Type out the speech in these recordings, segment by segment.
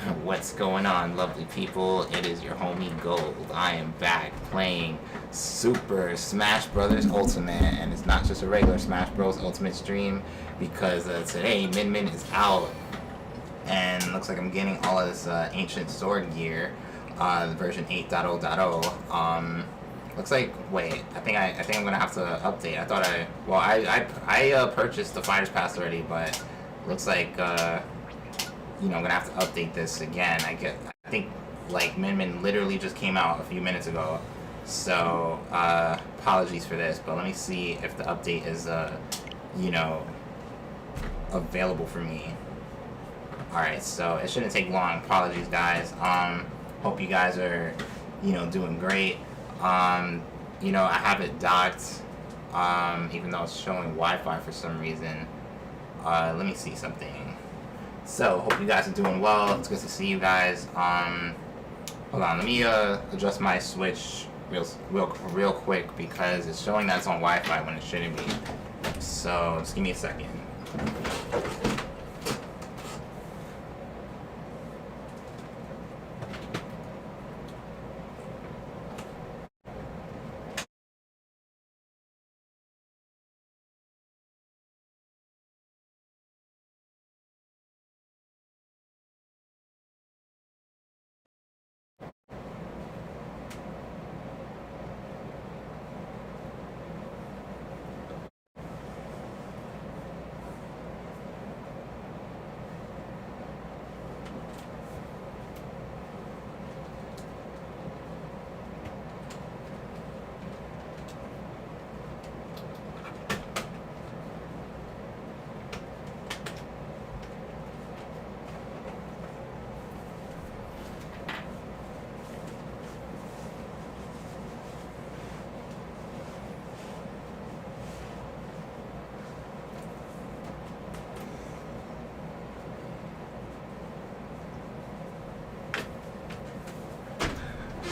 What's going on, lovely people? It is your homie Gold. I am back playing Super Smash Bros. Ultimate, and it's not just a regular Smash Bros. Ultimate stream because today Min Min is out, and looks like I'm getting all of this ancient sword gear, version 8.0.0. Looks like I think I'm gonna have to update. I purchased the Fighters Pass already, but looks like I'm gonna have to update this again. I think like Min Min literally just came out a few minutes ago, so apologies for this. But let me see if the update is available for me. All right, so it shouldn't take long. Apologies, guys. Hope you guys are doing great. I have it docked, even though it's showing Wi-Fi for some reason. Let me see something. So, hope you guys are doing well. It's good to see you guys. Hold on, let me adjust my Switch real quick because it's showing that it's on Wi-Fi when it shouldn't be. So, just give me a second.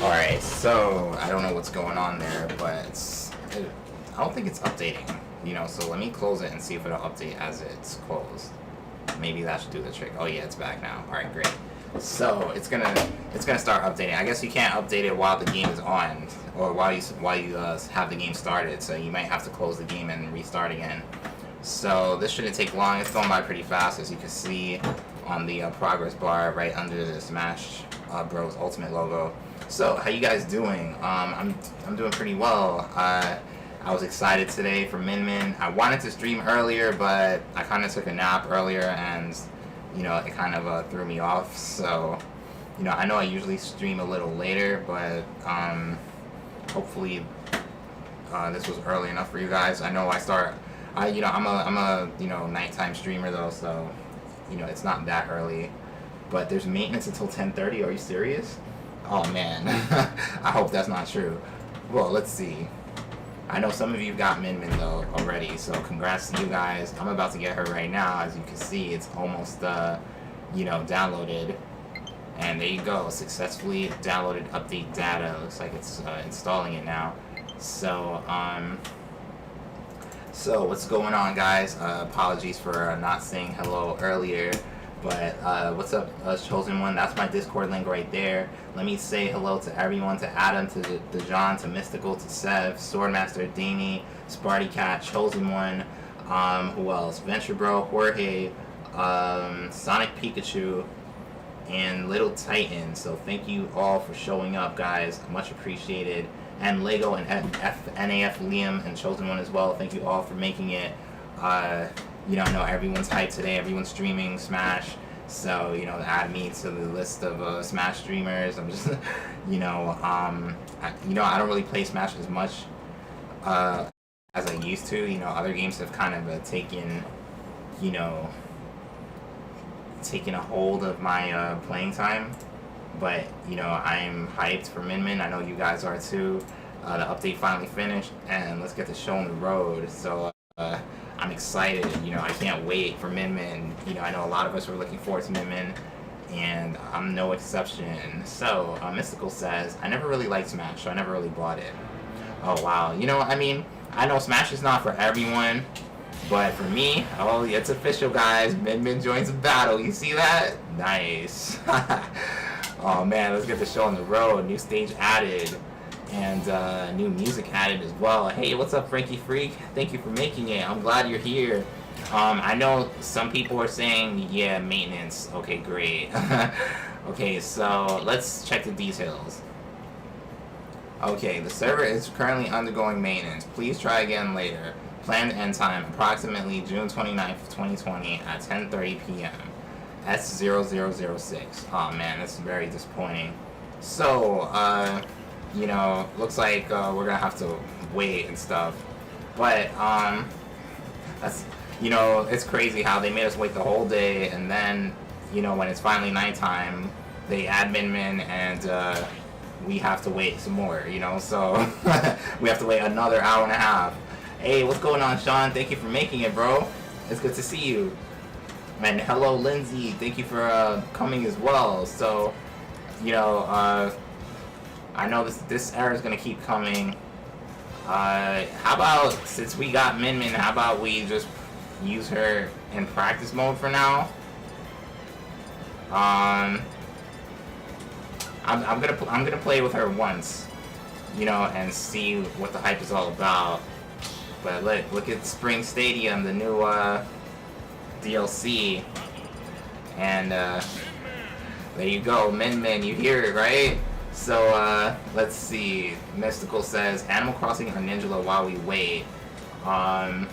Alright, so I don't know what's going on there, but I don't think it's updating, so let me close it and see if it'll update as it's closed. Maybe that should do the trick. Oh yeah, it's back now. Alright, great. So it's gonna start updating. I guess you can't update it while the game is on, or while you have the game started, so you might have to close the game and restart again. So this shouldn't take long. It's going by pretty fast, as you can see on the progress bar right under the Smash Bros. Ultimate logo. So, how you guys doing? I'm doing pretty well. I was excited today for Min Min. I wanted to stream earlier, but I kind of took a nap earlier, and it kind of threw me off. So, I know I usually stream a little later, but hopefully this was early enough for you guys. I know I'm a nighttime streamer though, so it's not that early. But there's maintenance until 10:30. Are you serious? Oh man, I hope that's not true. Well, let's see. I know some of you got Min Min though already, so congrats to you guys. I'm about to get her right now. As you can see, it's almost downloaded. And there you go, successfully downloaded update data. Looks like it's installing it now. So what's going on, guys? Apologies for not saying hello earlier. But what's up, Chosen One? That's my Discord link right there. Let me say hello to everyone, to Adam, to Dejan, to Mystical, to Sev, Swordmaster, Danny, Sparty Cat, Chosen One, who else? Venture Bro, Jorge, Sonic Pikachu, and Little Titan. So thank you all for showing up, guys. Much appreciated. And Lego and NAF Liam and Chosen One as well. Thank you all for making it. I know everyone's hyped today. Everyone's streaming Smash, so add me to the list of Smash streamers. I'm just, I don't really play Smash as much as I used to. Other games have kind of taken a hold of my playing time. But I'm hyped for Min Min. I know you guys are too. The update finally finished, and let's get the show on the road. So. I'm excited, I can't wait for Min Min. I know a lot of us were looking forward to Min Min, and I'm no exception. So, Mystical says, I never really liked Smash, so I never really bought it. Oh, wow. I know Smash is not for everyone, But for me, oh, it's official, guys. Min joins the battle. You see that? Nice. Oh man, let's get the show on the road. New stage added, and new music added as well. Hey, what's up, Frankie Freak? Thank you for making it. I'm glad you're here. I know some people are saying, yeah, maintenance. Okay, great. Okay, so let's check the details. Okay, the server is currently undergoing maintenance. Please try again later. Planned end time, approximately June 29th, 2020 at 10:30 p.m. S0006. Oh man, that's very disappointing. So, you know, looks like we're gonna have to wait and stuff. But, that's, you know, it's crazy how they made us wait the whole day, and then, you know, when it's finally nighttime, they add Min and, we have to wait some more, you know, so we have to wait another hour and a half. Hey, what's going on, Sean? Thank you for making it, bro. It's good to see you. And hello, Lindsay. Thank you for coming as well. So, you know, I know this error is gonna keep coming. How about, since we got Min, how about we just use her in practice mode for now? I'm gonna play with her once, you know, and see what the hype is all about. But look at Spring Stadium, the new DLC, and there you go, Min, you hear it, right? So let's see. Mystical says Animal Crossing or Ninja while we wait. I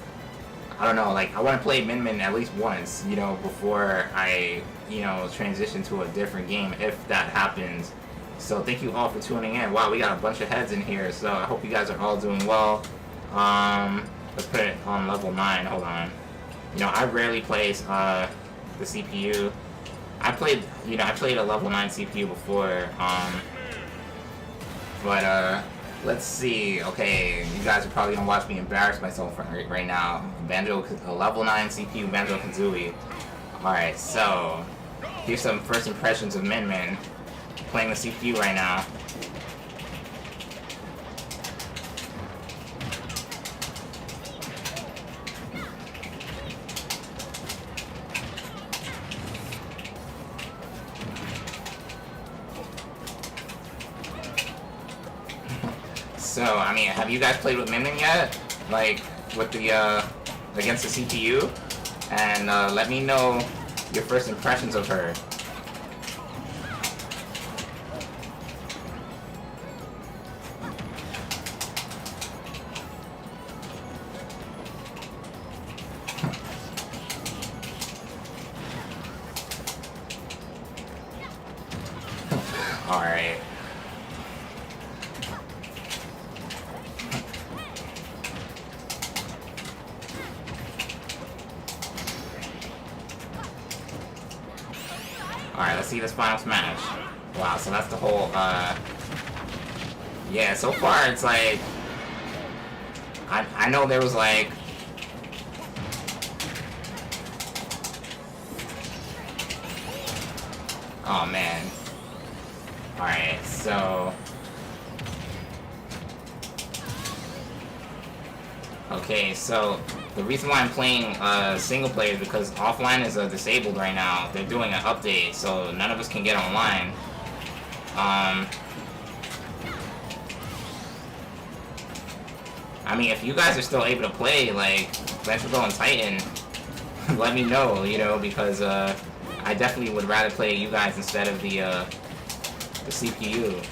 don't know, like I want to play Min at least once, you know, before I, you know, transition to a different game if that happens. So thank you all for tuning in. Wow, we got a bunch of heads in here, so I hope you guys are all doing well. Let's put it on level 9. Hold on. You know, I rarely play the CPU. I played a level 9 CPU before. But let's see. Okay, you guys are probably gonna watch me embarrass myself right now. A level 9 CPU Banjo-Kazooie. All right, so here's some first impressions of Min playing the CPU right now. So, I mean, have you guys played with Min yet? Like, with the, against the CPU? And, let me know your first impressions of her. Alright. Alright, let's see this final smash. Wow, so that's the whole, yeah, so far it's like, I know there was like, oh man. Alright, so, okay, so the reason why I'm playing single player is because offline is disabled right now. They're doing an update, so none of us can get online. I mean, if you guys are still able to play, like, thanks for going Titan. Let me know, you know, because I definitely would rather play you guys instead of the CPU.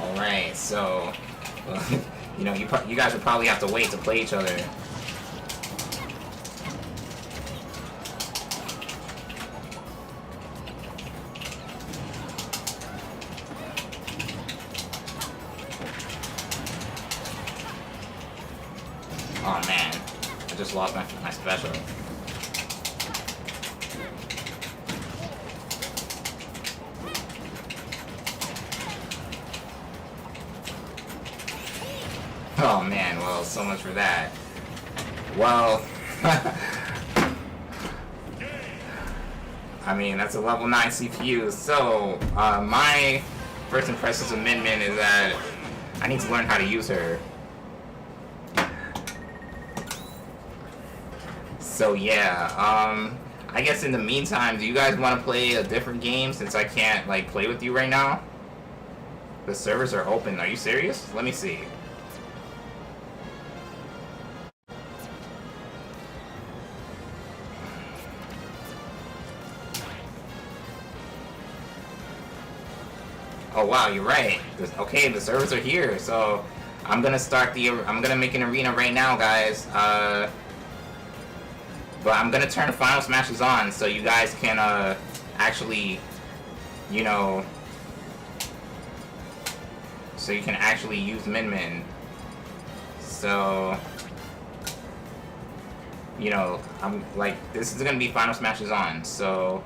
Alright, so, you know, you guys would probably have to wait to play each other. Oh man. just lost my special. Oh man, well, so much for that. Well, I mean, that's a level 9 CPU, so my first impressions of Min Min is that I need to learn how to use her. So yeah, I guess in the meantime, do you guys want to play a different game since I can't, like, play with you right now? The servers are open. Are you serious? Let me see. Oh wow, you're right. Okay, the servers are here, so I'm gonna make an arena right now, guys. But I'm gonna turn Final Smashes on so you guys can actually, you know, so you can actually use Min Min. So, you know, I'm like, this is gonna be Final Smashes on, so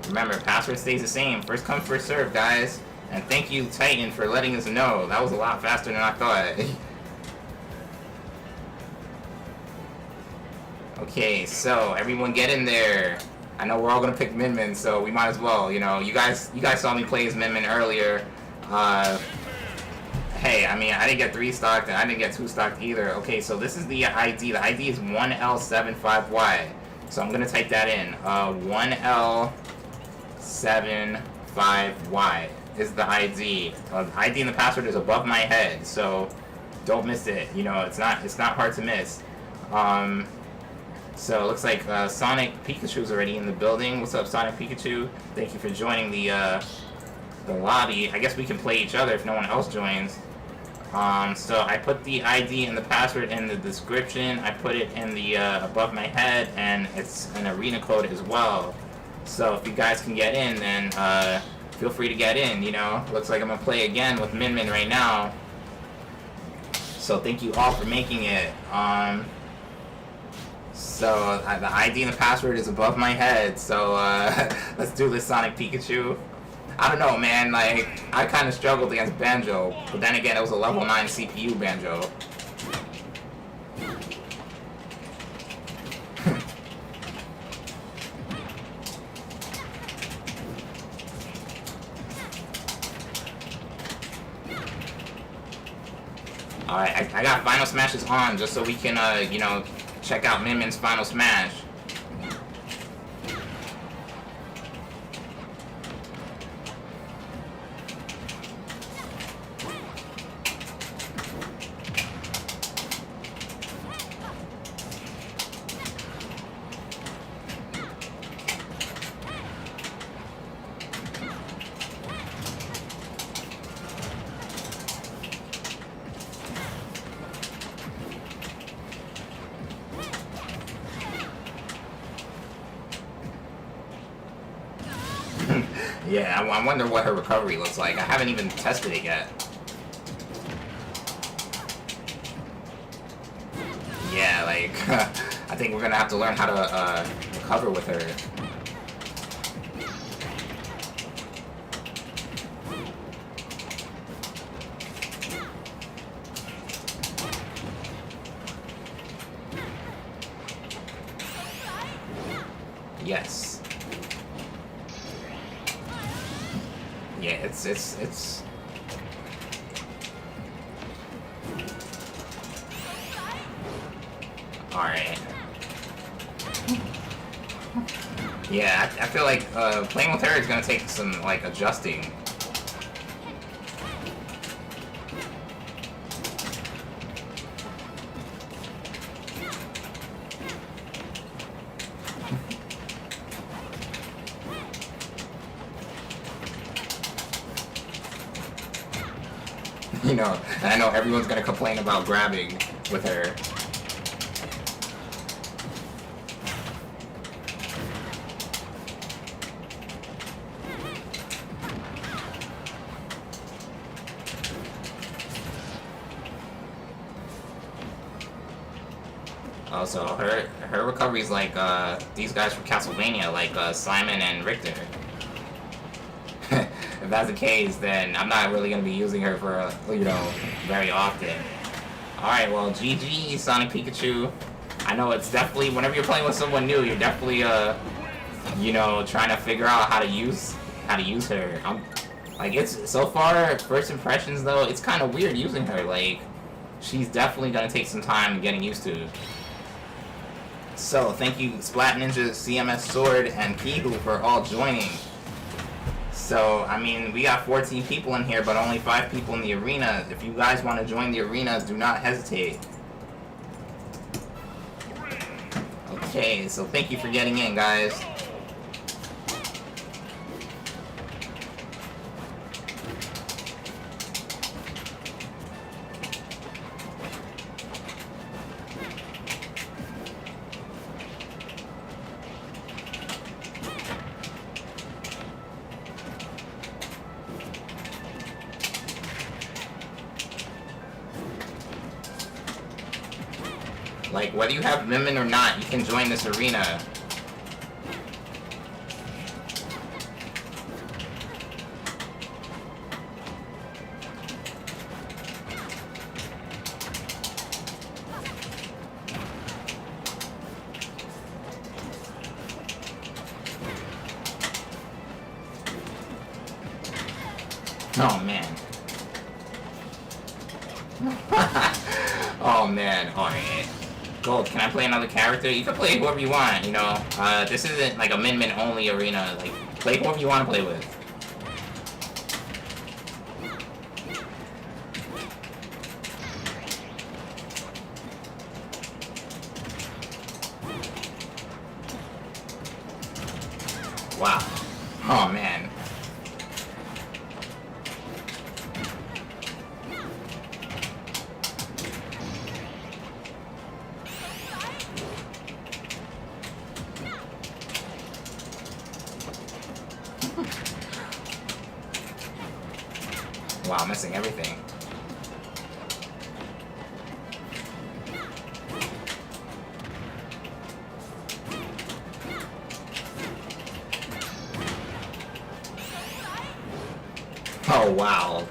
remember, password stays the same. First come, first serve, guys. And thank you, Titan, for letting us know. That was a lot faster than I thought. Okay, so everyone get in there. I know we're all gonna pick Min Min, so we might as well. You know, you guys saw me play as Min Min earlier. Hey, I mean, I didn't get 3 stocked, and I didn't get 2 stocked either. Okay, so this is the ID. The ID is 1L75Y. So I'm gonna type that in. 1L75Y is the ID. The ID and the password is above my head, so don't miss it. You know, it's not hard to miss. So it looks like Sonic Pikachu's already in the building. What's up, Sonic Pikachu? Thank you for joining the lobby. I guess we can play each other if no one else joins. So I put the ID and the password in the description. I put it in the above my head, and it's an arena code as well. So if you guys can get in, then feel free to get in. You know, looks like I'm gonna play again with Min Min right now. So thank you all for making it. So the ID and the password is above my head. So let's do this, Sonic Pikachu. I don't know, man. Like, I kind of struggled against Banjo, but then again, it was a level 9 CPU Banjo. Alright, I got Final Smashes on just so we can, you know, check out Min Min's Final Smash. Yeah, I wonder what her recovery looks like. I haven't even tested it yet. Yeah, like, I think we're gonna have to learn how to recover with her. Yes. Yeah, it's alright. Yeah, I feel like playing with her is gonna take some, like, adjusting. You know, and I know everyone's gonna complain about grabbing with her. Oh, so her recovery's like these guys from Castlevania, like Simon and Richter. If that's the case, then I'm not really gonna be using her for very often. All right, well, GG Sonic Pikachu. I know it's definitely whenever you're playing with someone new, you're definitely trying to figure out how to use her. Like it's so far first impressions though, it's kind of weird using her. Like she's definitely gonna take some time getting used to. So thank you Splat Ninja, CMS Sword, and Kihu for all joining. So, I mean, we got 14 people in here, but only 5 people in the arena. If you guys want to join the arena, do not hesitate. Okay, so thank you for getting in, guys. Like, whether you have Ramen or not, you can join this arena. Oh, man. Oh, man. Alright. Gold, can I play another character? You can play whoever you want, this isn't like a Min only arena. Like, play whoever you want to play with. Wow. Oh, man. Wow, missing everything. Oh, wow.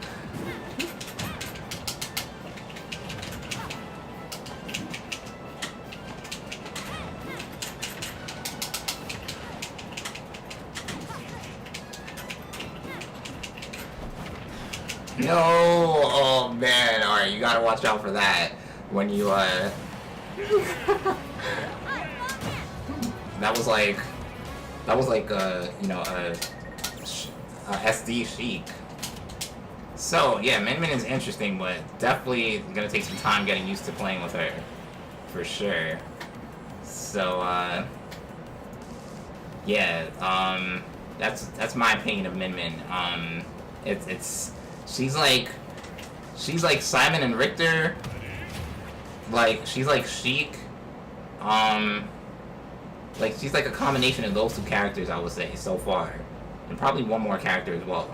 No! Oh, man. Alright, you gotta watch out for that. When you, that was like, SD chic. So, yeah, Min is interesting, but definitely gonna take some time getting used to playing with her. For sure. So, yeah, that's my opinion of Min. She's like Simon and Richter. Like, she's like chic. Like, she's like a combination of those two characters, I would say, so far. And probably one more character as well.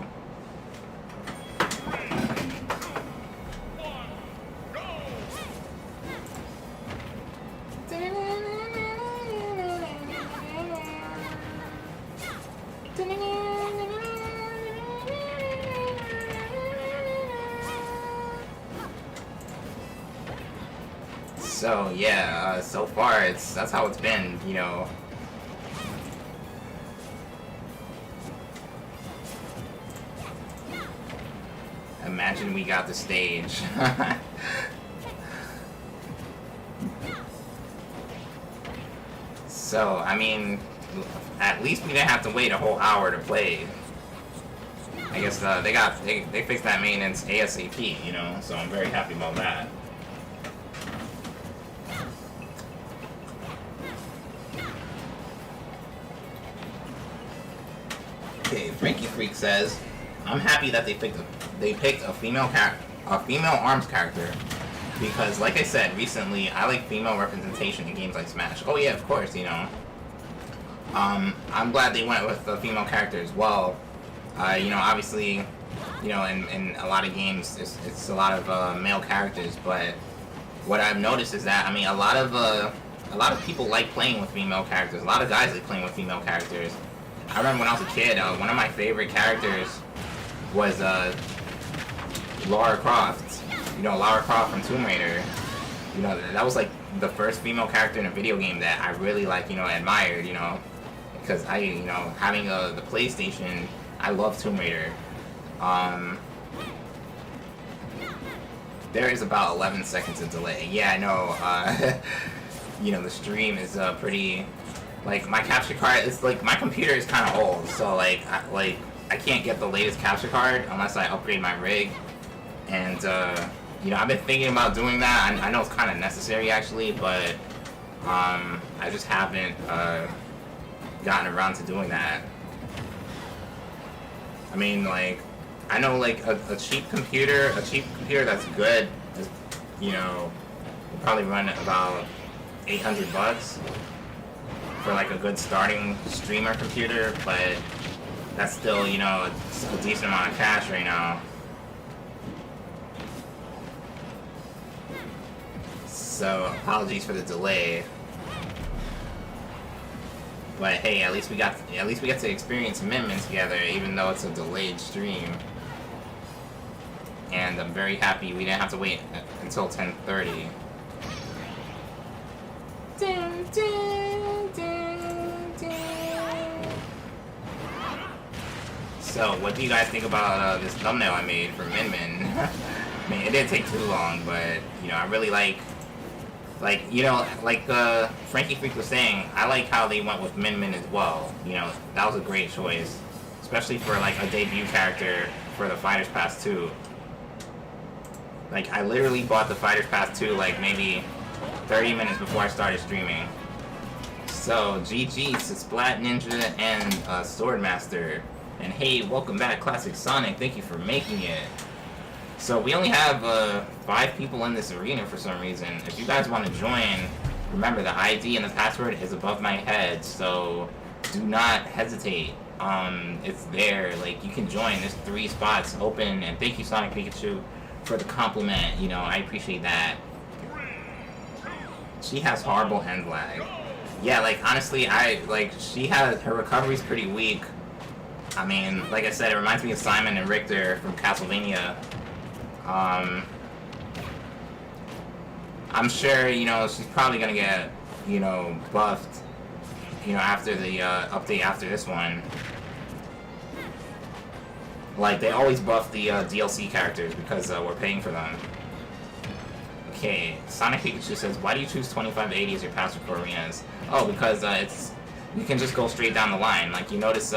So yeah, so far that's how it's been, Imagine we got the stage. So, I mean, at least we didn't have to wait a whole hour to play. I guess they fixed that maintenance ASAP, so I'm very happy about that. Okay, Frankie Freak says, I'm happy that they picked a female arms character, because like I said recently, I like female representation in games like Smash. Oh yeah, of course, I'm glad they went with a female character as well. Obviously, in a lot of games it's a lot of male characters, but what I've noticed is that, I mean, a lot of a lot of people like playing with female characters. A lot of guys like playing with female characters. I remember when I was a kid, one of my favorite characters was Lara Croft. You know, Lara Croft from Tomb Raider. You know, that was like the first female character in a video game that I really like, you know, admired, you know, because I, you know, having the PlayStation, I love Tomb Raider. There is about 11 seconds of delay. Yeah, I know. You know, the stream is pretty. Like my capture card, it's like my computer is kind of old, so like I can't get the latest capture card unless I upgrade my rig. And you know, I've been thinking about doing that. I know it's kind of necessary actually, but I just haven't gotten around to doing that. I mean, like, I know like a cheap computer that's good, is, you know, will probably run about $800 for like a good starting streamer computer, but that's still, you know, a decent amount of cash right now. So apologies for the delay, but hey, at least we got to experience Min Min together, even though it's a delayed stream. And I'm very happy we didn't have to wait until 10:30. So, what do you guys think about this thumbnail I made for Min Min? I mean, it didn't take too long, but you know, I really like, you know, like Frankie Freak was saying, I like how they went with Min Min as well. You know, that was a great choice, especially for like a debut character for the Fighters Pass 2. Like, I literally bought the Fighters Pass 2 like maybe 30 minutes before I started streaming. So, GG to Splat Ninja and Swordmaster. And hey, welcome back, Classic Sonic. Thank you for making it. So, we only have 5 people in this arena for some reason. If you guys want to join, remember the ID and the password is above my head, so do not hesitate. It's there. Like, you can join. There's 3 spots open. And thank you, Sonic Pikachu, for the compliment. You know, I appreciate that. She has horrible hand lag. Yeah, like, honestly, she has, her recovery's pretty weak. I mean, like I said, it reminds me of Simon and Richter from Castlevania. I'm sure, you know, she's probably gonna get, you know, buffed, you know, after the update after this one. Like, they always buff the DLC characters because we're paying for them. Okay, Sonic Pikachu says, why do you choose 2580 as your password for arenas? Oh, because you can just go straight down the line. Like, you notice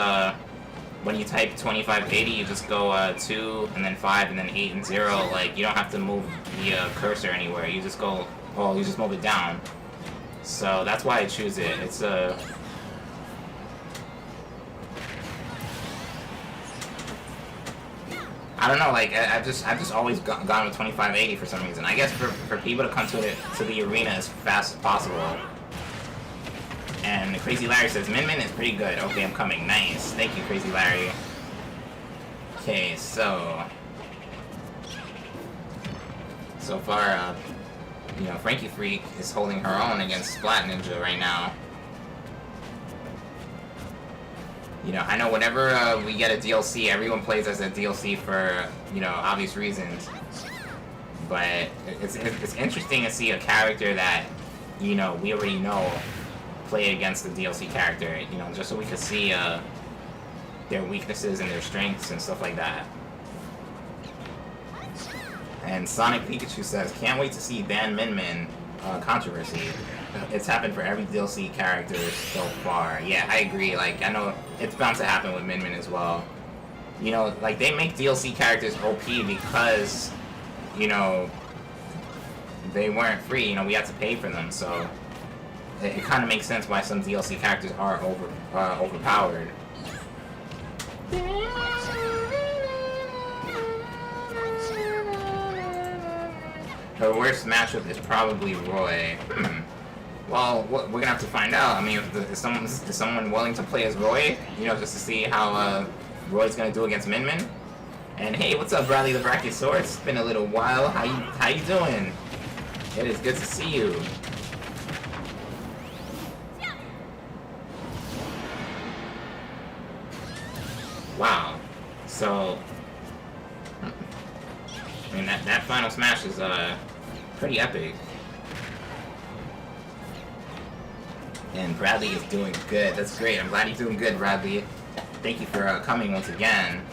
when you type 2580, you just go 2, and then 5, and then 8 and 0. Like, you don't have to move the cursor anywhere. You just go, you just move it down. So that's why I choose it. It's I don't know, like, I've just always gone with 2580 for some reason. I guess for people to come to the arena as fast as possible. And Crazy Larry says, Min Min is pretty good. Okay, I'm coming. Nice. Thank you, Crazy Larry. Okay, so far, you know, Frankie Freak is holding her own against Splat Ninja right now. You know, I know whenever we get a DLC, everyone plays as a DLC for, you know, obvious reasons. But it's interesting to see a character that, you know, we already know play against the DLC character, you know, just so we could see their weaknesses and their strengths and stuff like that. And Sonic Pikachu says, can't wait to see ban Min Min controversy. It's happened for every DLC character so far. Yeah, I agree. Like, I know it's bound to happen with Min Min as well. You know, like, they make DLC characters OP because, you know, they weren't free. You know, we had to pay for them, so it kind of makes sense why some DLC characters are overpowered. Her worst matchup is probably Roy. Well, we're gonna have to find out. I mean, is someone willing to play as Roy? You know, just to see how Roy's gonna do against Min Min. And hey, what's up, Bradley the Brachiosaurus? It's been a little while. How you doing? It is good to see you. So, I mean, that final smash is pretty epic. And Bradley is doing good. That's great. I'm glad you're doing good, Bradley. Thank you for coming once again.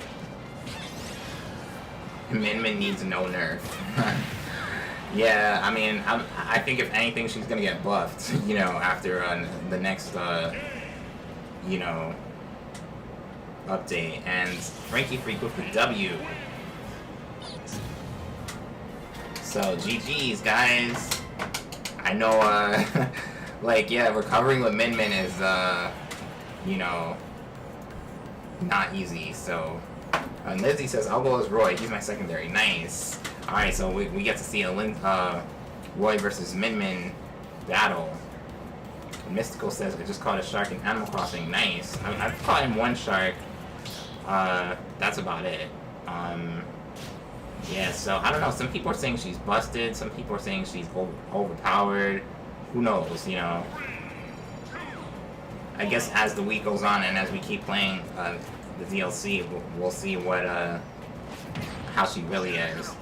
Min Min needs no nerf. Yeah, I mean, I think if anything, she's gonna get buffed, you know, after the next, you know, update. And Frankie Freak with the W. So, GG's, guys. I know, like, yeah, recovering with Min Min is, you know, not easy, so. And Lizzie says, I'll go as Roy. He's my secondary. Nice. Alright, so we get to see a Roy versus Min Min battle. Mystical says, I just caught a shark in Animal Crossing. Nice. I've caught him one shark. That's about it. Yeah, so, I don't know. Some people are saying she's busted. Some people are saying she's overpowered. Who knows, you know? I guess as the week goes on and as we keep playing the DLC, we'll see what, how she really is.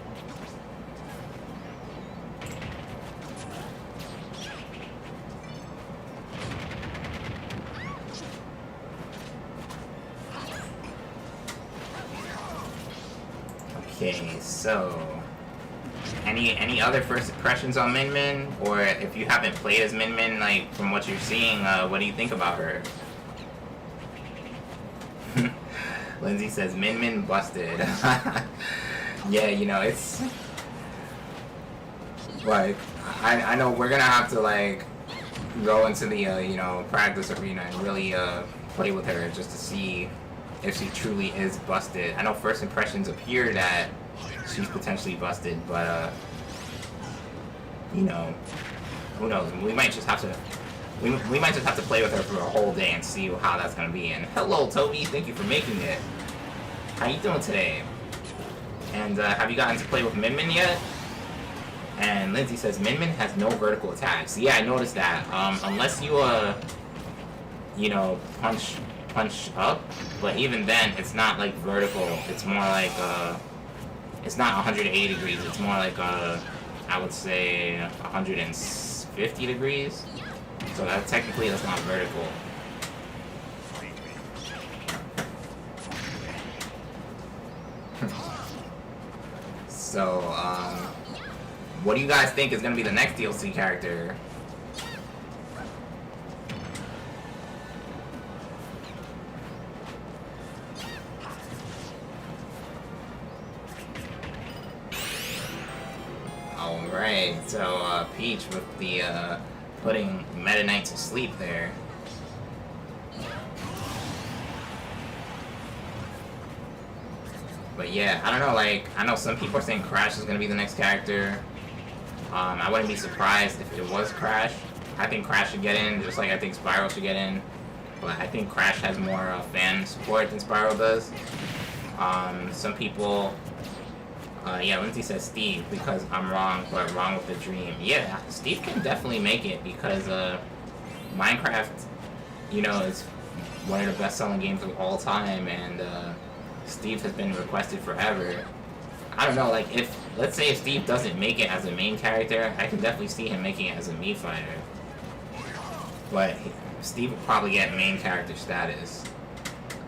Okay, so any other first impressions on Min Min, or if you haven't played as Min Min, like from what you're seeing, what do you think about her? Lindsay says Min Min busted. Yeah, you know, it's like I know we're gonna have to like go into the you know, practice arena and really play with her just to see if she truly is busted. I know first impressions appear that she's potentially busted, but you know, who knows? We might just have to we might just have to play with her for a whole day and see how that's gonna be. And hello, Toby, thank you for making it. How you doing today? And have you gotten to play with Min Min yet? And Lindsay says Min Min has no vertical attacks. Yeah, I noticed that. Unless you you know, punch up, but even then it's not like vertical. It's more like it's not 180 degrees. It's more like I would say 150 degrees. So that technically that's not vertical. So what do you guys think is gonna be the next DLC character? Alright, so Peach with the putting Meta Knight to sleep there. But yeah, I don't know, like, I know some people are saying Crash is gonna be the next character. I wouldn't be surprised if it was Crash. I think Crash should get in, just like I think Spyro should get in. But I think Crash has more fan support than Spyro does. Some people... yeah, Lindsay says Steve, because I'm wrong, but wrong with the dream. Yeah, Steve can definitely make it, because Minecraft, you know, is one of the best-selling games of all time, and Steve has been requested forever. I don't know, like, if, let's say if Steve doesn't make it as a main character, I can definitely see him making it as a Mii fighter. But Steve will probably get main character status.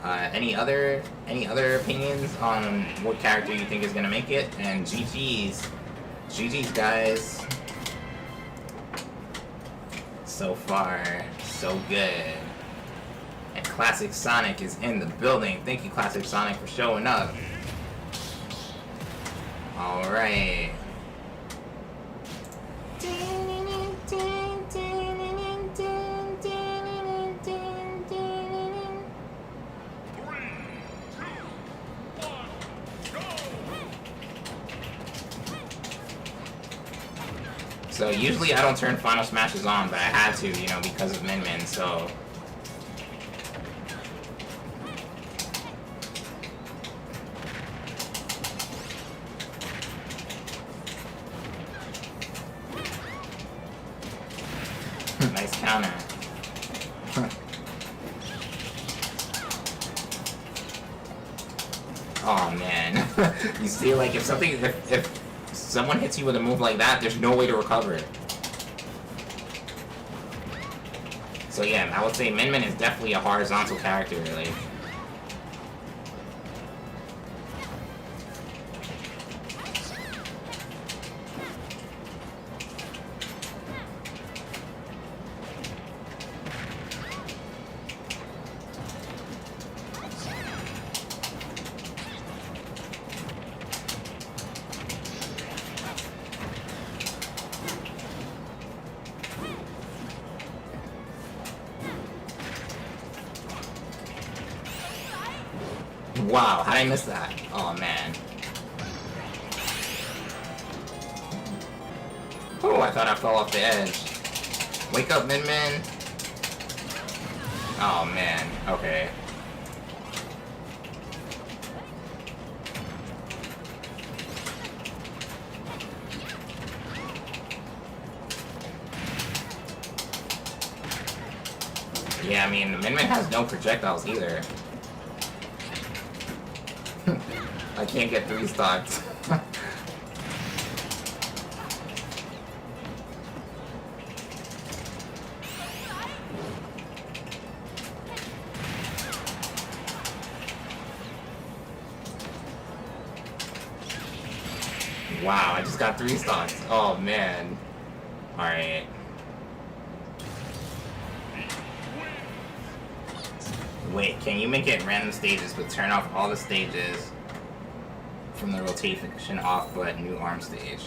Any other opinions on what character you think is gonna make it? And GG's guys. So far, so good. And Classic Sonic is in the building. Thank you, Classic Sonic, for showing up. All right. So usually I don't turn Final Smashes on, but I had to, you know, because of Min Min, so... Nice counter. Oh man. You see, like if someone hits you with a move like that, there's no way to recover it. So yeah, I would say Min Min is definitely a horizontal character, really. Wow, how did I miss that? Oh man. Oh, I thought I fell off the edge. Wake up, Min Min. Oh man, okay. Yeah, I mean, Min Min has no projectiles either. I can't get 3 stocks. Wow, I just got 3 stocks. Oh man. Alright. Wait, can you make it random stages but turn off all the stages from the rotation off but new arm stage?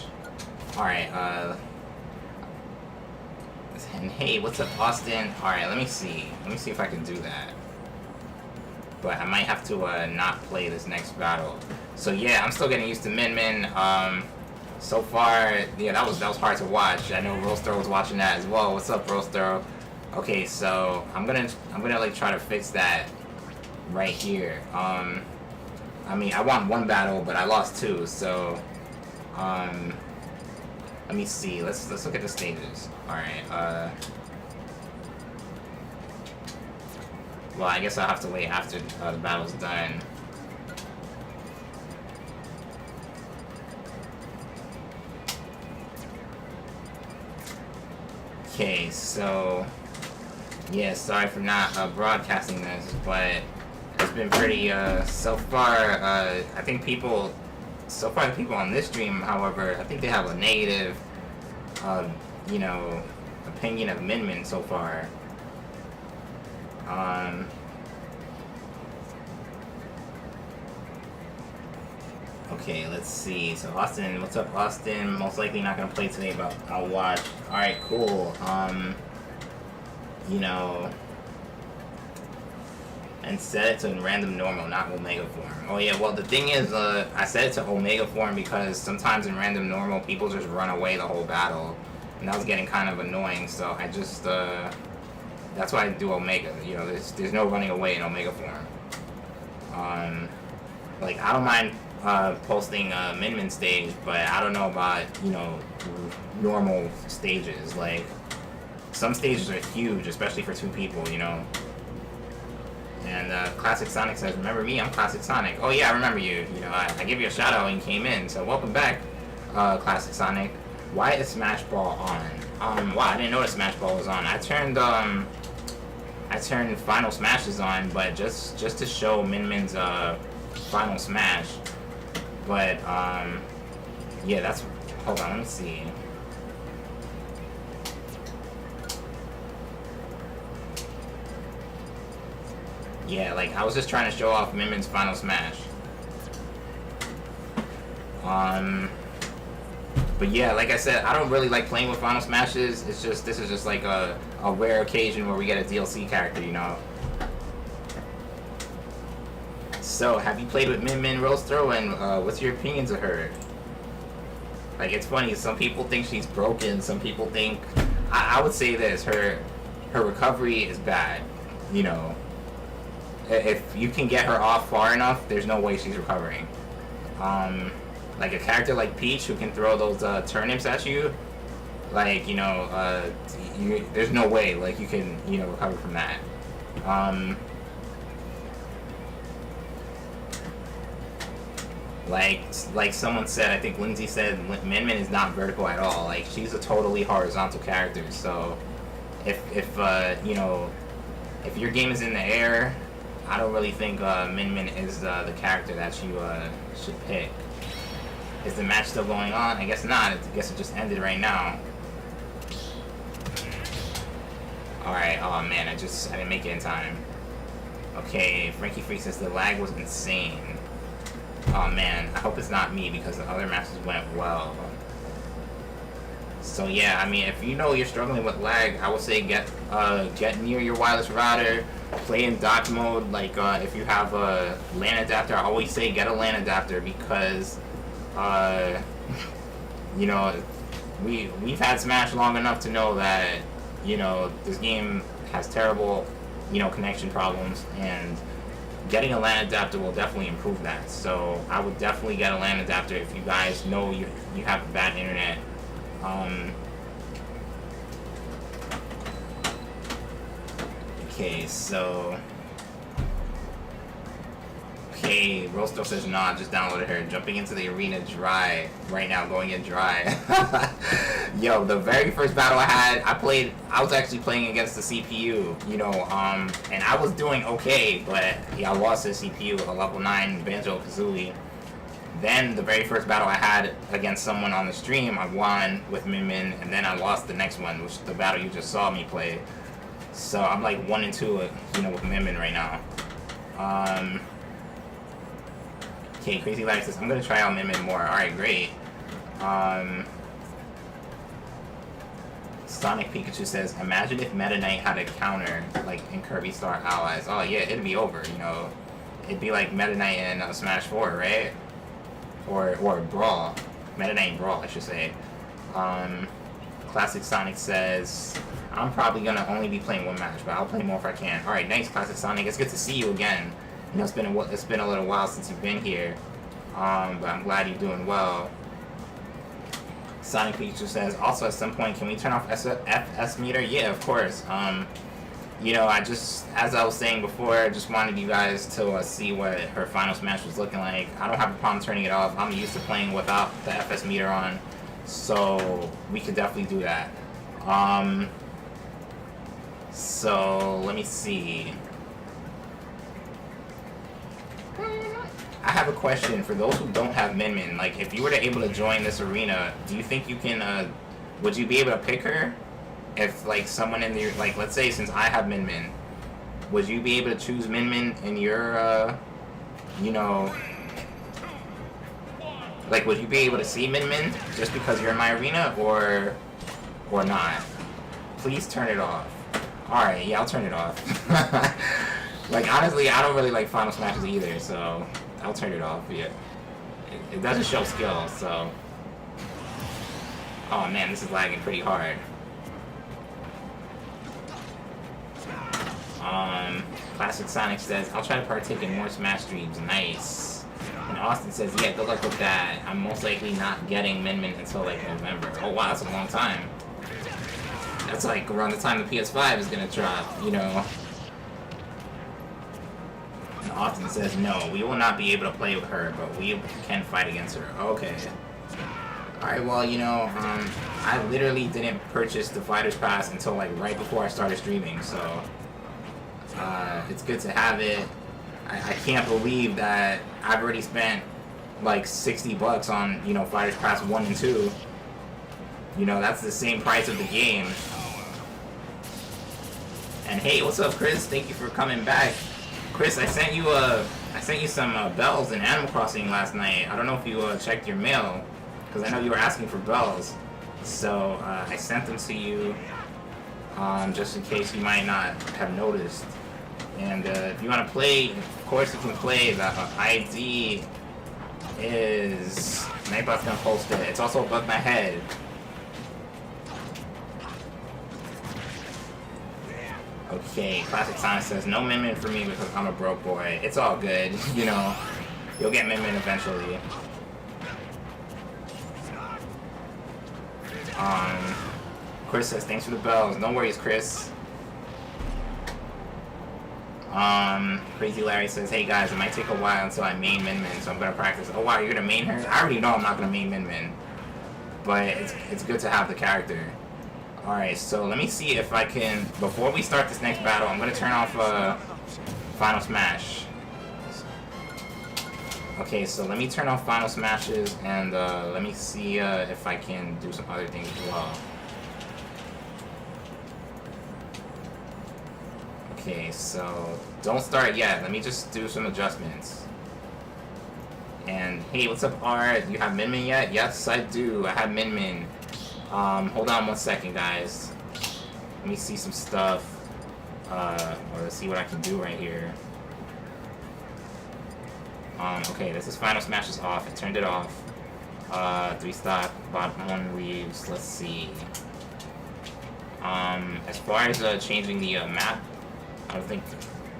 Alright, and hey, what's up, Austin? Alright, let me see. Let me see if I can do that. But I might have to not play this next battle. So yeah, I'm still getting used to Min Min. So far, yeah, that was hard to watch. I know Roaster was watching that as well. What's up, Roaster? Okay, so I'm gonna like try to fix that right here. I mean, I won 1 battle, but I lost 2. So let me see. Let's look at the stages. All right. Well, I guess I'll have to wait after the battle's done. Okay, so yeah, sorry for not broadcasting this, but it's been pretty so far. I think so far the people on this stream, however, I think they have a negative, you know, opinion of Min Min so far. Okay, let's see. So Austin, what's up, Austin? Most likely not gonna play today, but I'll watch. All right, cool. You know, and set it to random normal, not Omega form. Oh yeah, well the thing is, I set it to Omega form because sometimes in random normal people just run away the whole battle, and that was getting kind of annoying. So I just that's why I do Omega. You know, there's no running away in Omega form. Like I don't mind posting a Min Min stage, but I don't know about, you know, normal stages. Like some stages are huge, especially for 2 people, you know. And Classic Sonic says, "Remember me? I'm Classic Sonic." Oh yeah, I remember you. You know, I give you a shout out when you came in. So welcome back, Classic Sonic. Why is Smash Ball on? Wow, I didn't know that Smash Ball was on. I turned Final Smashes on, but just to show Min Min's Final Smash. But yeah, that's. Hold on, let me see. Yeah, like I was just trying to show off Min Min's Final Smash. But yeah, like I said, I don't really like playing with Final Smashes. It's just, this is just like a rare occasion where we get a DLC character, you know. So, have you played with Min Min Roaster, and what's your opinions of her? Like, it's funny, some people think she's broken, some people think... I would say this, her recovery is bad, you know. If you can get her off far enough, there's no way she's recovering. Like a character like Peach who can throw those turnips at you, like, you know, there's no way, like, you can, you know, recover from that. Like someone said, I think Lindsay said, Min Min is not vertical at all. Like, she's a totally horizontal character. So, if you know, if your game is in the air, I don't really think Min Min is the character that you should pick. Is the match still going on? I guess not. I guess it just ended right now. Alright, oh man, I didn't make it in time. Okay, Frankie Freak says the lag was insane. Oh man, I hope it's not me because the other matches went well. So yeah, I mean, if you know you're struggling with lag, I would say get near your wireless router, play in dock mode. Like if you have a LAN adapter, I always say get a LAN adapter because you know, we've had Smash long enough to know that, you know, this game has terrible, you know, connection problems, and getting a LAN adapter will definitely improve that. So I would definitely get a LAN adapter if you guys know you have bad internet. Okay, so okay, Rosto says nah, just downloaded her. Jumping into the arena dry right now, going in dry. Yo, the very first battle I had, I was actually playing against the CPU, you know, and I was doing okay, but yeah, I lost the CPU, a level 9 Banjo-Kazooie. Then the very first battle I had against someone on the stream, I won with Min Min, and then I lost the next one, which is the battle you just saw me play. So I'm like 1-2, you know, with Min Min right now. Okay, Crazy Life says, I'm gonna try out Min Min more. Alright, great. Sonic Pikachu says, imagine if Meta Knight had a counter, like in Kirby Star Allies. Oh yeah, it'd be over, you know. It'd be like Meta Knight in Smash 4, right? Or Brawl. Meta Knight Brawl, I should say. Classic Sonic says, I'm probably gonna only be playing one match, but I'll play more if I can. Alright, nice, Classic Sonic. It's good to see you again. You know, it's been a little while since you've been here. But I'm glad you're doing well. Sonic Pikachu says, also at some point, can we turn off FS meter? Yeah, of course. You know, as I was saying before, I just wanted you guys to see what her final smash was looking like. I don't have a problem turning it off. I'm used to playing without the FS meter on, so we could definitely do that. So let me see. I have a question for those who don't have Min Min. Like, if you were able to join this arena, do you think you can, would you be able to pick her? If, like, someone in the, like, let's say since I have Min Min, would you be able to choose Min Min in your, you know, like, would you be able to see Min Min just because you're in my arena, or not? Please turn it off. Alright, yeah, I'll turn it off. Like, honestly, I don't really like Final Smashes either, so I'll turn it off. Yeah, it doesn't show skill, so. Oh man, this is lagging pretty hard. Classic Sonic says, I'll try to partake in more Smash streams. Nice. And Austin says, yeah, good luck with that. I'm most likely not getting Min Min until like November. Oh wow, that's a long time. That's like around the time the PS5 is gonna drop, you know. And Austin says, no, we will not be able to play with her, but we can fight against her. Okay. Alright, well, you know, I literally didn't purchase the Fighter's Pass until like right before I started streaming, so it's good to have it. I can't believe that I've already spent like $60 on, you know, Fighter's Pass 1 and 2. You know, that's the same price of the game. And hey, what's up, Chris? Thank you for coming back. Chris, I sent you some bells in Animal Crossing last night. I don't know if you checked your mail, because I know you were asking for bells. So I sent them to you, just in case you might not have noticed. And if you want to play, of course you can play. The ID is Nightbot's gonna post it. It's also above my head. Okay, Classic Sonic says, no Min Min for me because I'm a broke boy. It's all good, you know. You'll get Min Min eventually. Chris says, thanks for the bells. No worries, Chris. Crazy Larry says, hey guys, it might take a while until I main Min Min, so I'm gonna practice. Oh wow, you're gonna main her? I already know I'm not gonna main Min Min, but it's good to have the character. Alright, so let me see if I can, before we start this next battle, I'm gonna turn off Final Smash. Okay, so let me turn off Final Smashes, and let me see if I can do some other things as well. Okay, so don't start yet. Let me just do some adjustments. And hey, what's up, R? Do you have Min Min yet? Yes, I do. I have Min Min. Hold on 1 second, guys. Let me see some stuff. Or let's see what I can do right here. Okay, this is Final Smash is off. I turned it off. 3 stock, bottom 1 leaves. Let's see. As far as changing the map, I don't think.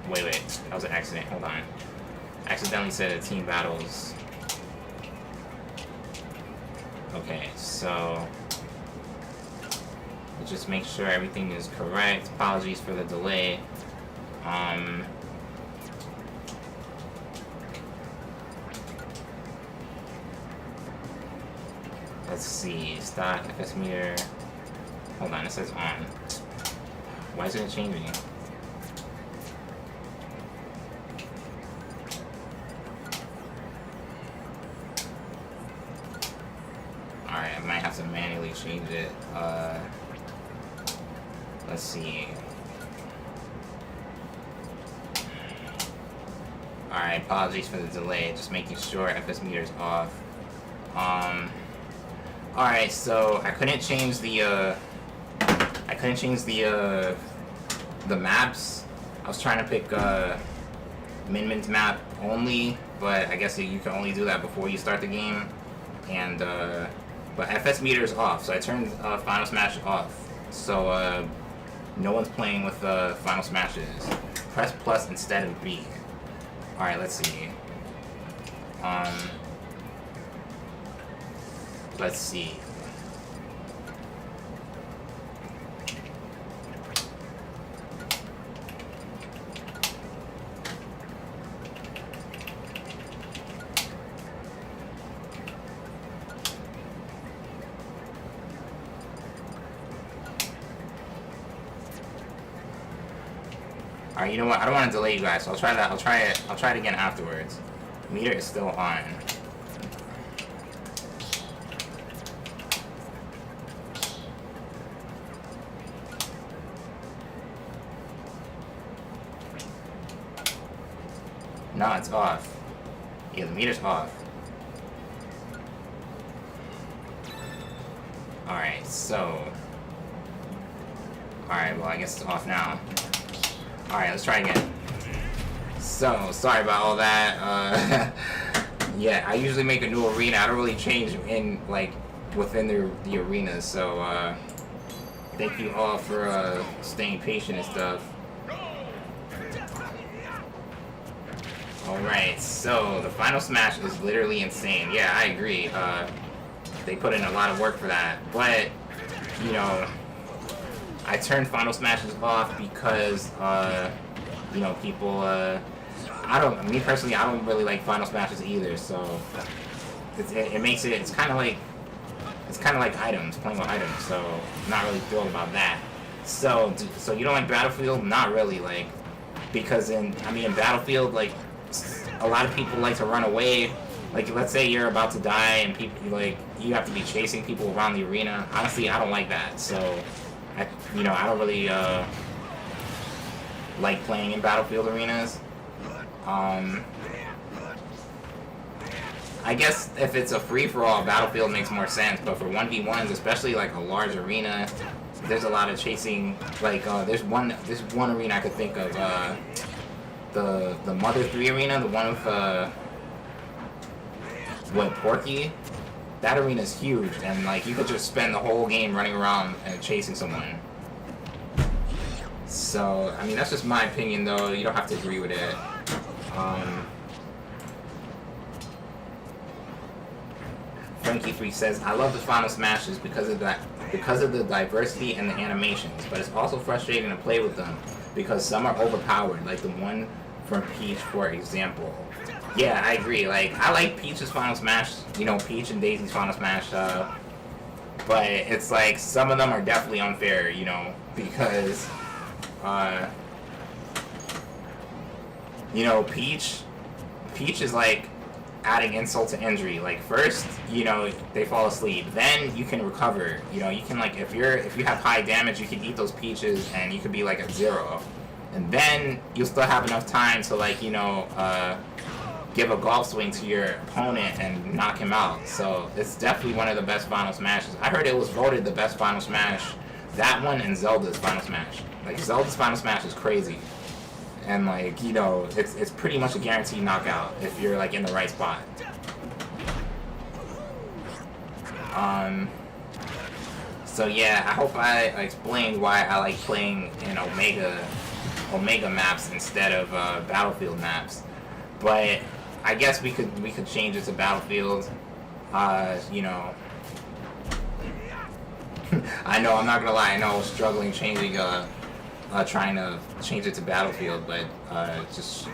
Wait, that was an accident. Hold on. I accidentally said team battles. Okay, so just make sure everything is correct. Apologies for the delay. Let's see. Stock FS meter. Hold on, it says on. Why isn't it changing? Alright, I might have to manually change it. Let's see. Alright, apologies for the delay. Just making sure FS meter's off. Alright, so I couldn't change the maps. I was trying to pick Min Min's map only, but I guess you can only do that before you start the game. And but FS meter is off, so I turned Final Smash off. So no one's playing with Final Smashes. Press plus instead of B. Alright, let's see. Let's see. Alright, you know what? I don't want to delay you guys, so I'll try that. I'll try it again afterwards. Meter is still on. No, it's off. Yeah, the meter's off. Alright, so... Alright, well, I guess it's off now. Alright, let's try again. So, sorry about all that. Yeah, I usually make a new arena. I don't really change in, like, within the arena, so, thank you all for, staying patient and stuff. Alright, so the Final Smash is literally insane. Yeah, I agree. They put in a lot of work for that. But, you know, I turned Final Smashes off because, you know, people, me personally, I don't really like Final Smashes either, so it makes it, it's kind of like items, playing with items, so I'm not really thrilled about that. So you don't like Battlefield? Not really, like, because in Battlefield, like, a lot of people like to run away. Like, let's say you're about to die and people, like, you have to be chasing people around the arena. Honestly, I don't like that, so, I don't really, like playing in Battlefield arenas. I guess if it's a free-for-all, Battlefield makes more sense, but for 1v1s, especially, like, a large arena, there's a lot of chasing. Like, there's one arena I could think of, the Mother 3 arena, the one with Porky. That arena is huge, and, like, you could just spend the whole game running around and chasing someone. So, I mean, that's just my opinion, though. You don't have to agree with it. Frankie3 says, I love the Final Smashes because of the diversity and the animations, but it's also frustrating to play with them because some are overpowered. Like the one from Peach, for example. Yeah, I agree. Like, I like Peach's Final Smash, you know, Peach and Daisy's Final Smash, but it's like some of them are definitely unfair, you know, because, you know, Peach is like adding insult to injury. Like, first, you know, they fall asleep, then you can recover. You know, you can, like, if you have high damage, you can eat those peaches and you could be like at 0, and then you'll still have enough time to, like, you know, give a golf swing to your opponent and knock him out. So it's definitely one of the best Final Smashes. I heard it was voted the best Final Smash. That one and Zelda's Final Smash. Like, Zelda's Final Smash is crazy. And, like, you know, it's pretty much a guaranteed knockout if you're, like, in the right spot. So yeah, I hope I explained why I like playing in Omega maps instead of Battlefield maps. But I guess we could change it to Battlefield. You know, I know, I'm not gonna lie, I know I was struggling trying to change it to Battlefield, but just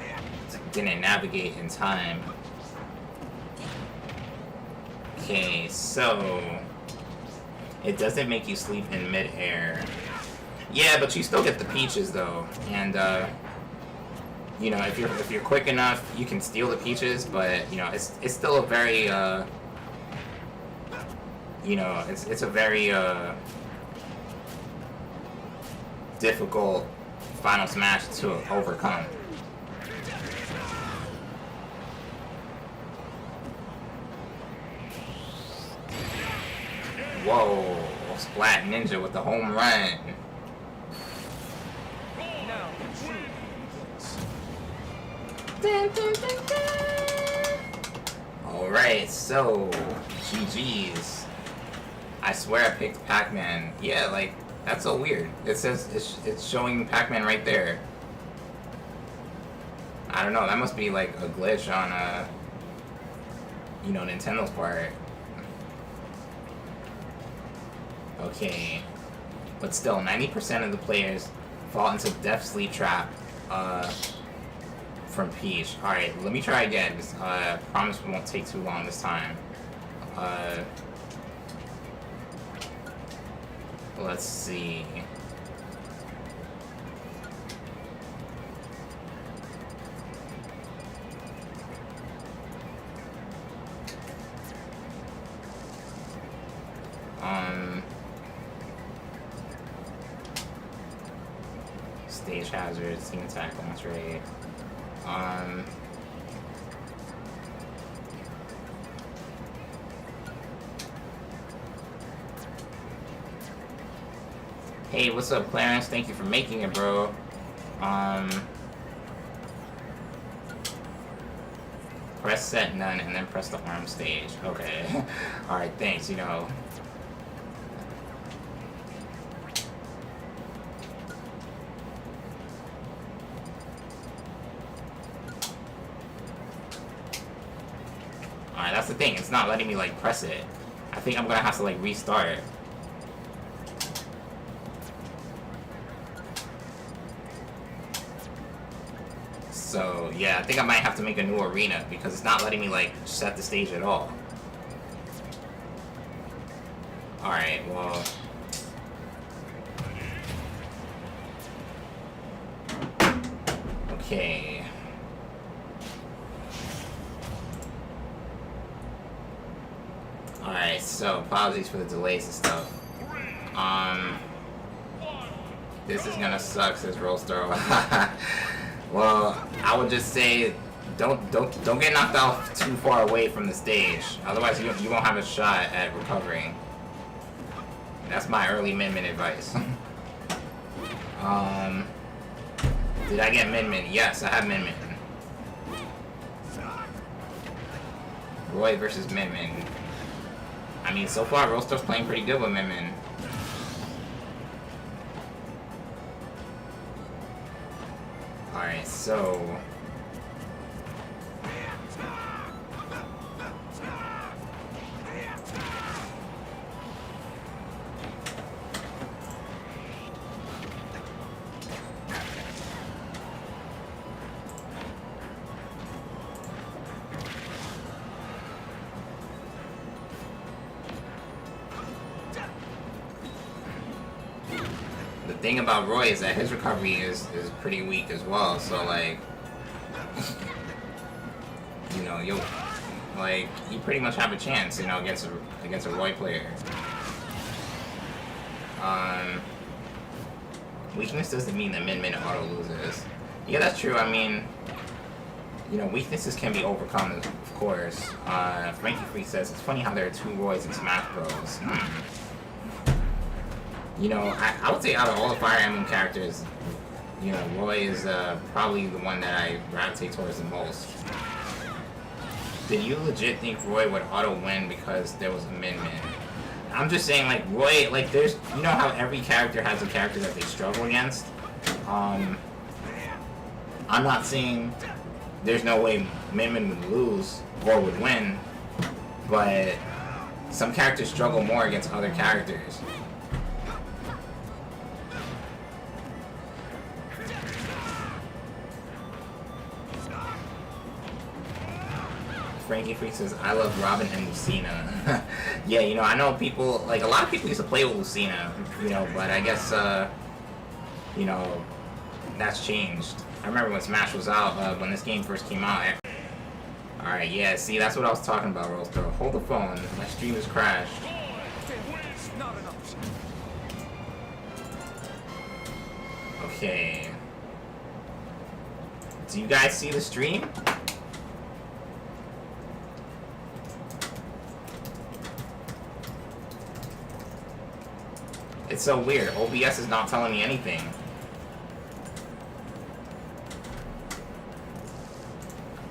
didn't navigate in time. Okay, so it doesn't make you sleep in mid-air. Yeah, but you still get the peaches though, and you know, if you're quick enough, you can steal the peaches. But you know, it's still a very you know, it's a very difficult Final Smash to overcome. Whoa, Splat Ninja with the home run. Alright, so GG's. I swear I picked Pac-Man. Yeah, like, that's so weird. It says it's showing Pac-Man right there. I don't know, that must be like a glitch on you know, Nintendo's part. Okay. But still, 90% of the players fall into Death Sleep Trap from Peach. Alright, let me try again. I promise we won't take too long this time. Let's see. Stage hazard, team attack, launch rate. Hey, what's up, Clarence? Thank you for making it, bro. Press set none and then press the arm stage. Okay. Alright, thanks, you know. Alright, that's the thing. It's not letting me, like, press it. I think I'm gonna have to, like, restart. So, yeah, I think I might have to make a new arena because it's not letting me, like, set the stage at all. Alright, well... Okay... Alright, so apologies for the delays and stuff. This is gonna suck, says Rollstar. Well, I would just say don't get knocked out too far away from the stage. Otherwise you won't have a shot at recovering. That's my early Min-Min advice. Did I get Min-Min? Yes, I have Min-Min. Roy versus Min-Min. I mean, so far, Roastar's playing pretty good with Min-Min. Alright, so... thing about Roy is that his recovery is pretty weak as well. So like, you know, you pretty much have a chance, you know, against a Roy player. Weakness doesn't mean that Min auto loses. Yeah, that's true. I mean, you know, weaknesses can be overcome, of course. Frankie Freak says, it's funny how there are 2 Roys in Smash Bros. You know, I would say out of all the Fire Emblem characters, you know, Roy is probably the one that I gravitate towards the most. Did you legit think Roy would auto-win because there was a Min? I'm just saying, like, Roy, like, there's, you know how every character has a character that they struggle against? I'm not saying there's no way Min would lose or would win, but some characters struggle more against other characters. Frankie Freak says, I love Ramen and Lucina. Yeah, you know, I know people, like, a lot of people used to play with Lucina, you know, but I guess, you know, that's changed. I remember when Smash was out, when this game first came out. Alright, yeah, see, that's what I was talking about, Rose Girl. Hold the phone. My stream has crashed. Okay. Do you guys see the stream? It's so weird. OBS is not telling me anything.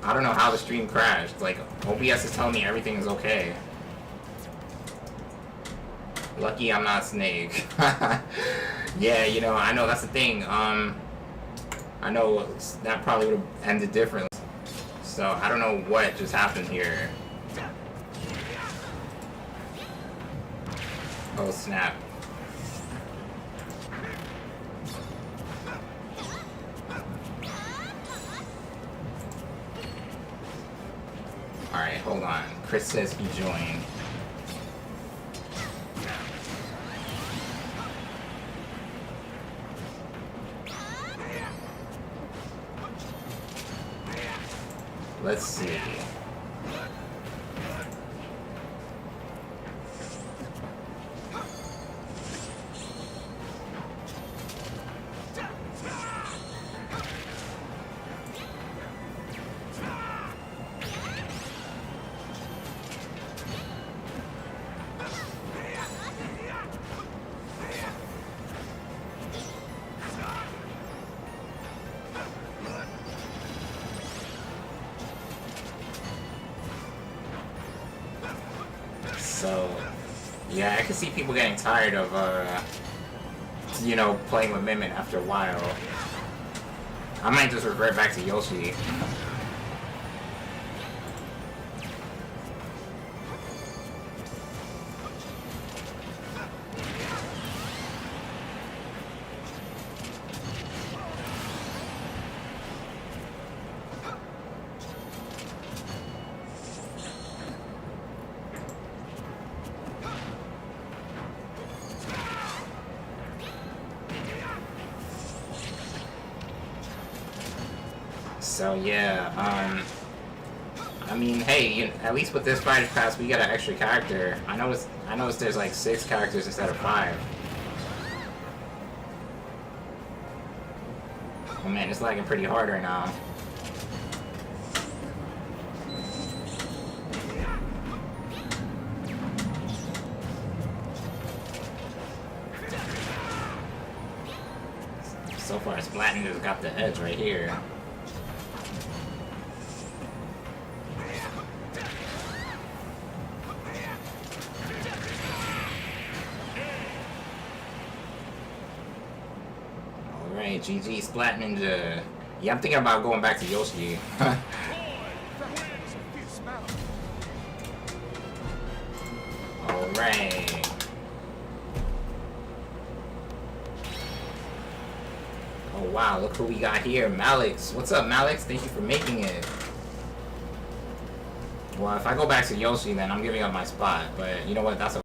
I don't know how the stream crashed. Like, OBS is telling me everything is okay. Lucky I'm not Snake. Yeah, you know, I know that's the thing. I know that probably would have ended differently. So, I don't know what just happened here. Oh, snap. Alright, hold on. Chris says he joined. Let's see. So, yeah, I can see people getting tired of, you know, playing with Min after a while. I might just revert back to Yoshi. So yeah, I mean, hey, you know, at least with this Fighter Pass, we get an extra character. I noticed there's like 6 characters instead of 5. Oh man, it's lagging pretty hard right now. So far, Splatoon has got the edge right here. GG Splat Ninja. Yeah, I'm thinking about going back to Yoshi. Alright. Oh wow, look who we got here. Malix. What's up, Malix? Thank you for making it. Well, if I go back to Yoshi, then I'm giving up my spot. But you know what? That's okay.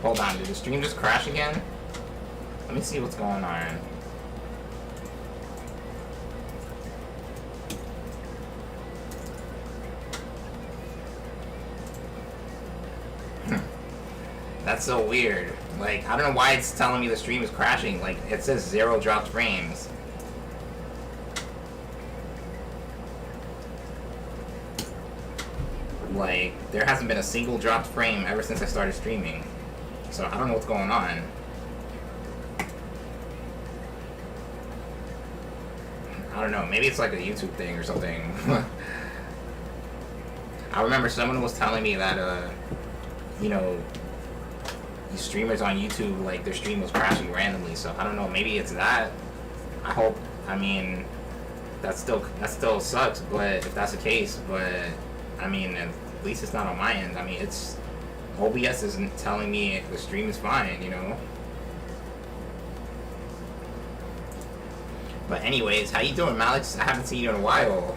Hold on, did the stream just crash again? Let me see what's going on. That's so weird. Like, I don't know why it's telling me the stream is crashing. Like, it says 0 dropped frames. Like, there hasn't been a single dropped frame ever since I started streaming. So I don't know what's going on. I don't know, maybe it's like a YouTube thing or something. I remember someone was telling me that, you know, these streamers on YouTube, like, their stream was crashing randomly, so I don't know, maybe it's that. I hope, I mean, that still sucks, but if that's the case, but, I mean, at least it's not on my end. I mean, it's, OBS isn't telling me the stream is fine, you know? But anyways, how you doing, Malix? I haven't seen you in a while.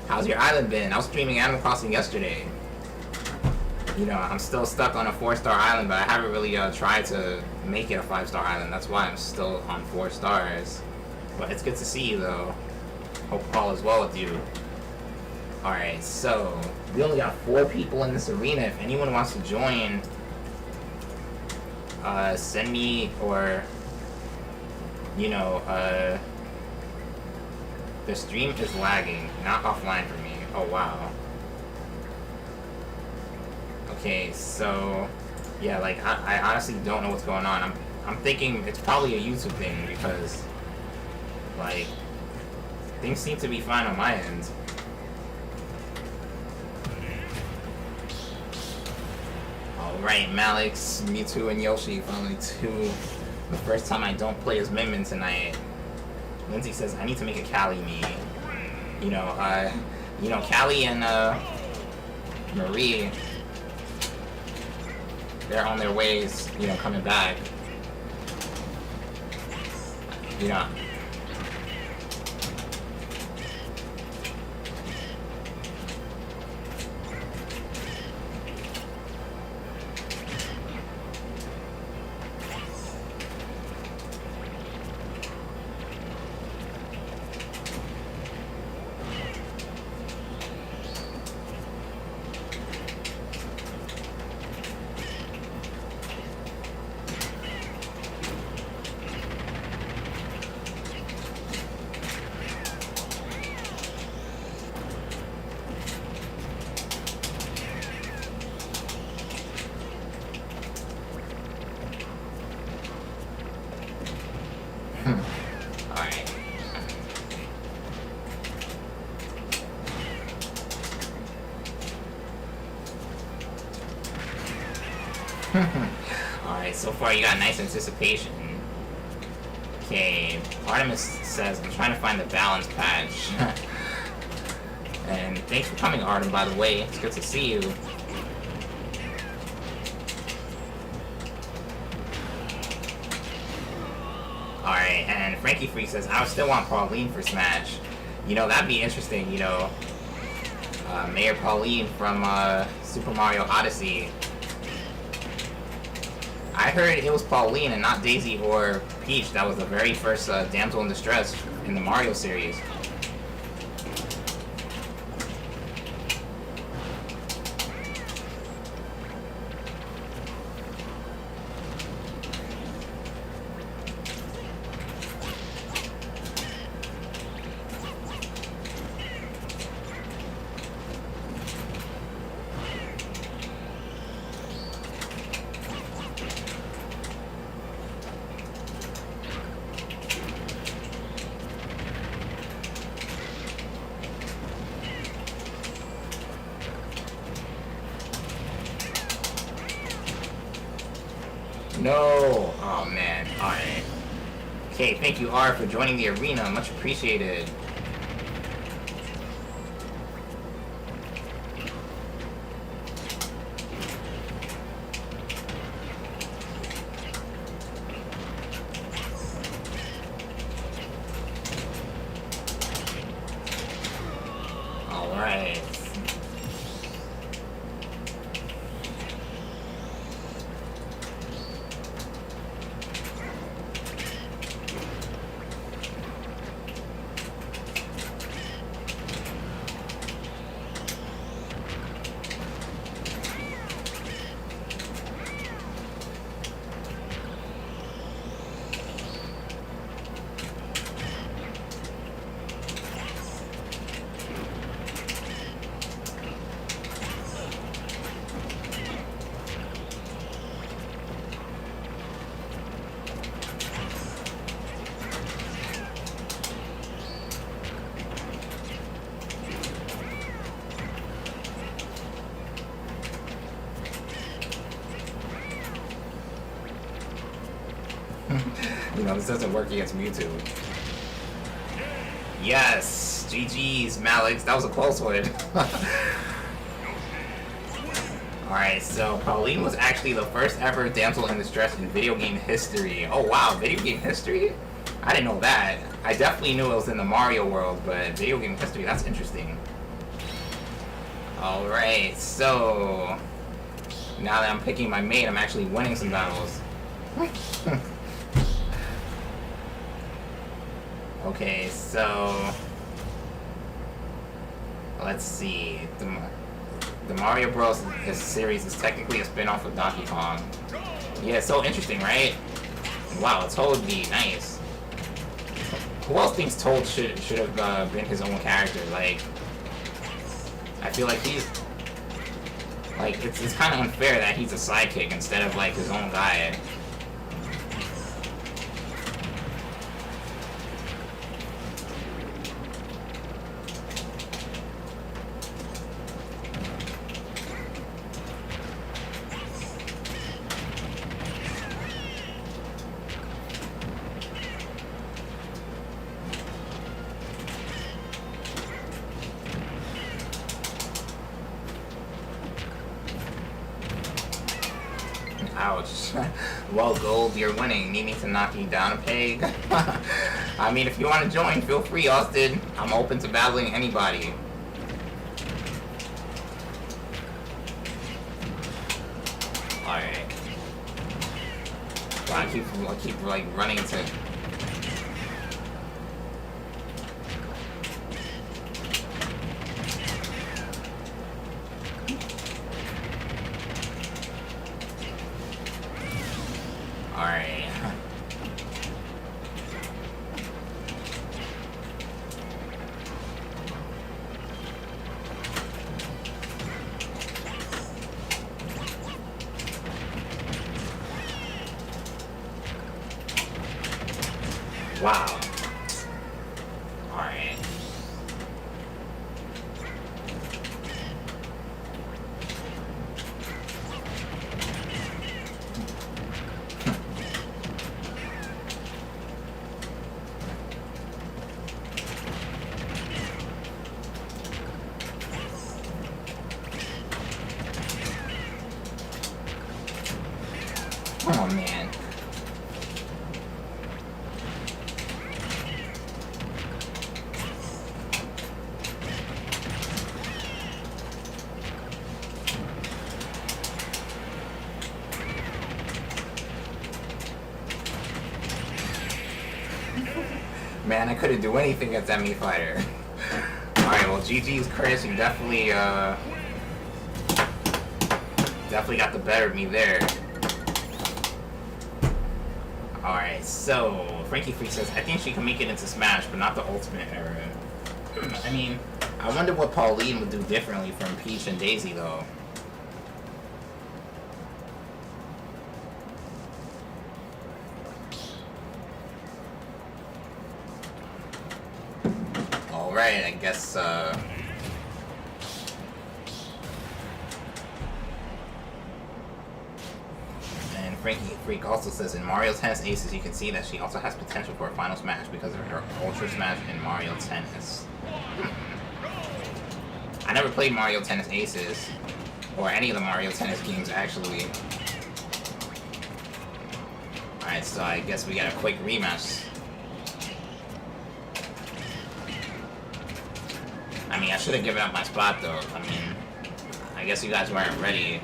How's your island been? I was streaming Animal Crossing yesterday. You know, I'm still stuck on a 4-star island, but I haven't really tried to make it a 5-star island. That's why I'm still on 4 stars. But it's good to see you, though. Hope all is well with you. Alright, so we only got 4 people in this arena. If anyone wants to join, send me, or, you know, the stream is lagging, not offline for me. Oh, wow. Okay, so, yeah, like, I honestly don't know what's going on. I'm thinking it's probably a YouTube thing, because, like, things seem to be fine on my end. Alright, Malix, Mewtwo, and Yoshi, finally 2. The first time I don't play as Min Min tonight. Lindsay says, I need to make a Callie me. You know, Callie and, Marie, they're on their ways, you know, coming back. You know. Alright, so far you got nice anticipation. Okay, Artemis says, I'm trying to find the balance patch. And thanks for coming, Artem, by the way. It's good to see you. Alright, and Frankie Free says, I still want Pauline for Smash. You know, that'd be interesting, you know. Mayor Pauline from Super Mario Odyssey. I heard it was Pauline and not Daisy or Peach. That was the very first damsel in distress in the Mario series. No! Oh man, alright. Okay, thank you R for joining the arena, much appreciated. Alright. You know, this doesn't work against Mewtwo. Yes! GG's, Malix. That was a close one. Alright, so Pauline was actually the first ever damsel in distress in video game history. Oh wow, video game history? I didn't know that. I definitely knew it was in the Mario world, but video game history, that's interesting. Alright, so... now that I'm picking my mate, I'm actually winning some battles. Okay, so... let's see. The Mario Bros. Series is technically a spin-off of Donkey Kong. Yeah, it's so interesting, right? Wow, Toad be nice. Who else thinks Toad should have been his own character? Like, I feel like he's... like, it's kind of unfair that he's a sidekick instead of, like, his own guy. Ouch. Well, Gold, you're winning. Need me to knock you down a peg? I mean, if you want to join, feel free, Austin. I'm open to battling anybody. Alright. Well, I keep like running into... Alright. Wow. Alright. Oh man. Man, I couldn't do anything against that Mii Fighter. Alright, well, GG's Chris, you definitely got the better of me there. Alright, so Frankie Freak says, I think she can make it into Smash, but not the Ultimate era. I mean, I wonder what Pauline would do differently from Peach and Daisy, though. Alright, I guess, and Frankie Freak also says, in Mario Tennis Aces, you can see that she also has potential for a final smash because of her Ultra Smash in Mario Tennis. I never played Mario Tennis Aces, or any of the Mario Tennis games, actually. Alright, so I guess we got a quick rematch. I mean, I should have given up my spot, though. I mean, I guess you guys weren't ready.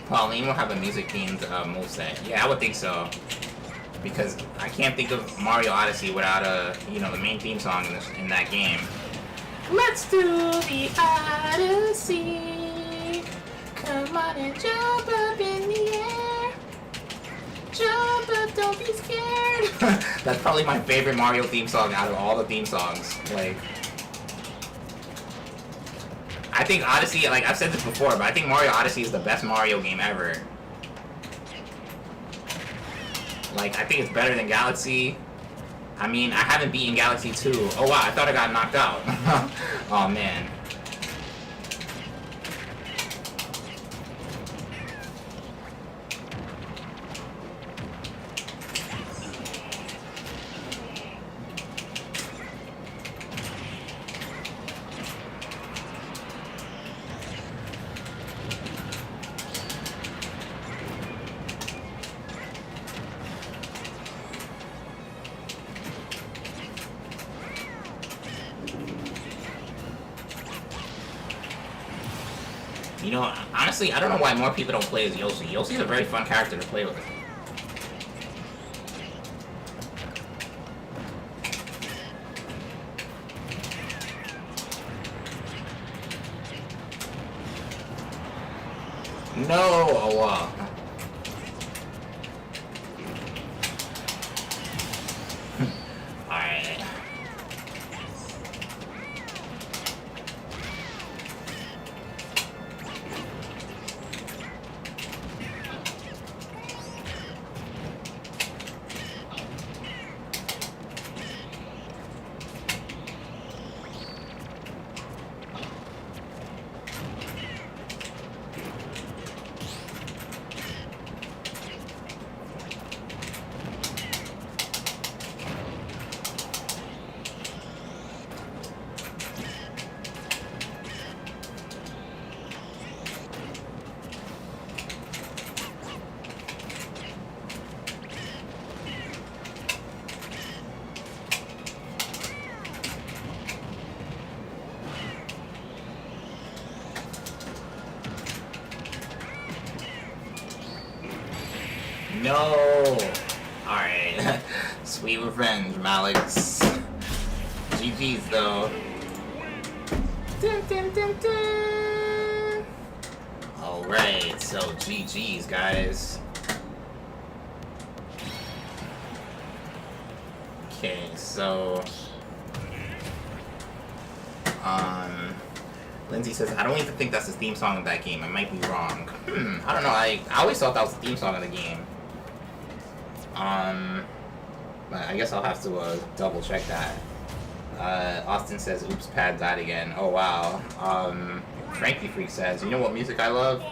Pauline will have a music-themed moveset. Yeah, I would think so. Because I can't think of Mario Odyssey without you know, the main theme song in that game. Let's do the Odyssey. Come on and jump up in the air. Jump up, don't be scared. That's probably my favorite Mario theme song out of all the theme songs. Like, I think Odyssey, like I've said this before, but I think Mario Odyssey is the best Mario game ever. Like, I think it's better than Galaxy. I mean, I haven't beaten Galaxy 2. Oh wow, I thought I got knocked out. Oh man. You know, honestly, I don't know why more people don't play as Yoshi. Yoshi's a very fun character to play with. No! Oh, wow. Alright. No! Alright. Sweet revenge, Malix. GG's though. Dun, dun, dun, dun. Alright, so GG's, guys. Okay, so Lindsay says, I don't even think that's the theme song of that game. I might be wrong. I don't know. I always thought that was the theme song of the game. But I guess I'll have to double check that. Austin says, oops, pad died again. Oh wow. Frankie Freak says, you know what music I love?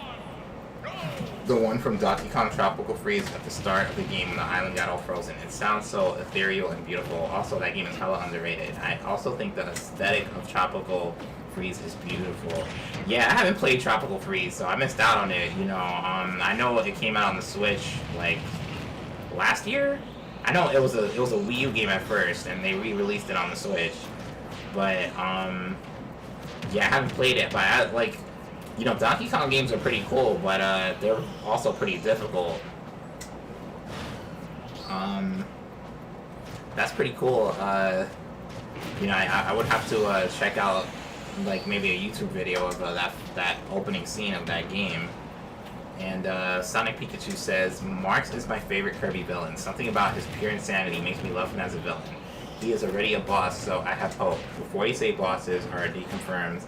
The one from Donkey Kong Tropical Freeze at the start of the game when the island got all frozen. It sounds so ethereal and beautiful. Also, that game is hella underrated. I also think the aesthetic of Tropical Freeze is beautiful. Yeah, I haven't played Tropical Freeze, so I missed out on it, you know. I know it came out on the Switch, like, last year? I know it was a Wii U game at first, and they re-released it on the Switch. But, yeah, I haven't played it, but I, like, you know, Donkey Kong games are pretty cool, but they're also pretty difficult. That's pretty cool. You know, I would have to check out, like, maybe a YouTube video of that opening scene of that game. And Sonic Pikachu says, Marx is my favorite Kirby villain. Something about his pure insanity makes me love him as a villain. He is already a boss, so I have hope. Before you say bosses are deconfirmed,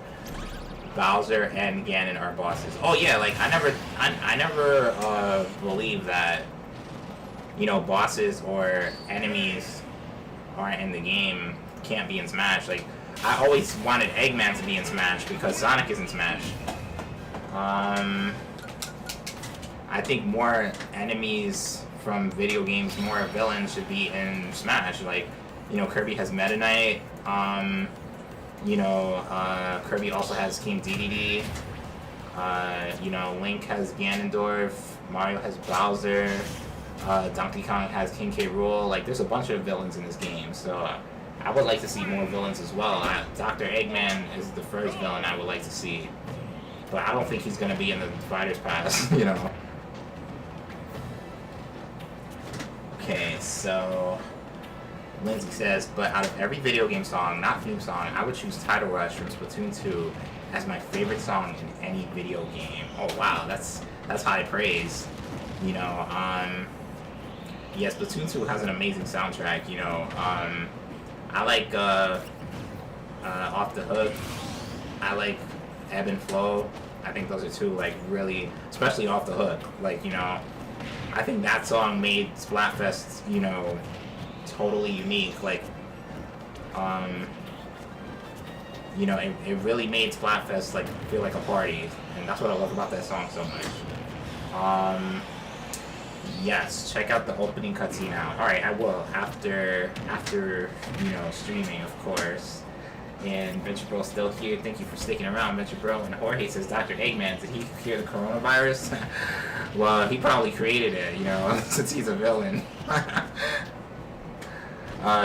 Bowser and Ganon are bosses. Oh yeah, like I never believed that, you know, bosses or enemies aren't in the game, can't be in Smash. Like I always wanted Eggman to be in Smash because Sonic is in Smash. I think more enemies from video games, more villains should be in Smash. Like, you know, Kirby has Meta Knight. You know, Kirby also has King Dedede. You know, Link has Ganondorf. Mario has Bowser. Donkey Kong has King K. Rool. Like, there's a bunch of villains in this game, so I would like to see more villains as well. Dr. Eggman is the first villain I would like to see, but I don't think he's gonna be in the Fighter's Pass. You know. Okay, so Lindsay says, but out of every video game song, not theme song, I would choose Title Rush from Splatoon 2 as my favorite song in any video game. Oh wow, that's high praise. You know, yeah, Splatoon 2 has an amazing soundtrack, you know. I like Off the Hook. I like Ebb and Flow. I think those are two like really, especially Off the Hook. Like, you know, I think that song made Splatfest, you know, totally unique. Like, you know, it really made Splatfest like feel like a party, and that's what I love about that song so much. Yes, check out the opening cutscene out. All right, I will after you know, streaming, of course. And Venture Bro still here. Thank you for sticking around, Venture Bro. And Jorge says, Dr. Eggman, did he hear the coronavirus? Well, he probably created it, you know, since he's a villain.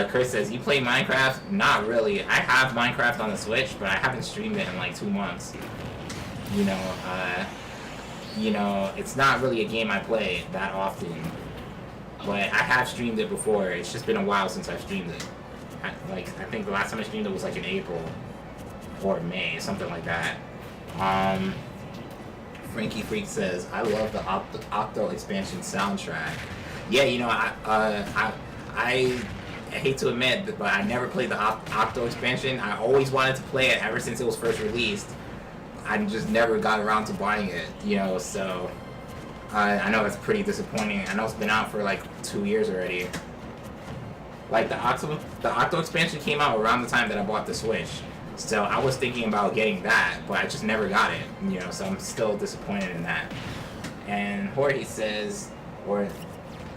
Chris says, you play Minecraft? Not really. I have Minecraft on the Switch, but I haven't streamed it in like 2 months. You know, it's not really a game I play that often. But I have streamed it before. It's just been a while since I've streamed it. I think the last time I streamed it was like in April or May, something like that. Frankie Freak says, I love the Octo expansion soundtrack. Yeah, you know, I hate to admit, but I never played the Octo expansion. I always wanted to play it ever since it was first released. I just never got around to buying it, you know, so I know that's pretty disappointing. I know it's been out for like 2 years already. Like, the Octo expansion came out around the time that I bought the Switch. So I was thinking about getting that, but I just never got it, you know, so I'm still disappointed in that. And Jorge says, or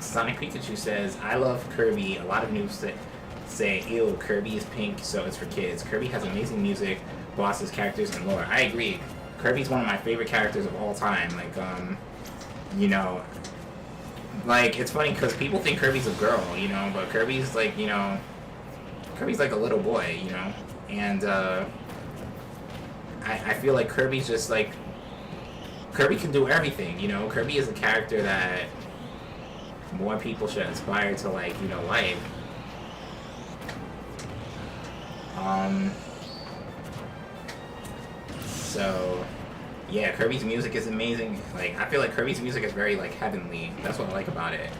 Sonic Pikachu says, I love Kirby. A lot of noobs say, ew, Kirby is pink, so it's for kids. Kirby has amazing music, bosses, characters, and lore. I agree. Kirby's one of my favorite characters of all time. Like, you know, like, it's funny because people think Kirby's a girl, you know, but Kirby's like, you know, Kirby's like a little boy, you know, and I feel like Kirby's just like, Kirby can do everything, you know. Kirby is a character that more people should aspire to, like, you know, like. So yeah, Kirby's music is amazing. Like, I feel like Kirby's music is very, like, heavenly. That's what I like about it.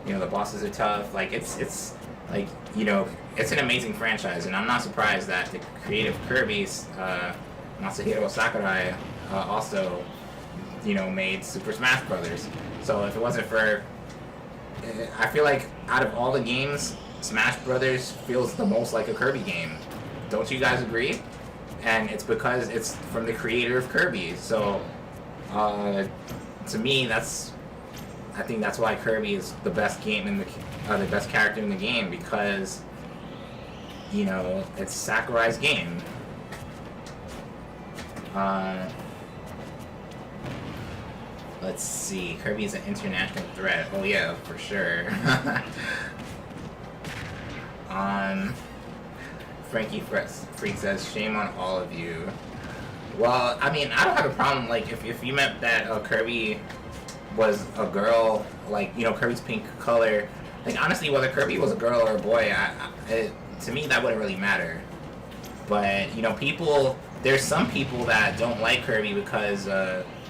You know, the bosses are tough. Like, it's like, you know, it's an amazing franchise, and I'm not surprised that the creator of Kirby's, Masahiro Sakurai, also, you know, made Super Smash Brothers. So if it wasn't for, I feel like out of all the games, Smash Brothers feels the most like a Kirby game. Don't you guys agree? And it's because it's from the creator of Kirby. So, to me, I think that's why Kirby is the best game in the best character in the game, because, you know, it's Sakurai's game. Let's see. Kirby is an international threat. Oh yeah, for sure. Frankie Freak says, shame on all of you. Well, I mean, I don't have a problem, like, if you meant that Kirby was a girl, like, you know, Kirby's pink color, like, honestly, whether Kirby was a girl or a boy, to me, that wouldn't really matter. But, you know, there's some people that don't like Kirby because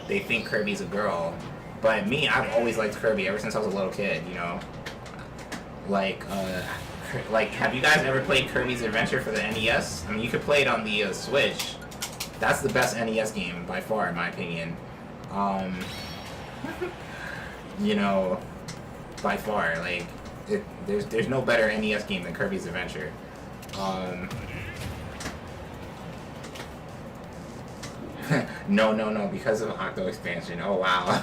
they think Kirby's a girl. But me, I've always liked Kirby ever since I was a little kid, you know? Like, have you guys ever played Kirby's Adventure for the NES? I mean, you could play it on the Switch. That's the best NES game by far, in my opinion. You know, by far, like, there's no better NES game than Kirby's Adventure. No, because of Octo expansion. Oh wow.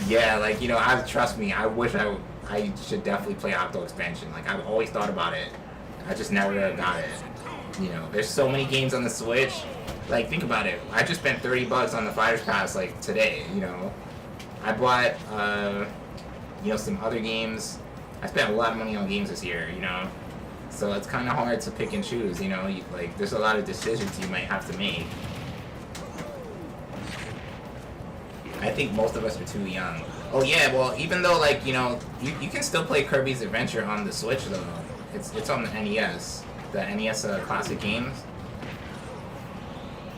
Yeah, like, you know, trust me, I wish I should definitely play Octo expansion. Like, I've always thought about it. I just never got it. You know, there's so many games on the Switch. Like, think about it. I just spent $30 on the Fighters Pass, like, today, you know. I bought, you know, some other games. I spent a lot of money on games this year, you know. So it's kind of hard to pick and choose, you know. Like, there's a lot of decisions you might have to make. I think most of us are too young. Oh yeah, well, even though, like, you know, you can still play Kirby's Adventure on the Switch, though. It's on the NES. The NES classic games.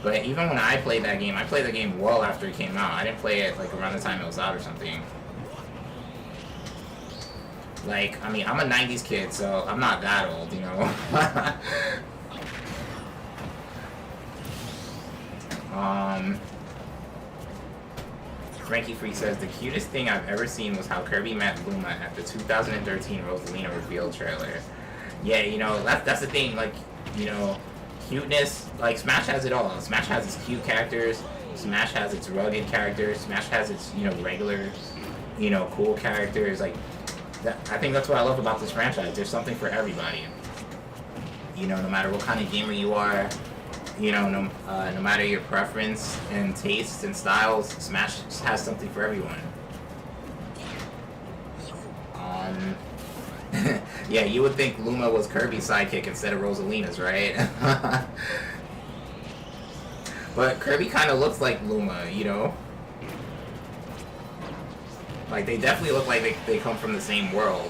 But even when I played that game, I played the game well after it came out. I didn't play it, like, around the time it was out or something. Like, I mean, I'm a 90s kid, so I'm not that old, you know? Frankie Freak says, the cutest thing I've ever seen was how Kirby met Luma at the 2013 Rosalina reveal trailer. Yeah, you know, that's the thing, like, you know, cuteness, like, Smash has it all. Smash has its cute characters, Smash has its rugged characters, Smash has its, you know, regular, you know, cool characters, like, I think that's what I love about this franchise. There's something for everybody. You know, no matter what kind of gamer you are, you know, no matter your preference and tastes and styles, Smash has something for everyone. Yeah, you would think Luma was Kirby's sidekick instead of Rosalina's, right? But Kirby kind of looks like Luma, you know? Like, they definitely look like they come from the same world.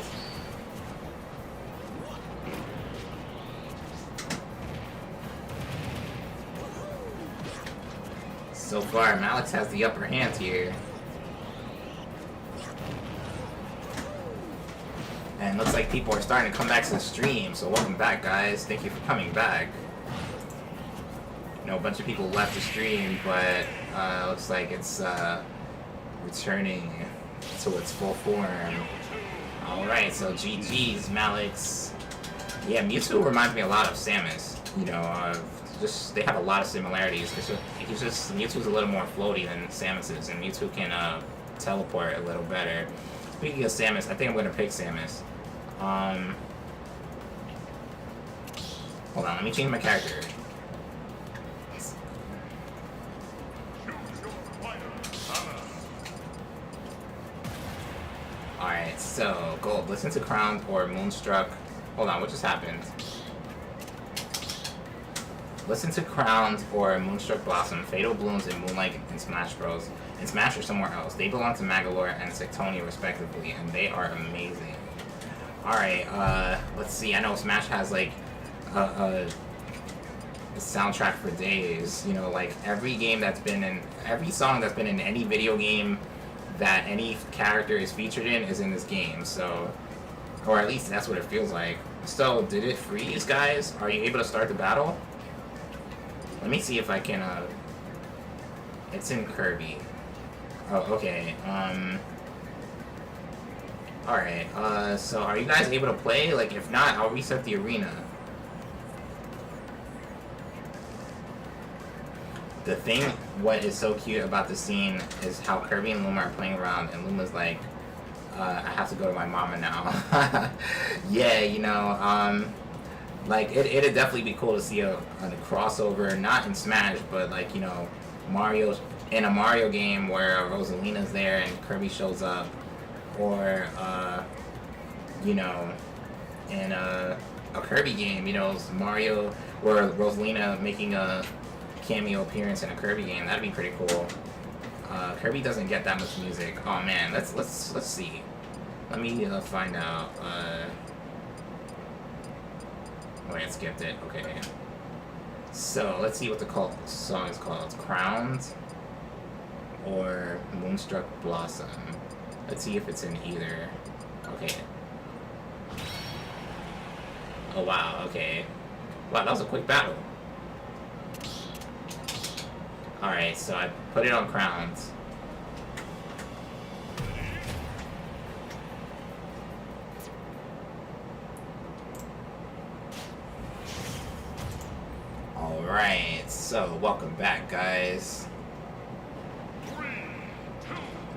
So far, Malix has the upper hand here. And looks like people are starting to come back to the stream, so welcome back, guys. Thank you for coming back. You know, a bunch of people left the stream, but looks like it's returning to its full form. Alright, so GG's, Malix. Yeah, Mewtwo reminds me a lot of Samus. You know, just they have a lot of similarities. Mewtwo's a little more floaty than Samus is, and Mewtwo can teleport a little better. Speaking of Samus, I think I'm gonna pick Samus. Hold on, let me change my character. Alright, so Gold, listen to Crowned or Moonstruck. Hold on, what just happened? Listen to Crowned or Moonstruck Blossom, Fatal Blooms, and Moonlight in Smash Bros. In Smash or somewhere else. They belong to Magolor and Sectonia respectively, and they are amazing. Alright, let's see. I know Smash has like a soundtrack for days. You know, like every game that's been in, every song that's been in any video game that any character is featured in is in this game. So, or at least that's what it feels like. So, did it freeze, guys? Are you able to start the battle? Let me see if I can, it's in Kirby. Oh, okay, alright, so are you guys able to play? Like, if not, I'll reset the arena. The thing, what is so cute about this scene is how Kirby and Luma are playing around, and Luma's like, I have to go to my mama now. Yeah, you know, like, it'd definitely be cool to see a crossover, not in Smash, but, like, you know, in a Mario game where Rosalina's there and Kirby shows up, or, you know, in a Kirby game, you know, Mario or Rosalina making a cameo appearance in a Kirby game. That'd be pretty cool. Kirby doesn't get that much music. Oh man, let's see. Let me find out. Wait, I skipped it. Okay. So let's see what the song is called. It's Crowned or Moonstruck Blossom. Let's see if it's in either. Okay. Oh wow. Okay. Wow, that was a quick battle. All right, so I put it on Crowned. Alright, so welcome back, guys.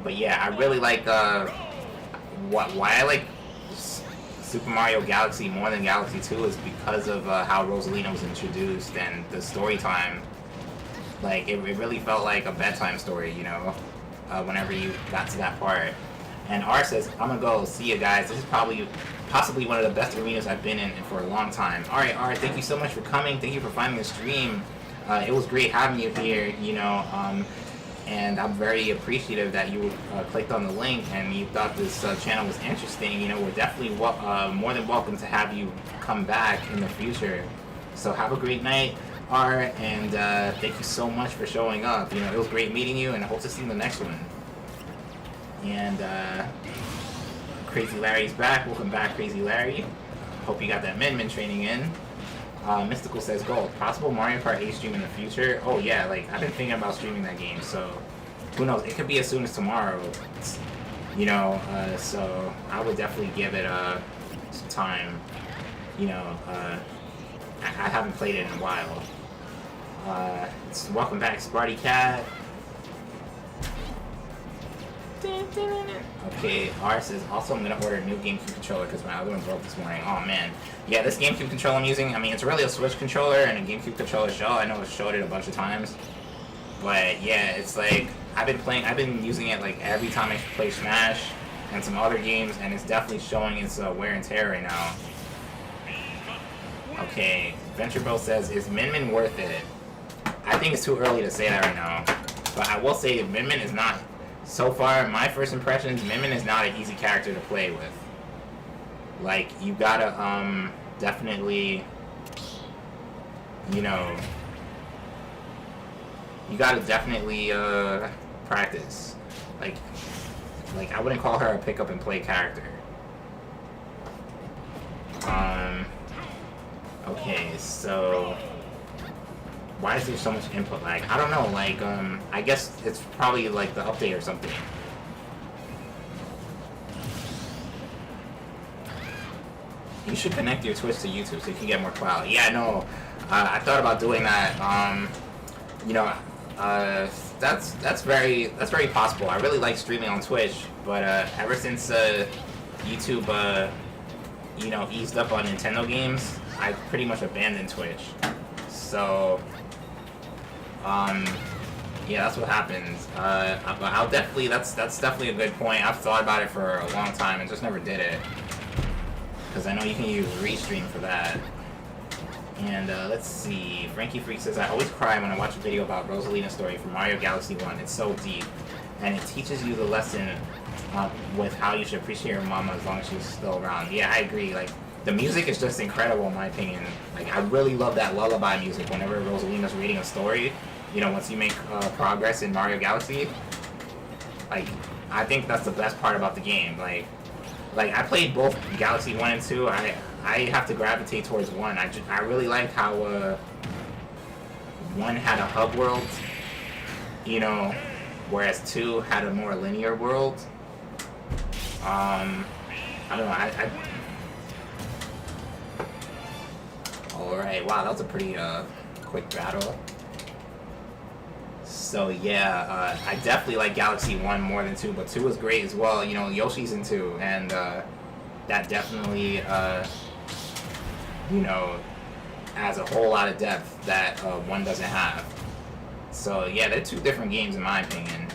But yeah, I really like, why I like Super Mario Galaxy more than Galaxy 2 is because of how Rosalina was introduced and the story time. Like, it really felt like a bedtime story, you know, whenever you got to that part. And R says, I'm gonna go see you guys. This is possibly one of the best arenas I've been in for a long time. Alright, R, thank you so much for coming. Thank you for finding the stream. It was great having you here, you know, and I'm very appreciative that you clicked on the link and you thought this channel was interesting. You know, we're definitely more than welcome to have you come back in the future. So have a great night, R, and thank you so much for showing up. You know, it was great meeting you, and I hope to see you in the next one. And Crazy Larry's back. Welcome back, Crazy Larry. Hope you got that Min training in. Mystical says Gold. Possible Mario Kart 8 stream in the future? Oh yeah, like I've been thinking about streaming that game, so who knows? It could be as soon as tomorrow. You know, so I would definitely give it some time. You know, I haven't played it in a while. Welcome back, Sparty Cat. Okay, R says, also I'm gonna order a new GameCube controller because my other one broke this morning. Oh man. Yeah, this GameCube controller I'm using, I mean, it's really a Switch controller and a GameCube controller shell. I know I've showed it a bunch of times. But yeah, it's like, I've been using it like every time I play Smash and some other games, and it's definitely showing its wear and tear right now. Okay, Venture Bro says, is Min Min worth it? I think it's too early to say that right now. But I will say Min Min is not, so far, my first impressions, Min Min is not an easy character to play with. Like, you gotta, definitely, you know, you gotta definitely, practice. Like, I wouldn't call her a pick up and play character. Okay, so why is there so much input lag? I don't know, like, I guess it's probably like the update or something. You should connect your Twitch to YouTube so you can get more clout. Yeah, no, I thought about doing that. You know, that's very possible. I really like streaming on Twitch, but ever since YouTube you know, eased up on Nintendo games, I pretty much abandoned Twitch. So yeah, that's what happens. But I'll definitely, that's definitely a good point. I've thought about it for a long time and just never did it. Because I know you can use Restream for that. And let's see, Frankie Freak says, I always cry when I watch a video about Rosalina's story from Mario Galaxy 1. It's so deep. And it teaches you the lesson with how you should appreciate your mama as long as she's still around. Yeah, I agree. Like, the music is just incredible in my opinion. Like, I really love that lullaby music whenever Rosalina's reading a story. You know, once you make progress in Mario Galaxy. Like, I think that's the best part about the game. Like I played both Galaxy 1 and 2. I have to gravitate towards 1. I really like how 1 had a hub world, you know, whereas 2 had a more linear world. I don't know, Alright, wow, that was a pretty quick battle. So yeah, I definitely like Galaxy 1 more than 2, but 2 was great as well. You know, Yoshi's in 2, and that definitely, you know, adds a whole lot of depth that 1 doesn't have. So yeah, they're 2 different games in my opinion.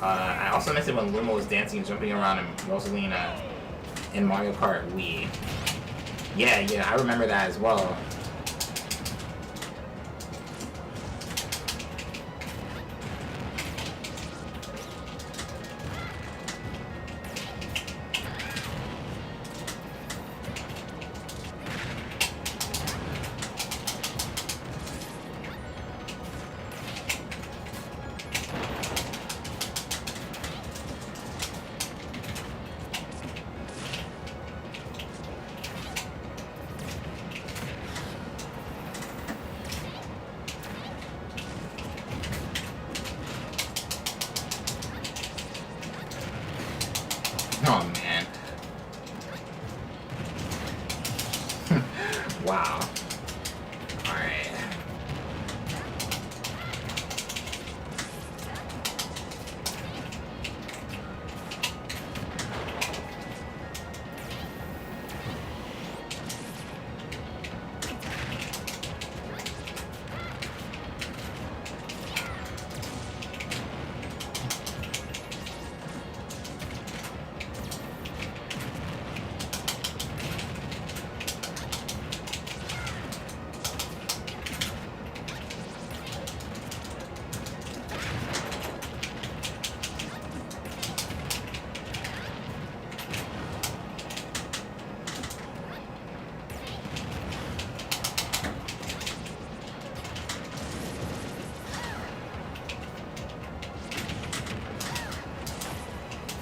I also missed it when Luma was dancing and jumping around in Rosalina in Mario Kart Wii. Yeah, I remember that as well. Oh man. Wow. Alright.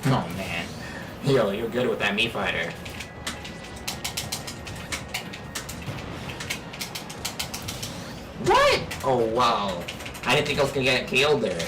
Oh man. Yo, you're good with that Mii Fighter. What? Oh, wow. I didn't think I was gonna get KO'd there.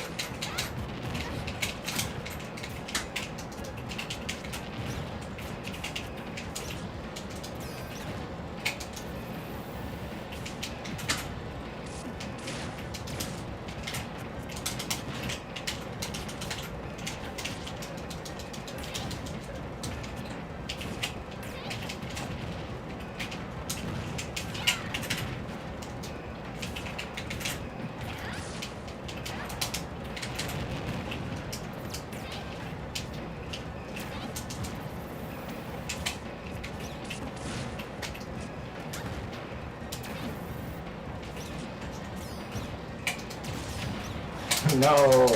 No.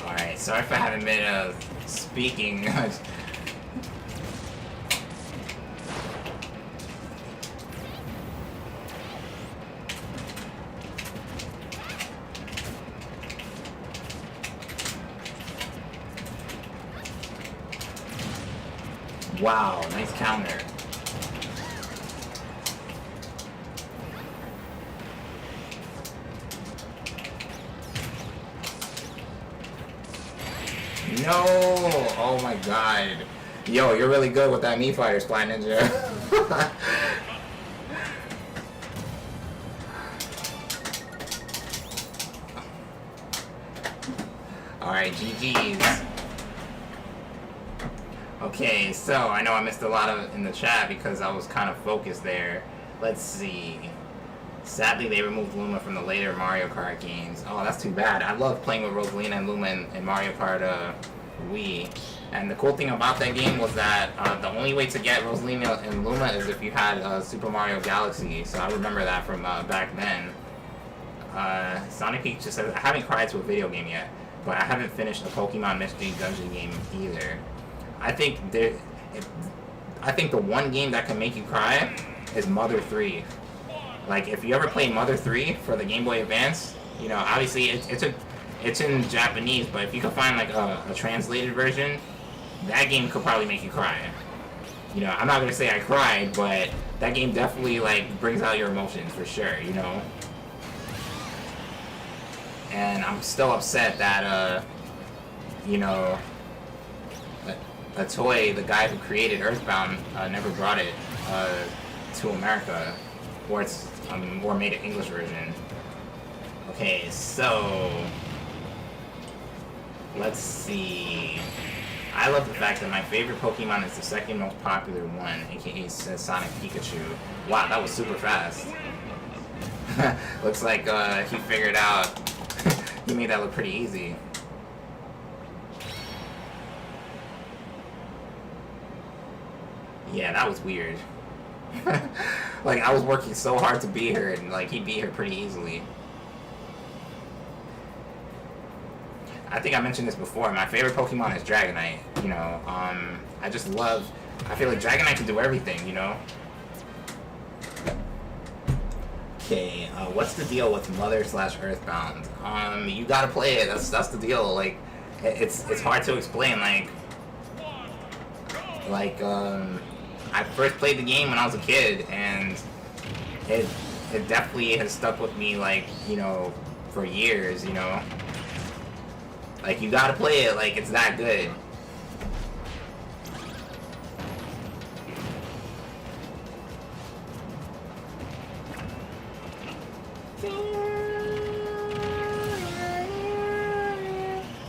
Alright, sorry if I haven't been speaking. Wow, nice counter. No! Oh my god. Yo, you're really good with that Mii Fighter, Spy Ninja. Alright, GG's. Okay, so I know I missed a lot of in the chat because I was kind of focused there. Let's see. Sadly, they removed Luma from the later Mario Kart games. Oh, that's too bad. I love playing with Rosalina and Luma in Mario Kart Wii. And the cool thing about that game was that the only way to get Rosalina and Luma is if you had Super Mario Galaxy. So I remember that from back then. Sonic Peach just says, I haven't cried to a video game yet, but I haven't finished a Pokemon Mystery Dungeon game either. I think the one game that can make you cry is Mother 3. Like, if you ever play Mother 3 for the Game Boy Advance, you know, obviously it's in Japanese, but if you can find like a translated version, that game could probably make you cry. You know, I'm not gonna say I cried, but that game definitely like brings out your emotions for sure, you know. And I'm still upset that you know, a toy, the guy who created Earthbound never brought it to America, or or made an English version. Okay, so let's see. I love the fact that my favorite Pokemon is the second most popular one, aka Sonic Pikachu. Wow, that was super fast. Looks like he figured out. He made that look pretty easy. Yeah, that was weird. Like, I was working so hard to beat her, and like he beat her pretty easily. I think I mentioned this before. My favorite Pokemon is Dragonite. You know, I just love. I feel like Dragonite can do everything. You know. Okay, what's the deal with Mother/Earthbound? You gotta play it. That's the deal. Like, it's hard to explain. I first played the game when I was a kid, and it definitely has stuck with me, like, you know, for years, you know. Like, you gotta play it, like, it's that good.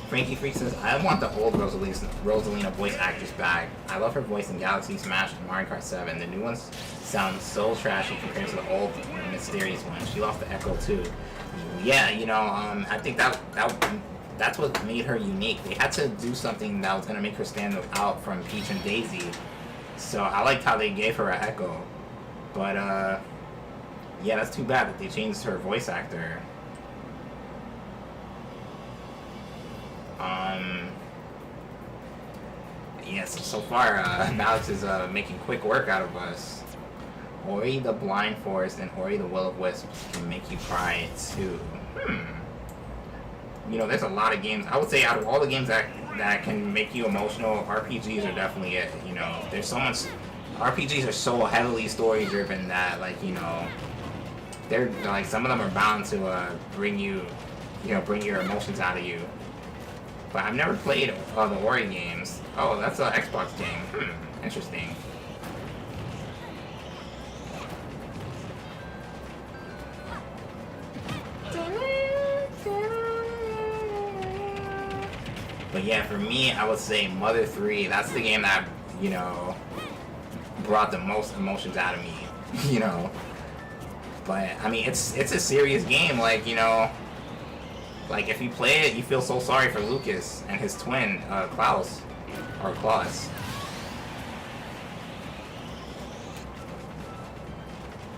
Frankie Freak says, I want the old Rosalina voice actress back. I love her voice in Galaxy Smash and Mario Kart 7. The new ones sound so trashy compared to the old mysterious one. She lost the echo too. Yeah, you know, I think that's what made her unique. They had to do something that was gonna make her stand out from Peach and Daisy. So I liked how they gave her an echo. But yeah, that's too bad that they changed her voice actor. Yeah, so far, Alex is making quick work out of us. Ori the Blind Forest and Ori the Will of Wisps can make you cry too. You know, there's a lot of games. I would say out of all the games that can make you emotional, RPGs are definitely it. You know, there's so much. RPGs are so heavily story driven that, like, you know, they're like, some of them are bound to bring you, you know, bring your emotions out of you. But I've never played the Ori games. Oh, that's an Xbox game. Interesting. But yeah, for me, I would say Mother 3. That's the game that, you know, brought the most emotions out of me. You know. But I mean, it's a serious game. Like, you know, like if you play it, you feel so sorry for Lucas and his twin, Klaus, or Klaus.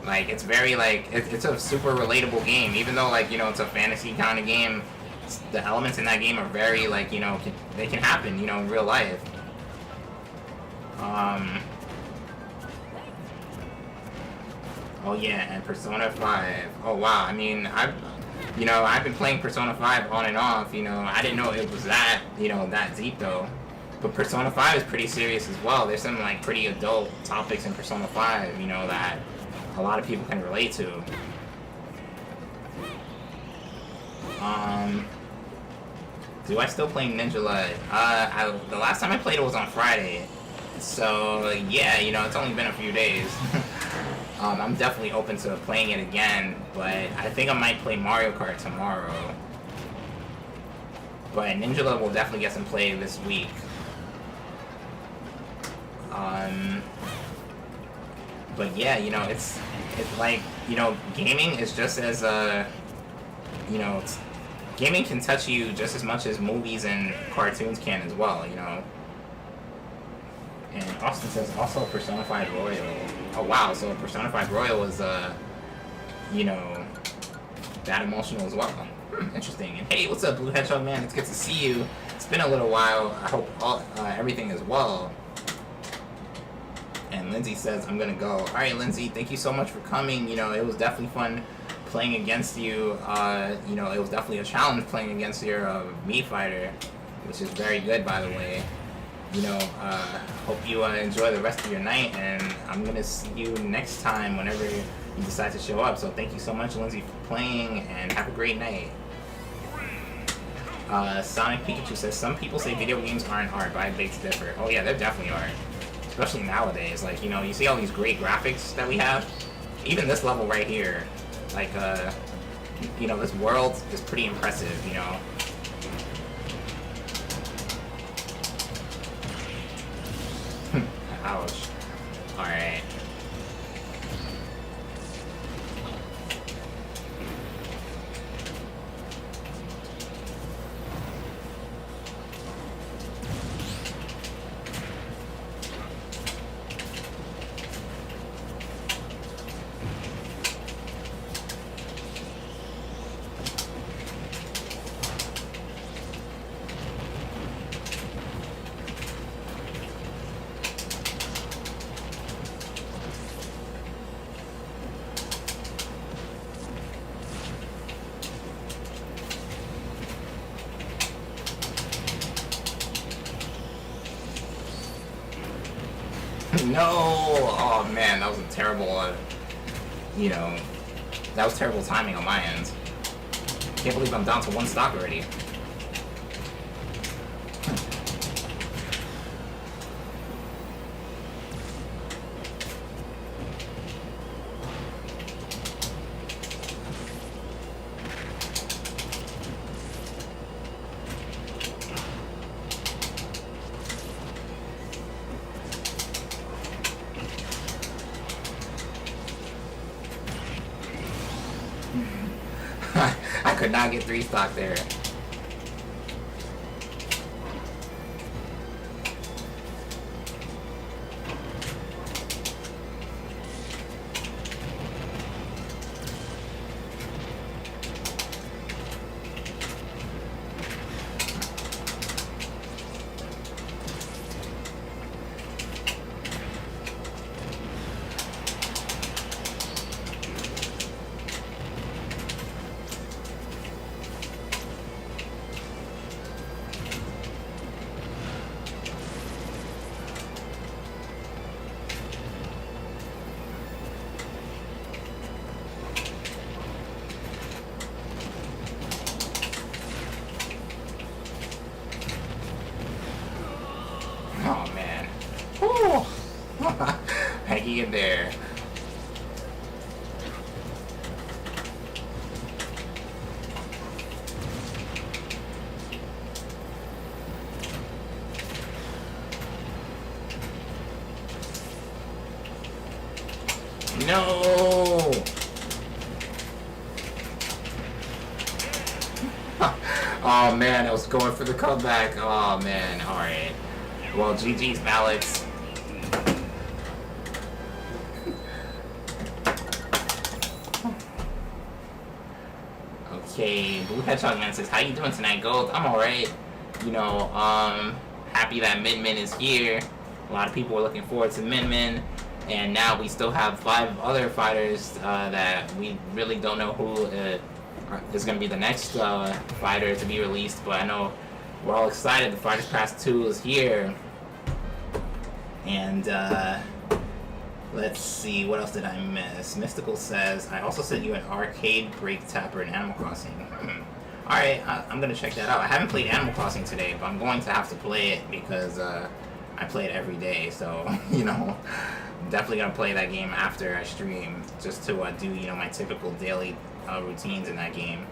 Like, it's very, like, it's a super relatable game, even though, like, you know, it's a fantasy kind of game. The elements in that game are very, like, you know, they can happen, you know, in real life. Oh yeah, and Persona 5. Oh wow, I mean, I've been playing Persona 5 on and off, you know. I didn't know it was that, you know, that deep though. But Persona 5 is pretty serious as well. There's some, like, pretty adult topics in Persona 5, you know, that a lot of people can relate to. Do I still play Ninja Light? The last time I played it was on Friday. So, yeah, you know, it's only been a few days. I'm definitely open to playing it again, but I think I might play Mario Kart tomorrow. But Ninja Light will definitely get some play this week. But yeah, you know, it's like, you know, gaming is just as, you know, gaming can touch you just as much as movies and cartoons can as well, you know. And Austin says also Persona 5 Royal. Oh wow, so Persona 5 Royal was, you know, that emotional as well. Interesting. And hey, what's up, Blue Hedgehog Man? It's good to see you. It's been a little while. I hope everything is well. And Lindsay says, I'm gonna go. Alright, Lindsay, thank you so much for coming. You know, it was definitely fun playing against you. You know, it was definitely a challenge playing against your Mii fighter, which is very good, by the way. You know, hope you enjoy the rest of your night, and I'm gonna see you next time whenever you decide to show up. So thank you so much, Lindsay, for playing, and have a great night. Sonic Pikachu says, some people say video games aren't art, but I beg to differ. Oh yeah, they're definitely art. Especially nowadays, like, you know, you see all these great graphics that we have. Even this level right here, like, you know, this world is pretty impressive, you know. Ouch. Alright. No! Oh man, that was a terrible, you know, that was terrible timing on my end. Can't believe I'm down to one stock already. I could not get 3 stock there. Oh man. Woo! Hanging in there. No! Oh man, I was going for the comeback. Oh man, alright. Well, GG's, Alex. Okay, Blue Hedgehog Man says, how you doing tonight, Gold? I'm alright. You know, happy that Min is here. A lot of people were looking forward to Min. And now we still have 5 other fighters that we really don't know who is going to be the next fighter to be released. But I know we're all excited. The Fighters Pass 2 is here. And let's see, what else did I miss? Mystical says, I also sent you an arcade break tapper in Animal Crossing. Alright, I'm going to check that out. I haven't played Animal Crossing today, but I'm going to have to play it because I play it every day. So, you know, definitely going to play that game after I stream just to do, you know, my typical daily routines in that game.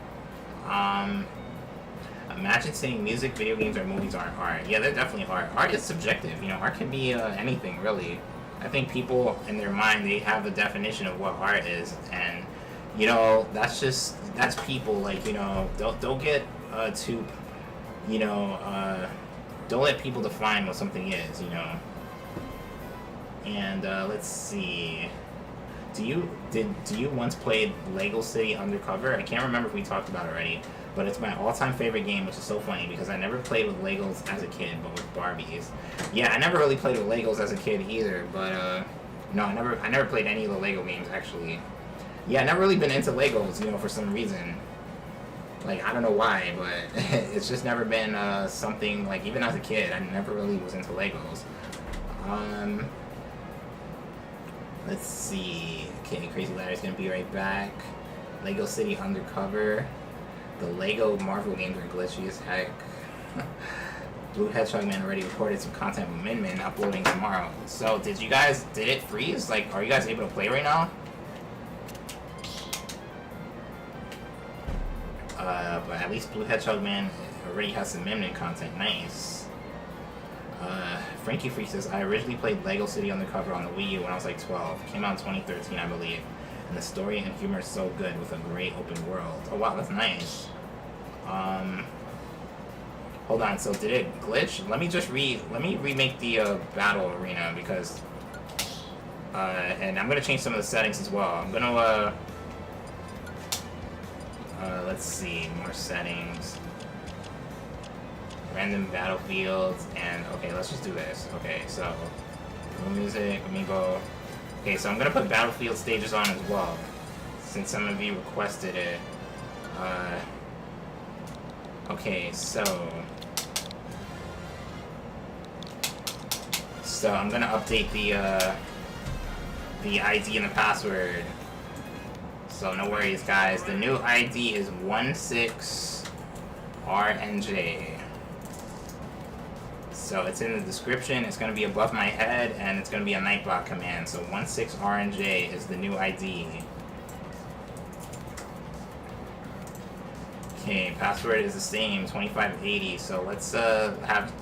Imagine saying music, video games, or movies aren't art. Yeah, they're definitely art. Art is subjective. You know, art can be anything, really. I think people, in their mind, they have the definition of what art is. And, you know, that's people. Like, you know, don't get too, you know, don't let people define what something is, you know. And, let's see. Do you once played Lego City Undercover? I can't remember if we talked about it already. But it's my all-time favorite game, which is so funny because I never played with Legos as a kid, but with Barbies. Yeah, I never really played with Legos as a kid either, but no, I never played any of the Lego games actually. Yeah, I never really been into Legos, you know, for some reason. Like, I don't know why, but it's just never been something, like, even as a kid, I never really was into Legos. Let's see. Okay, Crazy Larry's gonna be right back. Lego City Undercover. The Lego Marvel games are glitchy as heck. Blue Hedgehog Man already recorded some content with Min uploading tomorrow. So, did it freeze? Like, are you guys able to play right now? But at least Blue Hedgehog Man already has some Min content. Nice. Frankie Freak says, I originally played Lego City Undercover on the Wii U when I was like 12. Came out in 2013, I believe. And the story and humor is so good with a great open world. Oh wow, that's nice. Hold on, so did it glitch? Let me remake the battle arena because and I'm gonna change some of the settings as well. I'm gonna let's see, more settings. Random battlefields, and okay, let's just do this. Okay, so no music, amiibo. Okay, so I'm gonna put battlefield stages on as well, since some of you requested it. Okay, so I'm gonna update the ID and the password. So no worries, guys. The new ID is 16RNJ. So it's in the description, it's going to be above my head, and it's going to be a NoteBlock command. So 16RNJ is the new ID. Okay, password is the same, 2580. So let's have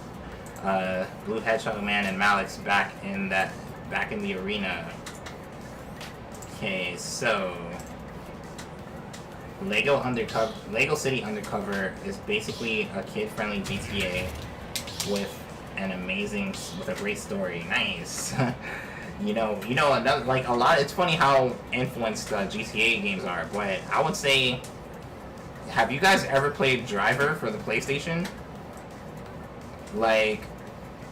Blue Hedgehog Man and Malix back in the arena. Okay, so Lego City Undercover is basically a kid-friendly GTA with a great story. Nice. you know, another, like, a lot. It's funny how influenced GTA games are, but I would say, have you guys ever played Driver for the PlayStation? Like,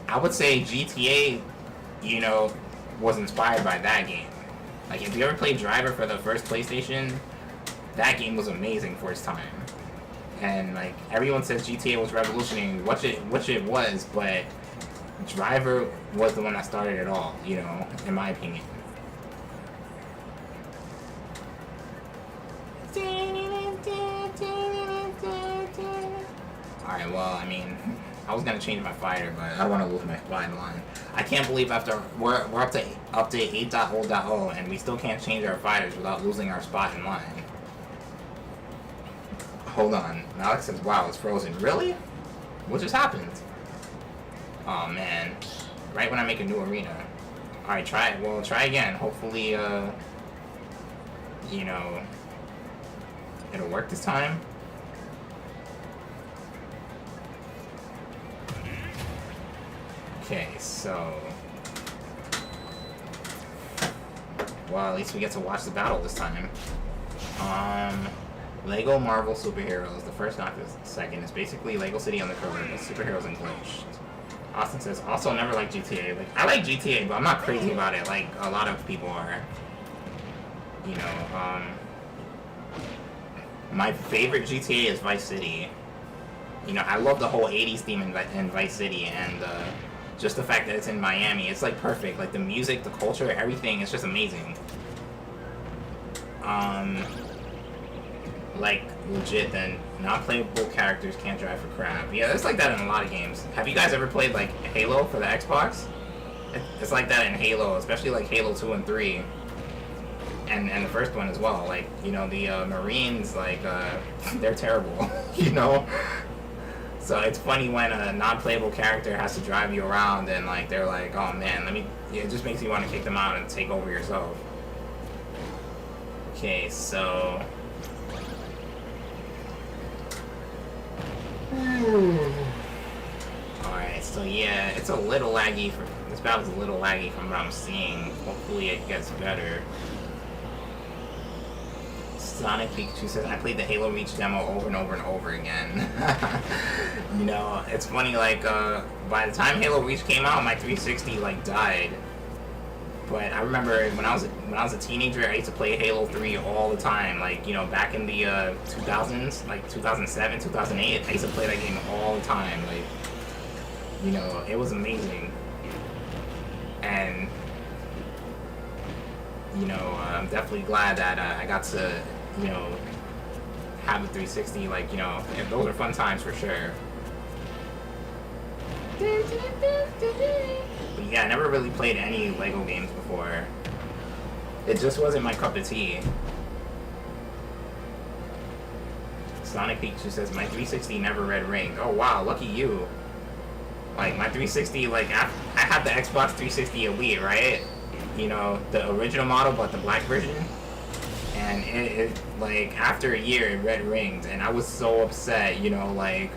I would say GTA, you know, was inspired by that game. Like, if you ever played Driver for the first PlayStation, that game was amazing for its time. And, like, everyone says GTA was revolutionary, which it was, but Driver was the one that started it all, you know, in my opinion. Alright, well, I mean, mean, I was gonna change my fighter, but I don't want to lose my flying line. I can't believe after we're up to update 8.0.0 and we still can't change our fighters without losing our spot in line. Hold on. Alex says, "Wow, it's frozen." Really? What just happened? Oh man! Right when I make a new arena. All right, try it. Well, try again. Hopefully, you know, it'll work this time. Okay, so... Well, at least we get to watch the battle this time. Lego Marvel Superheroes. The first, not the second. It's basically Lego City on the cover, but superheroes and glitched. Austin says, also never liked GTA. Like, I like GTA, but I'm not crazy about it like a lot of people are. You know, my favorite GTA is Vice City. You know, I love the whole 80s theme in Vice City, and just the fact that it's in Miami, it's like perfect. Like the music, the culture, everything, it's just amazing. Like legit, then non-playable characters can't drive for crap. Yeah, it's like that in a lot of games. Have you guys ever played like Halo for the Xbox? It's like that in Halo, especially like Halo 2 and 3. And the first one as well. Like, you know, the Marines, like, they're terrible, you know? So it's funny when a non-playable character has to drive you around and, like, they're like, oh man, it just makes you want to kick them out and take over yourself. Okay, so... Alright, so yeah, it's a little laggy. This battle's a little laggy from what I'm seeing. Hopefully it gets better. Sonic Pikachu says, I played the Halo Reach demo over and over and over again. You know, it's funny, like, by the time Halo Reach came out, my 360, like, died. But I remember when I was a teenager, I used to play Halo 3 all the time. Like, you know, back in the 2000s, like 2007, 2008, I used to play that game all the time. Like, you know, it was amazing. And, you know, I'm definitely glad that I got to, you know, have a 360. Like, you know, and those are fun times for sure. But yeah, I never really played any Lego games before. It just wasn't my cup of tea. Sonic Pikachu says, my 360 never read ring. Oh wow, lucky you. Like, my 360, like, I had the Xbox 360 Elite, right? You know, the original model, but the black version. And it like, after a year, it read rings, and I was so upset, you know, like,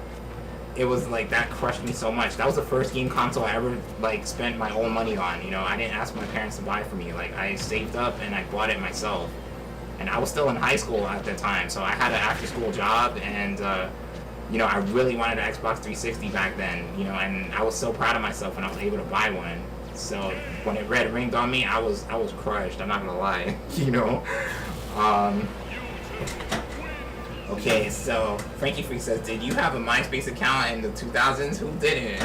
it was like, that crushed me so much. That was the first game console I ever, like, spent my own money on, you know. I didn't ask my parents to buy it for me. Like, I saved up and I bought it myself. And I was still in high school at that time, so I had an after-school job, and, you know, I really wanted an Xbox 360 back then, you know, and I was so proud of myself when I was able to buy one. So when it red ringed on me, I was crushed, I'm not gonna lie, you know. Okay, so Frankie Freak says, did you have a MySpace account in the 2000s? Who didn't?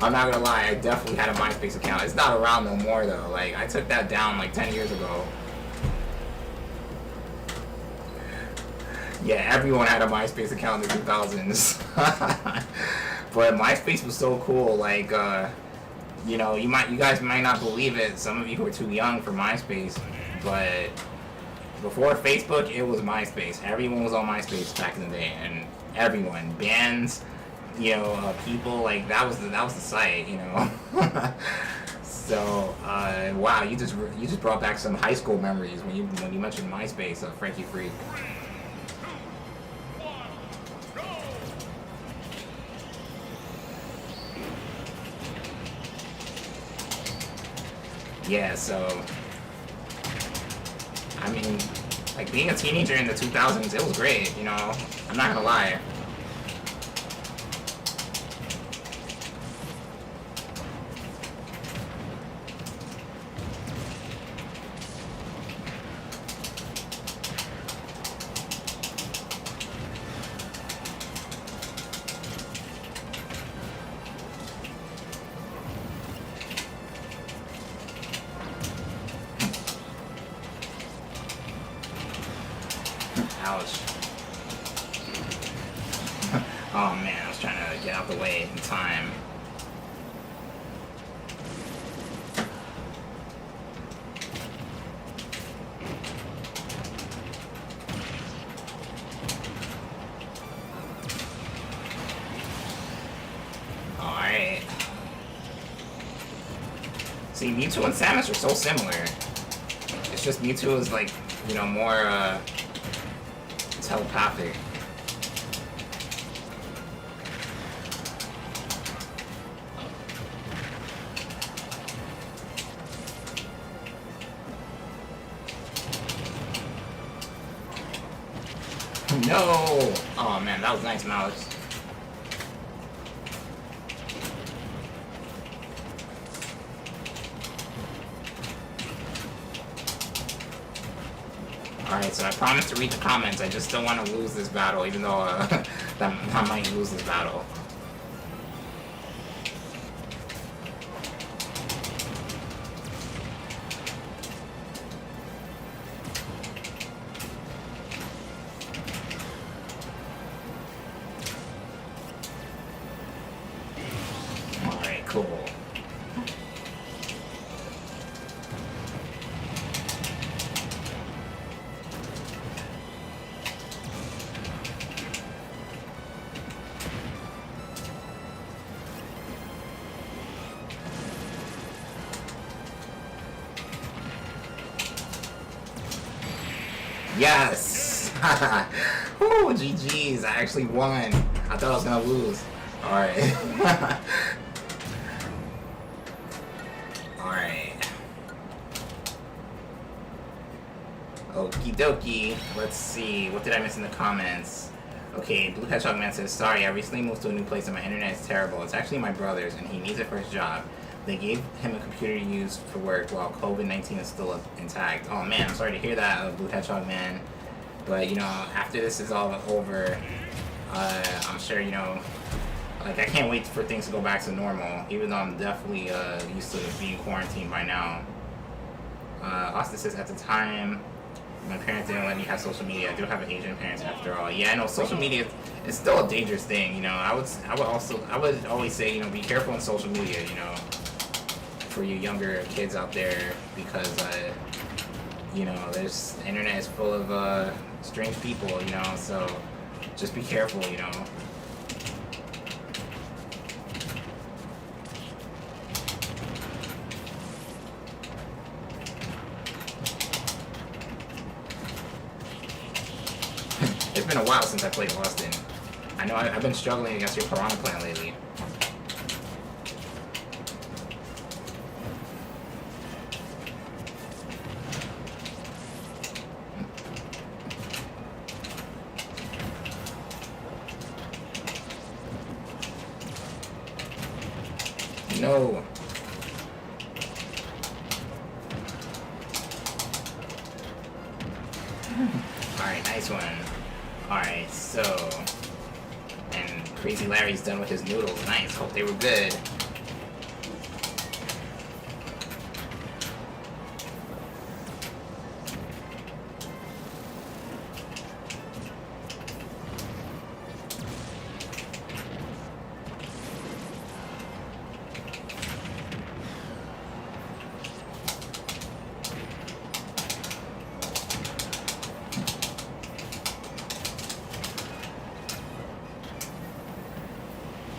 I'm not gonna lie, I definitely had a MySpace account. It's not around no more though. Like, I took that down like 10 years ago. Yeah, everyone had a MySpace account in the 2000s. But MySpace was so cool. Like, you know, you guys might not believe it. Some of you who are too young for MySpace, but before Facebook, it was MySpace. Everyone was on MySpace back in the day, and everyone, bands, you know, people, like, that was the site, you know. So, wow, you just brought back some high school memories when you mentioned MySpace, Frankie Freak. Yeah, so, I mean, like, being a teenager in the 2000s, it was great, you know, I'm not gonna lie. Ouch. Oh man, I was trying to get out the way in time. Alright. See, Mewtwo and Samus are so similar. It's just Mewtwo is like, you know, more telepathic. No! Oh man, that was nice, Mouse. Alright, so I promised to read the comments. I just don't want to lose this battle, even though I might lose this battle. Alright, cool. Yes! Woo, GG's, I actually won. I thought I was gonna lose. Alright. Alright. Okie dokie. Let's see. What did I miss in the comments? Okay, Blue Hedgehog Man says, sorry, I recently moved to a new place and my internet is terrible. It's actually my brother's and he needs it for his job. They gave him a computer to use for work while COVID-19 is still intact. Oh man, I'm sorry to hear that, Blue Hedgehog Man. But, you know, after this is all over, I'm sure, you know, like, I can't wait for things to go back to normal, even though I'm definitely used to being quarantined by now. Austin says, at the time, my parents didn't let me have social media. I do have Asian parents after all. Yeah, I know social media is still a dangerous thing, you know. I would always say, you know, be careful on social media, you know, for you younger kids out there, because you know, there's the internet is full of strange people, you know, so just be careful, you know. It's been a while since I played Austin. I know I've been struggling against your Piranha Plant lately. No. Alright, nice one. Alright, so... And Crazy Larry's done with his noodles. Nice, hope they were good.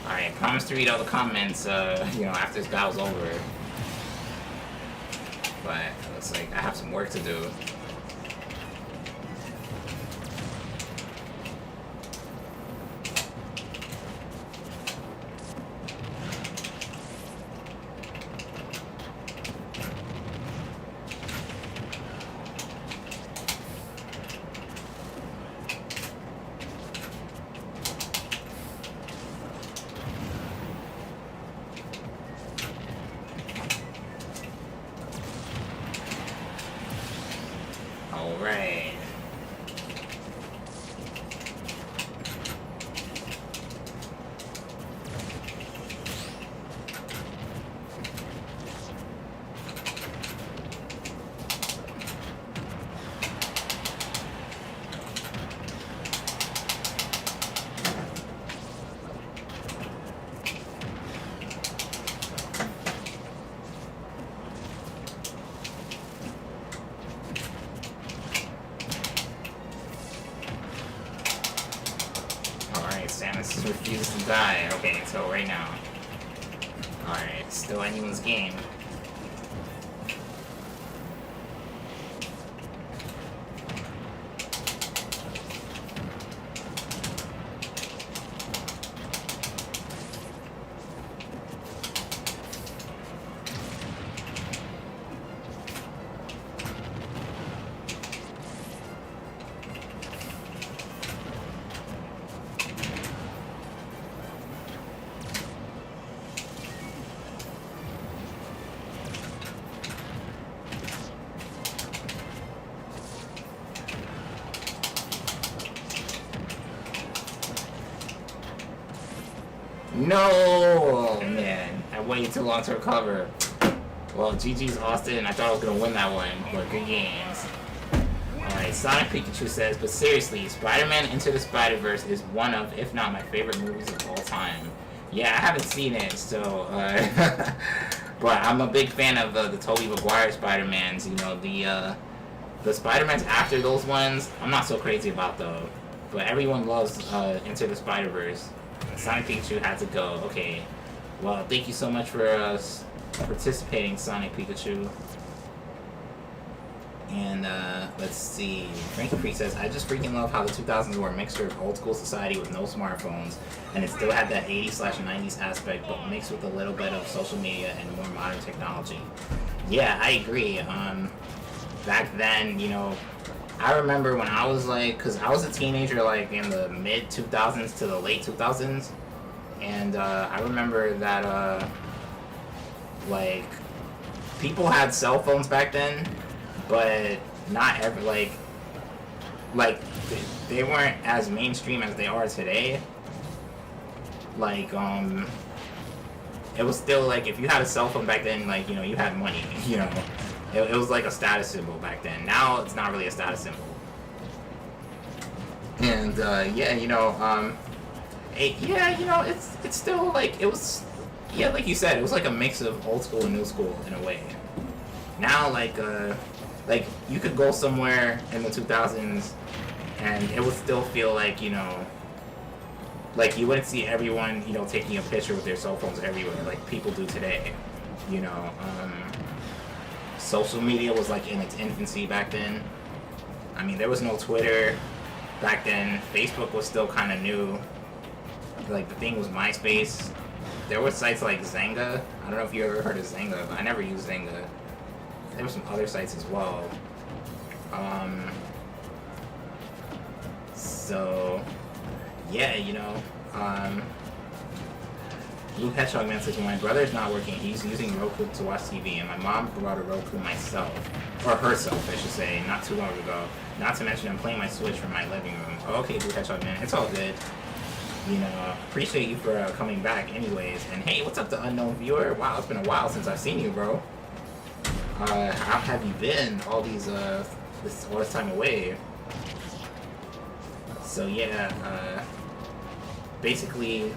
Alright, promise to read all the comments, you know, after this battle's over. But it looks like I have some work to do. die. Okay, so right now. Alright, still anyone's game. No! Oh, man, I waited too long to recover. Well, GG's Austin. I thought I was gonna win that one, but good games. Alright, Sonic Pikachu says, but seriously, Spider-Man Into the Spider-Verse is one of, if not my favorite movies of all time. Yeah, I haven't seen it, so, but I'm a big fan of the Tobey Maguire Spider-Mans. You know, the Spider-Mans after those ones, I'm not so crazy about though. But everyone loves Into the Spider-Verse. Sonic Pikachu had to go. Okay. Well, thank you so much for participating, Sonic Pikachu. And let's see. Frankie Free says, I just freaking love how the 2000s were a mixture of old school society with no smartphones, and it still had that 80s/90s aspect, but mixed with a little bit of social media and more modern technology. Yeah, I agree. Back then, you know, I remember when I was like, because I was a teenager like in the mid 2000s to the late 2000s, and I remember that like people had cell phones back then, but not every like they weren't as mainstream as they are today. Like it was still like if you had a cell phone back then, like, you know, you had money, you know. It was like a status symbol back then. Now it's not really a status symbol. And yeah, you know, yeah, you know, it's still like it was, yeah, like you said, it was like a mix of old school and new school in a way. Now, like you could go somewhere in the 2000s, and it would still feel like, you know, like you wouldn't see everyone, you know, taking a picture with their cell phones everywhere like people do today. You know, social media was like in its infancy back then. I mean, there was no Twitter back then. Facebook was still kind of new. Like, the thing was MySpace. There were sites like Zanga. I don't know if you ever heard of Zanga, but I never used Zanga. There were some other sites as well. So yeah, you know, Blue Hedgehog Man says, when my brother's not working, he's using Roku to watch TV, and my mom brought a Roku herself, I should say, not too long ago. Not to mention I'm playing my Switch from my living room. Oh, okay, Blue Hedgehog Man, it's all good. You know, appreciate you for coming back anyways. And hey, what's up to unknown viewer? Wow, it's been a while since I've seen you, bro. How have you been all these, all this time away? So yeah, basically,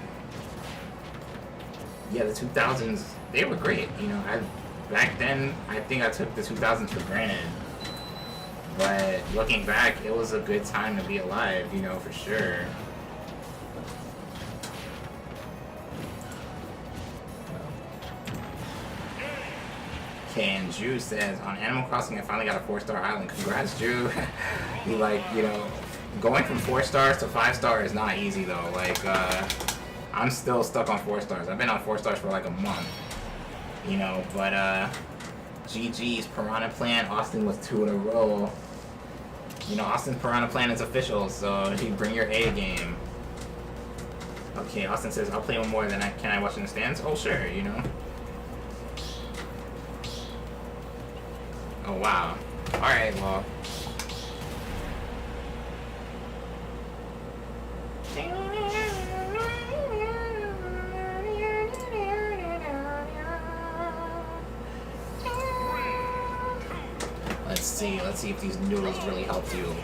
yeah, the 2000s, they were great. You know, back then, I think I took the 2000s for granted. But looking back, it was a good time to be alive, you know, for sure. Okay, and Drew says, on Animal Crossing, I finally got a 4-star island. Congrats, Drew. You know, going from 4 stars to 5 stars is not easy though. Like, I'm still stuck on 4 stars. I've been on 4 stars for like a month. You know, but GG's Piranha Plant. Austin was 2 in a row. You know, Austin's Piranha Plant is official, so you bring your A game. Okay, Austin says, I'll play one more, then can I watch in the stands? Oh, sure, you know. Oh, wow. Alright, well. Let's see if these noodles really helped you.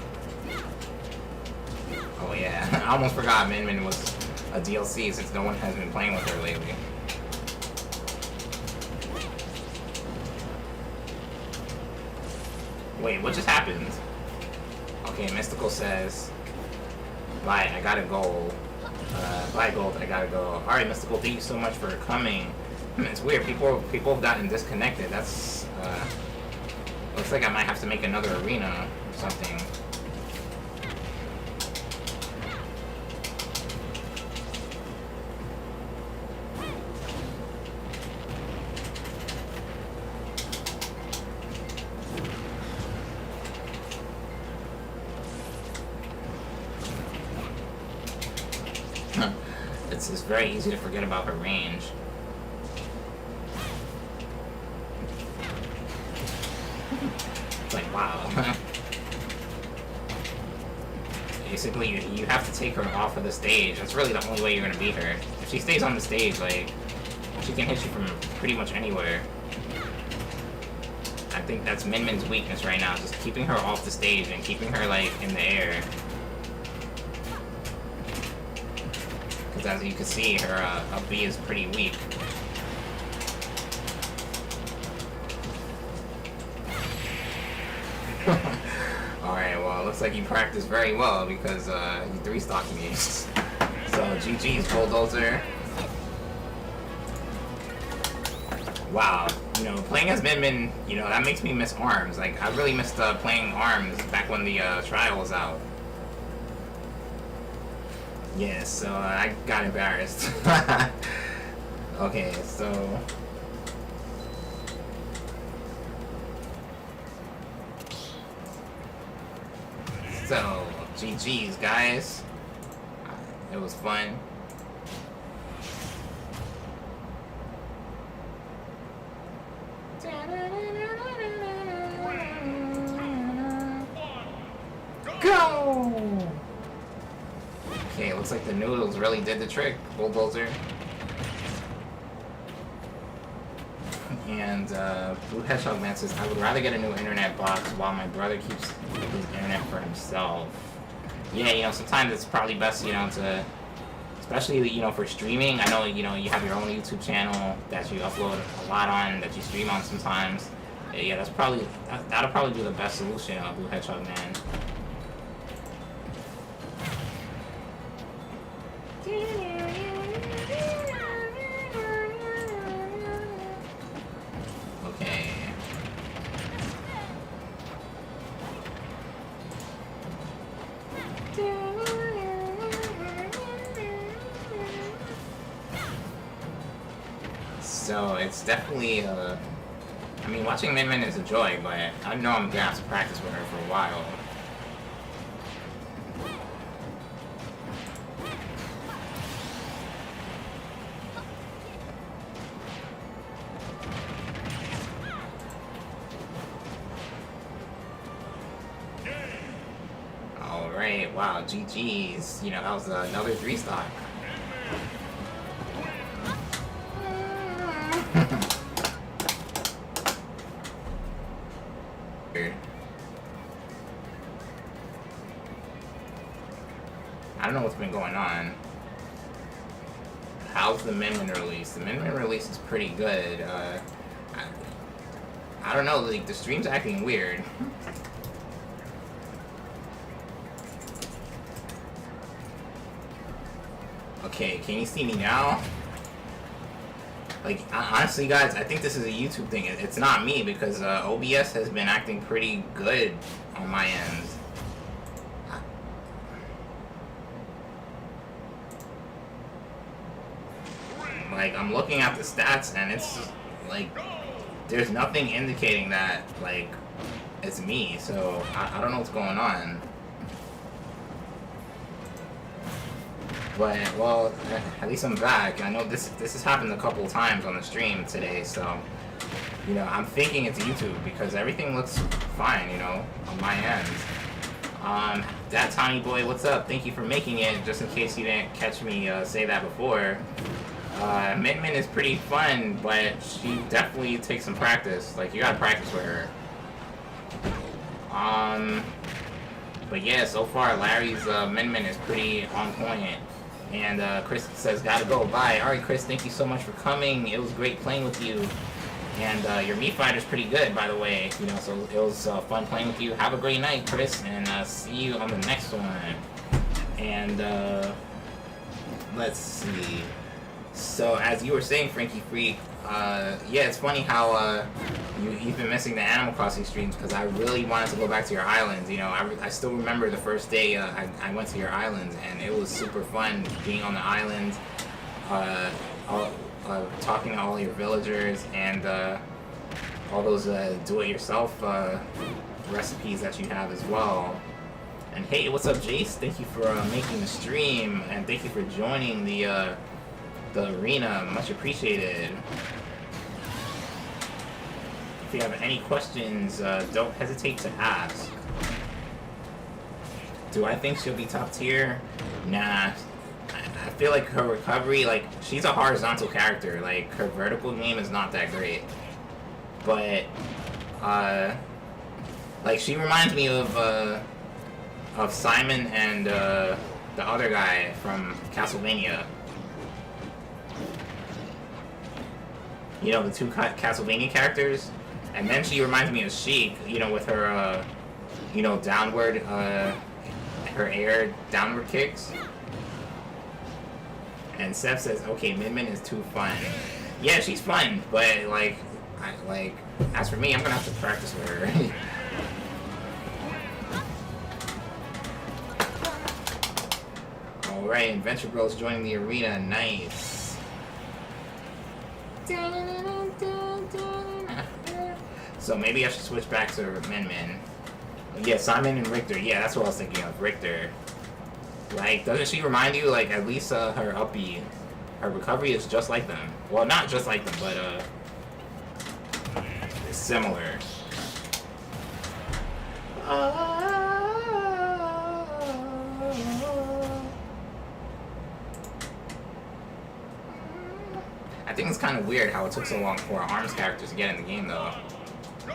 Oh yeah, I almost forgot Min Min was a DLC since no one has been playing with her lately. Wait, what just happened? Okay, Mystical says, right, I got a goal. Bye, Gold. I gotta go. Alright, Mr. Gold, thank you so much for coming. It's weird. People have gotten disconnected. That's, looks like I might have to make another arena or something. It's very easy to forget about her range. It's like, wow. Basically, you have to take her off of the stage. That's really the only way you're gonna beat her. If she stays on the stage, like, she can hit you from pretty much anywhere. I think that's Min Min's weakness right now, just keeping her off the stage and keeping her, like, in the air. Because as you can see, her up B is pretty weak. Alright, well, it looks like you practiced very well because you 3-stocked me. So, GG's, Bulldozer. Wow, you know, playing as Min Min, you know, that makes me miss ARMS. Like, I really missed playing ARMS back when the trial was out. Yeah, so I got embarrassed. Okay, so... So, GG's, guys. It was fun. Go! Okay, it looks like the noodles really did the trick, Bulldozer. And Blue Hedgehog Man says, I would rather get a new internet box while my brother keeps his internet for himself. Yeah, you know, sometimes it's probably best, you know, to, especially, you know, for streaming. I know, you know, you have your own YouTube channel that you upload a lot on, that you stream on sometimes. Yeah, that's probably, that'll probably be the best solution, Blue Hedgehog Man. Okay. So it's definitely I mean, watching Min Min is a joy, but I know I'm gonna have to practice with her for a while. Alright, wow, GG's. You know, that was another 3-stock. I don't know what's been going on. How's the Min Min release? The Min Min release is pretty good. I don't know, like, the stream's acting weird. Okay, can you see me now? Like, honestly, guys, I think this is a YouTube thing. It's not me, because OBS has been acting pretty good on my end. Like, I'm looking at the stats, and it's, like, there's nothing indicating that, like, it's me, so I don't know what's going on. But, well, at least I'm back. I know this has happened a couple times on the stream today, so, you know, I'm thinking it's YouTube, because everything looks fine, you know, on my end. That Tiny Boy, what's up? Thank you for making it, just in case you didn't catch me say that before. Min Min is pretty fun, but she definitely takes some practice. Like, you gotta practice with her. But yeah, so far, Larry's Min Min is pretty on point. And Chris says, gotta go, bye. Alright, Chris, thank you so much for coming. It was great playing with you. And your Mii Fighter's pretty good, by the way. You know, so it was fun playing with you. Have a great night, Chris, and see you on the next one. And Let's see. So, as you were saying, Frankie Freak, yeah, it's funny how you've been missing the Animal Crossing streams because I really wanted to go back to your islands. You know, I still remember the first day I went to your islands, and it was super fun being on the islands, talking to all your villagers, and all those do-it-yourself recipes that you have as well. And hey, what's up, Jace? Thank you for making the stream, and thank you for joining the arena. Much appreciated. If you have any questions, don't hesitate to ask. Do I think she'll be top tier? Nah. I feel like her recovery, like, she's a horizontal character. Like, her vertical game is not that great. But, like, she reminds me of Simon and the other guy from Castlevania. You know, the two Castlevania characters. And then she reminds me of Sheik, you know, with her, you know, downward, her air downward kicks. And Seth says, okay, Min Min is too fun. Yeah, she's fun, but, like, as for me, I'm gonna have to practice with her. Alright, Adventure Bros joining the arena. Nice. So maybe I should switch back to Min Min. Yeah, Simon and Richter. Yeah, that's what I was thinking of. Richter. Like, doesn't she remind you, like, at least her up B, her recovery is just like them. Well, not just like them, but it's similar. I think it's kind of weird how it took so long for ARMS characters to get in the game, though.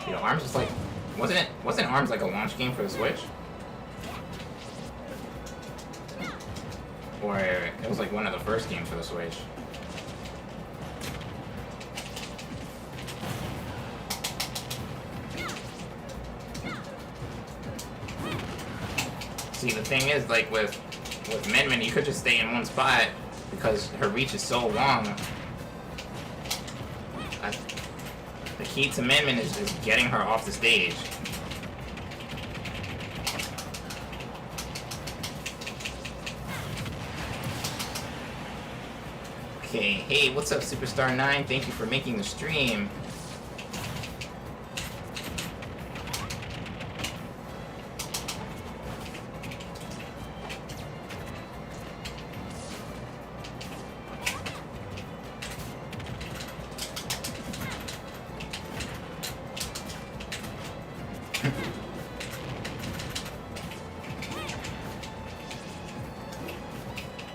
You know, ARMS was like, wasn't ARMS like a launch game for the Switch? Or it was like one of the first games for the Switch. See, the thing is, like with Min Min, you could just stay in one spot because her reach is so long. The key to Min Min is just getting her off the stage. Okay, hey, what's up, Superstar 9? Thank you for making the stream.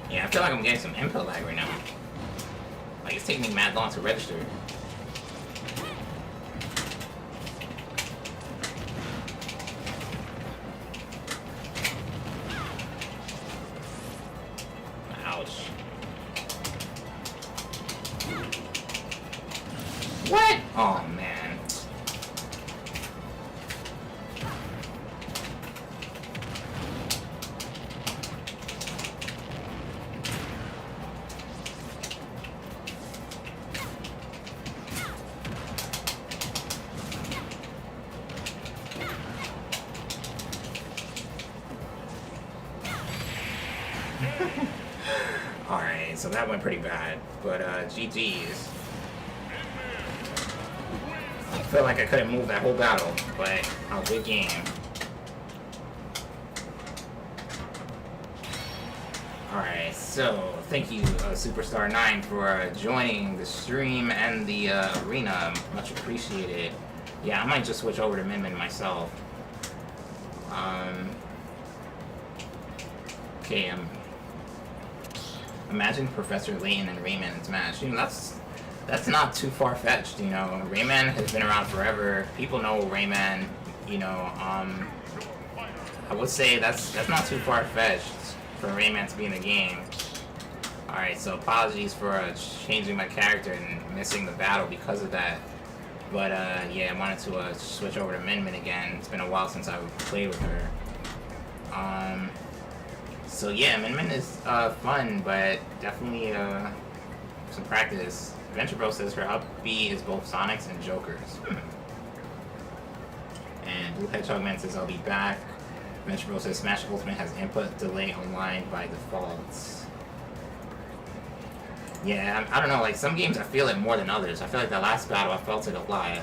Yeah, I feel like I'm getting some input lag right now. Like, it's taking me mad long to register. Ouch. What? Oh, man. Alright, so that went pretty bad, but GG's. I felt like I couldn't move that whole battle, but good game. Alright, so thank you, Superstar 9, for joining the stream and the arena. Much appreciated. Yeah, I might just switch over to Min Min myself. Okay, imagine Professor Layton and Rayman in Smash. You know, that's not too far-fetched, you know. Rayman has been around forever. People know Rayman, you know. I would say that's not too far-fetched for Rayman to be in the game. Alright, so apologies for changing my character and missing the battle because of that. But, yeah, I wanted to switch over to Min Min again. It's been a while since I played with her. So yeah, Min is fun, but definitely some practice. Adventure Bro says her up B is both Sonics and Jokers. And Blue Hedgehog Man says I'll be back. Adventure Bro says Smash Ultimate has input delay online by default. Yeah, I don't know, like some games I feel it more than others. I feel like the last battle I felt it a lot.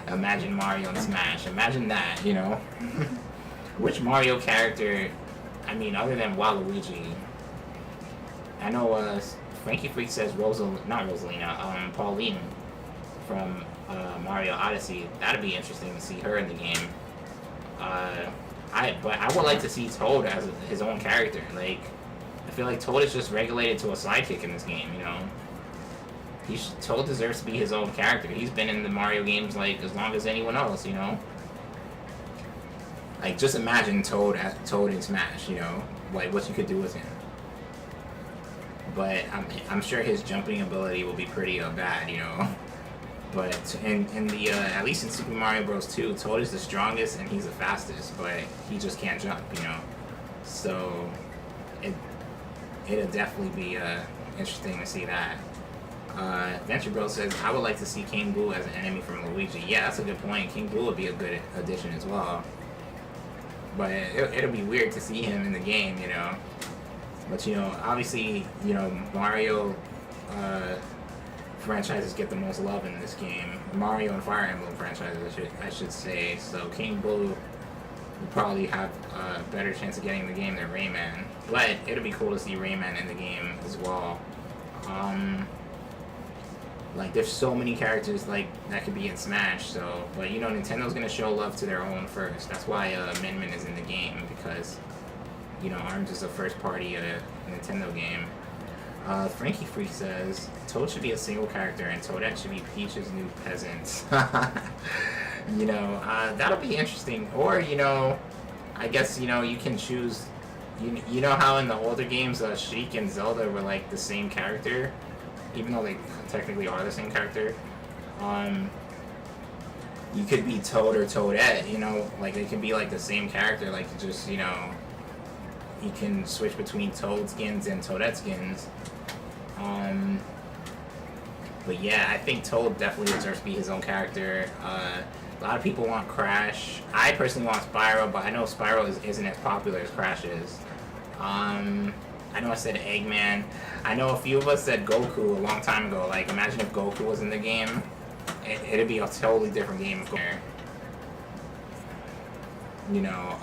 Imagine Mario and Smash. Imagine that, you know? Which Mario character, I mean, other than Waluigi? I know Frankie Freak says not Rosalina, Pauline from Mario Odyssey. That'd be interesting to see her in the game. But I would like to see Toad as his own character. Like, I feel like Toad is just regulated to a sidekick in this game, you know? Toad deserves to be his own character. He's been in the Mario games, like, as long as anyone else, you know? Like, just imagine Toad in Smash, you know? Like, what you could do with him. But I'm sure his jumping ability will be pretty bad, you know? But in the, at least in Super Mario Bros. 2, Toad is the strongest and he's the fastest, but he just can't jump, you know? So, it'll definitely be interesting to see that. Adventure Bro says, I would like to see King Boo as an enemy from Luigi. Yeah, that's a good point. King Boo would be a good addition as well. But it'll be weird to see him in the game, you know. But, you know, obviously, you know, Mario franchises get the most love in this game. Mario and Fire Emblem franchises, I should say. So King Boo will probably have a better chance of getting the game than Rayman. But it'll be cool to see Rayman in the game as well. Like, there's so many characters, like, that could be in Smash, so... But, you know, Nintendo's gonna show love to their own first. That's why Min Min is in the game, because, you know, ARMS is a first-party Nintendo game. Frankie Freak says, Toad should be a single character, and Toadette should be Peach's new peasant. You know, that'll be interesting. Or, you know, I guess, you know, you can choose... You know how in the older games, Sheik and Zelda were, like, the same character? Even though they technically are the same character, you could be Toad or Toadette, you know, like they can be like the same character, like just, you know, you can switch between Toad skins and Toadette skins. But yeah, I think Toad definitely deserves to be his own character. A lot of people want Crash. I personally want Spyro, but I know Spyro isn't as popular as Crash is. I know I said Eggman. I know a few of us said Goku a long time ago. Like, imagine if Goku was in the game. It'd be a totally different game. You know,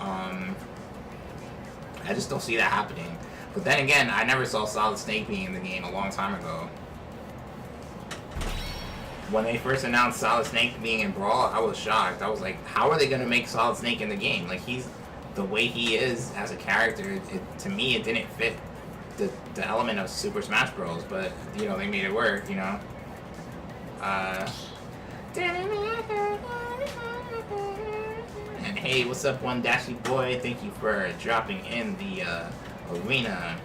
I just don't see that happening. But then again, I never saw Solid Snake being in the game a long time ago. When they first announced Solid Snake being in Brawl, I was shocked. I was like, how are they going to make Solid Snake in the game? Like, the way he is as a character, to me, it didn't fit the element of Super Smash Bros. But, you know, they made it work, you know? And hey, what's up, One Dashy Boy? Thank you for dropping in the arena.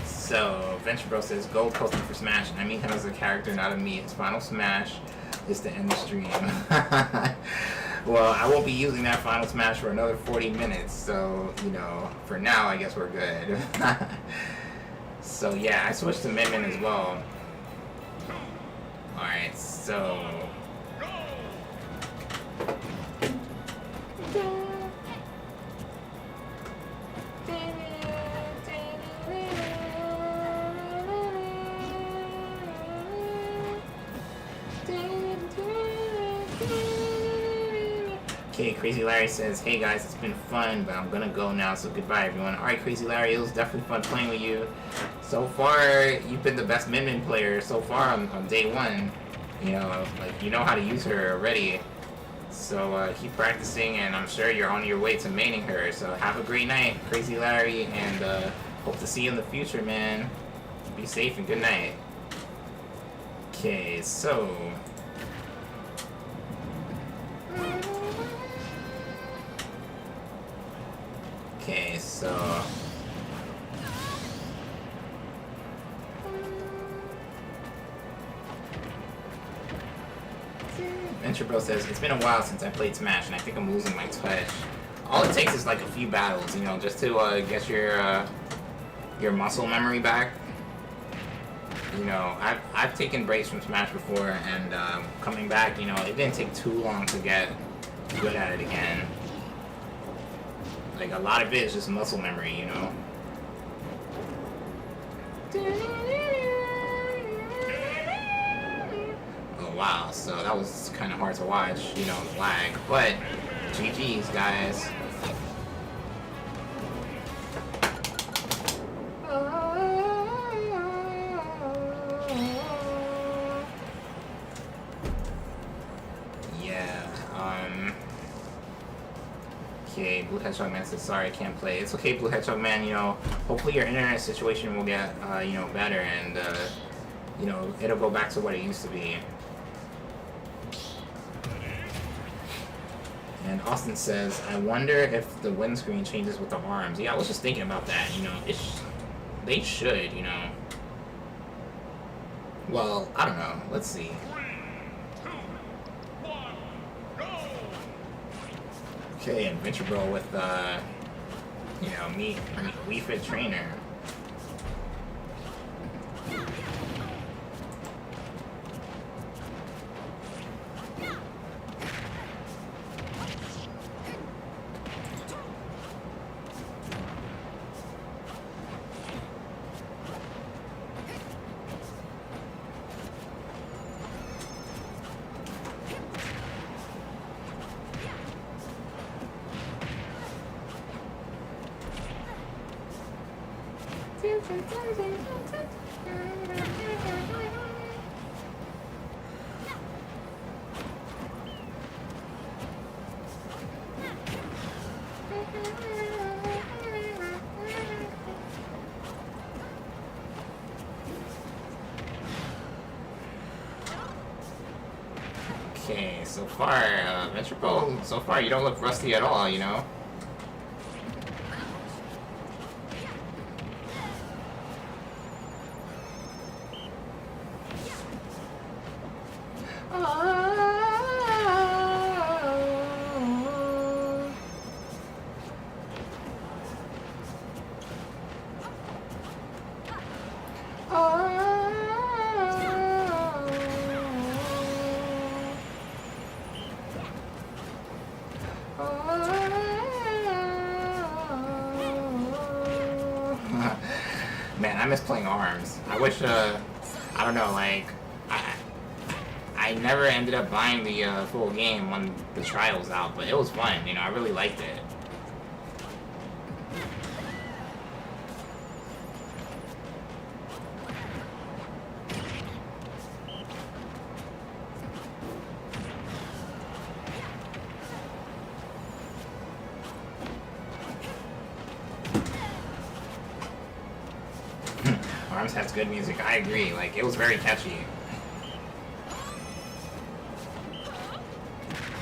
So, Venture Bro says, GoldCoastin for Smash. I mean him as a character, not a me. His final Smash is to end the stream. Well, I won't be using that final Smash for another 40 minutes, so, you know, for now, I guess we're good. So, yeah, I switched to Min Min as well. Alright, so... Okay, Crazy Larry says, hey guys, it's been fun, but I'm gonna go now, so goodbye everyone. Alright, Crazy Larry, it was definitely fun playing with you. So far, you've been the best Min Min player so far on day one. You know, like, you know how to use her already. So, keep practicing, and I'm sure you're on your way to maining her. So, have a great night, Crazy Larry, and hope to see you in the future, man. Be safe and good night. Okay, so... Okay, so... Venture Bro says, it's been a while since I played Smash, and I think I'm losing my touch. all it takes is like a few battles, you know, just to get your muscle memory back. You know, I've taken breaks from Smash before, and coming back, you know, it didn't take too long to get good at it again. Like, a lot of it is just muscle memory, you know. Oh wow, so that was kind of hard to watch, you know, lag, but GG's, guys. Okay, Blue Hedgehog Man says, sorry, I can't play. It's okay, Blue Hedgehog Man, you know, hopefully your internet situation will get, you know, better, and, you know, it'll go back to what it used to be. And Austin says, I wonder if the windscreen changes with the arms. Yeah, I was just thinking about that, you know, they should, you know. Well, I don't know, let's see. Okay, Adventure Bro with, you know, Wii Fit Trainer. Okay, so far, Adventure Bro, so far you don't look rusty at all, you know? Man, I miss playing ARMS. I wish, I don't know, like, I never ended up buying the full game when the trial was out, but it was fun, you know, I really liked it. ARMS has good music, I agree, like, it was very catchy.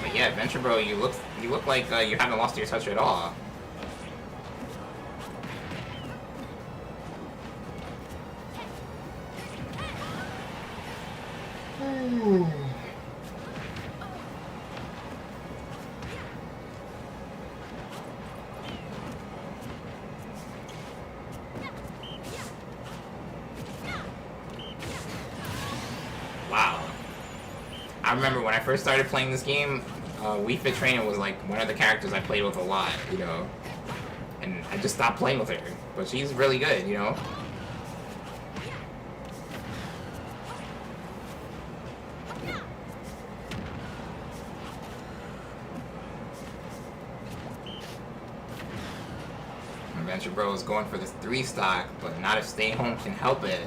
But yeah, Adventure Bro, you look like you haven't lost your touch at all. Wow. I remember when I first started playing this game, Wii Fit Trainer was like one of the characters I played with a lot, you know. And I just stopped playing with her. But she's really good, you know. Adventure Bro is going for this 3 stock, but not if Stay Home can help it.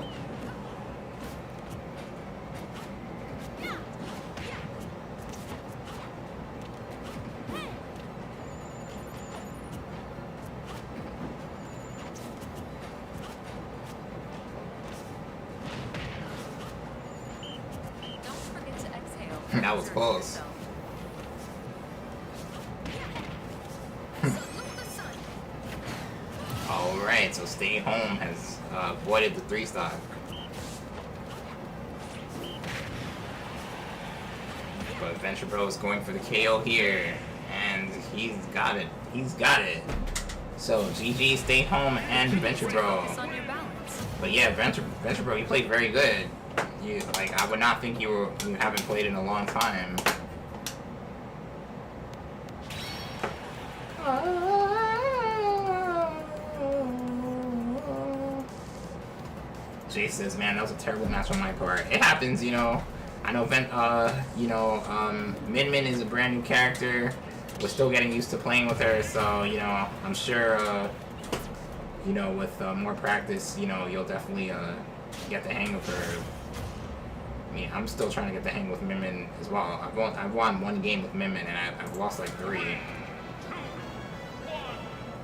That was close. Alright, so Stay Home has avoided the 3 stock. But Adventure Bro is going for the KO here, and he's got it. He's got it. So GG, stay home, and Venture Bro. But yeah, Venture Bro, you played very good. You like, I would not think you haven't played in a long time. Jay says, man, that was a terrible match on my part. It happens, you know. I know Min Min is a brand new character. We're still getting used to playing with her, so, you know, I'm sure, you know, with more practice, you know, you'll definitely get the hang of her. I mean, I'm still trying to get the hang with Min Min as well. I've won one game with Min Min, and I've lost like 3.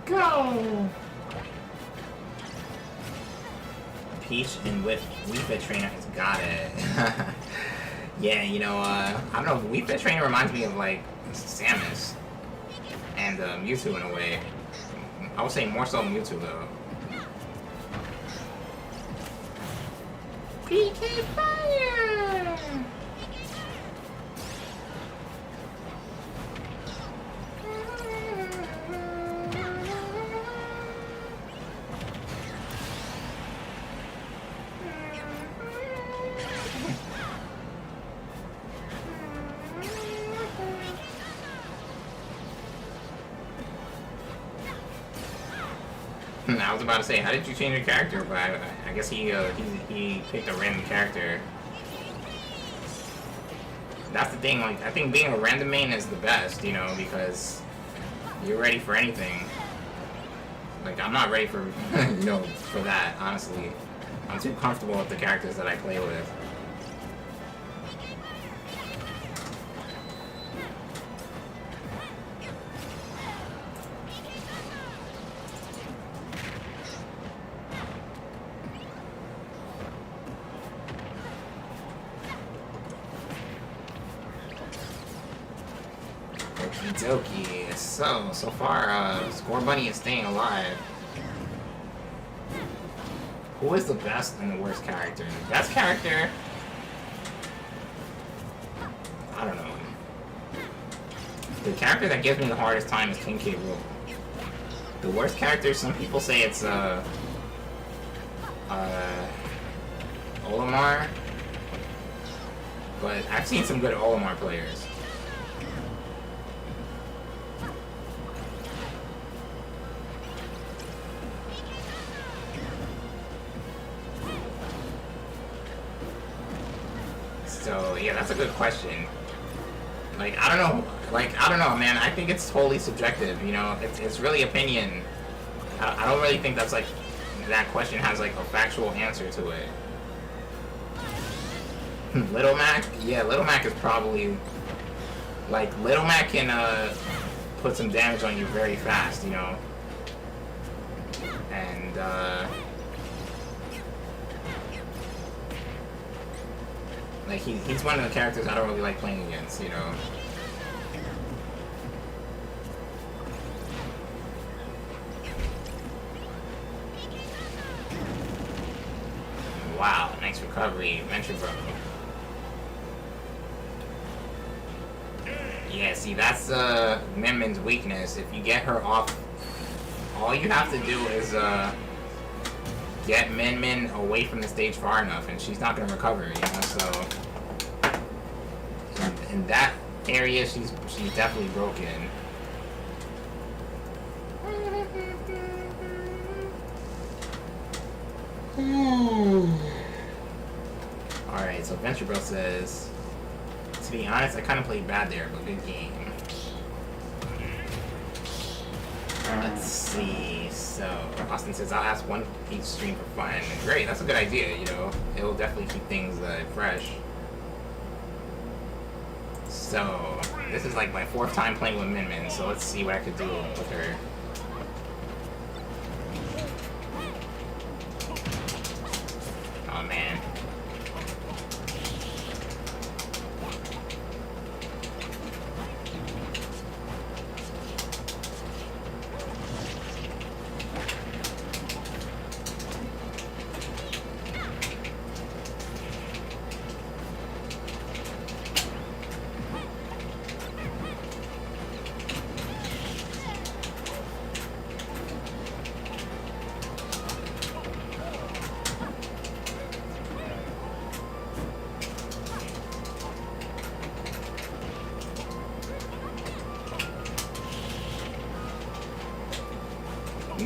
Go! Peach and with Wii Fit Trainer has got it. Yeah, you know, I don't know, Wii Fit Trainer reminds me of like Samus and Mewtwo in a way. I would say more so Mewtwo though. PK Fire! I was about to say, how did you change your character? But I guess he picked a random character. That's the thing. Like, I think being a random main is the best, you know, because you're ready for anything. Like, I'm not ready for, you know, for that. Honestly, I'm too comfortable with the characters that I play with. Okie dokie. So far, Score Bunny is staying alive. Who is the best and the worst character? The best character? I don't know. The character that gives me the hardest time is King K. Rool. The worst character, some people say it's Olimar. But I've seen some good Olimar players. So yeah, that's a good question. Like, I don't know. Like, I don't know, man. I think it's totally subjective. You know, it's really opinion. I don't really think that's like that question has like a factual answer to it. Little Mac, yeah, Little Mac is probably like Little Mac can put some damage on you very fast, you know, and like he's one of the characters I don't really like playing against, you know. Wow, nice recovery, Venture Bro. Yeah, see, that's Min Min's weakness. If you get her off, all you have to do is get Min Min away from the stage far enough, and she's not gonna recover, you know. So in that area, she's definitely broken. Alright, so Venture Bro says, to be honest, I kind of played bad there, but good game. Let's see, so Austin says, I'll ask one each stream for fun. Great, that's a good idea, you know. It'll definitely keep things fresh. So, this is like my 4th time playing with Min Min, so let's see what I could do with her. Oh man.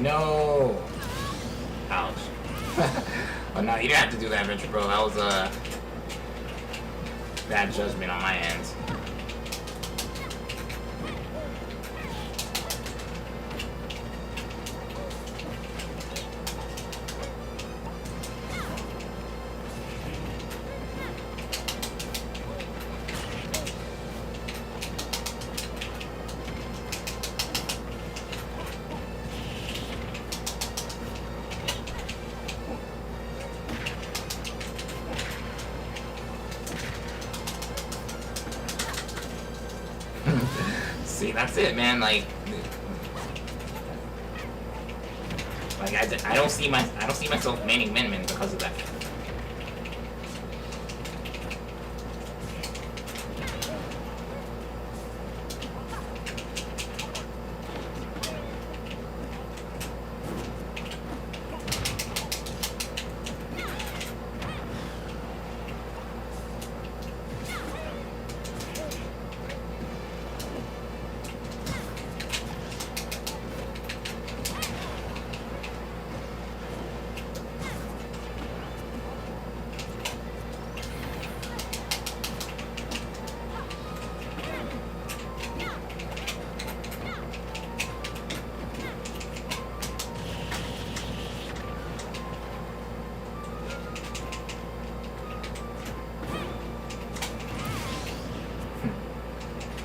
No! Ouch. Oh no, you didn't have to do that, Venture Bro. That was a bad judgment on my end. See, that's it, man. Like I don't see myself maining Min Min because of that.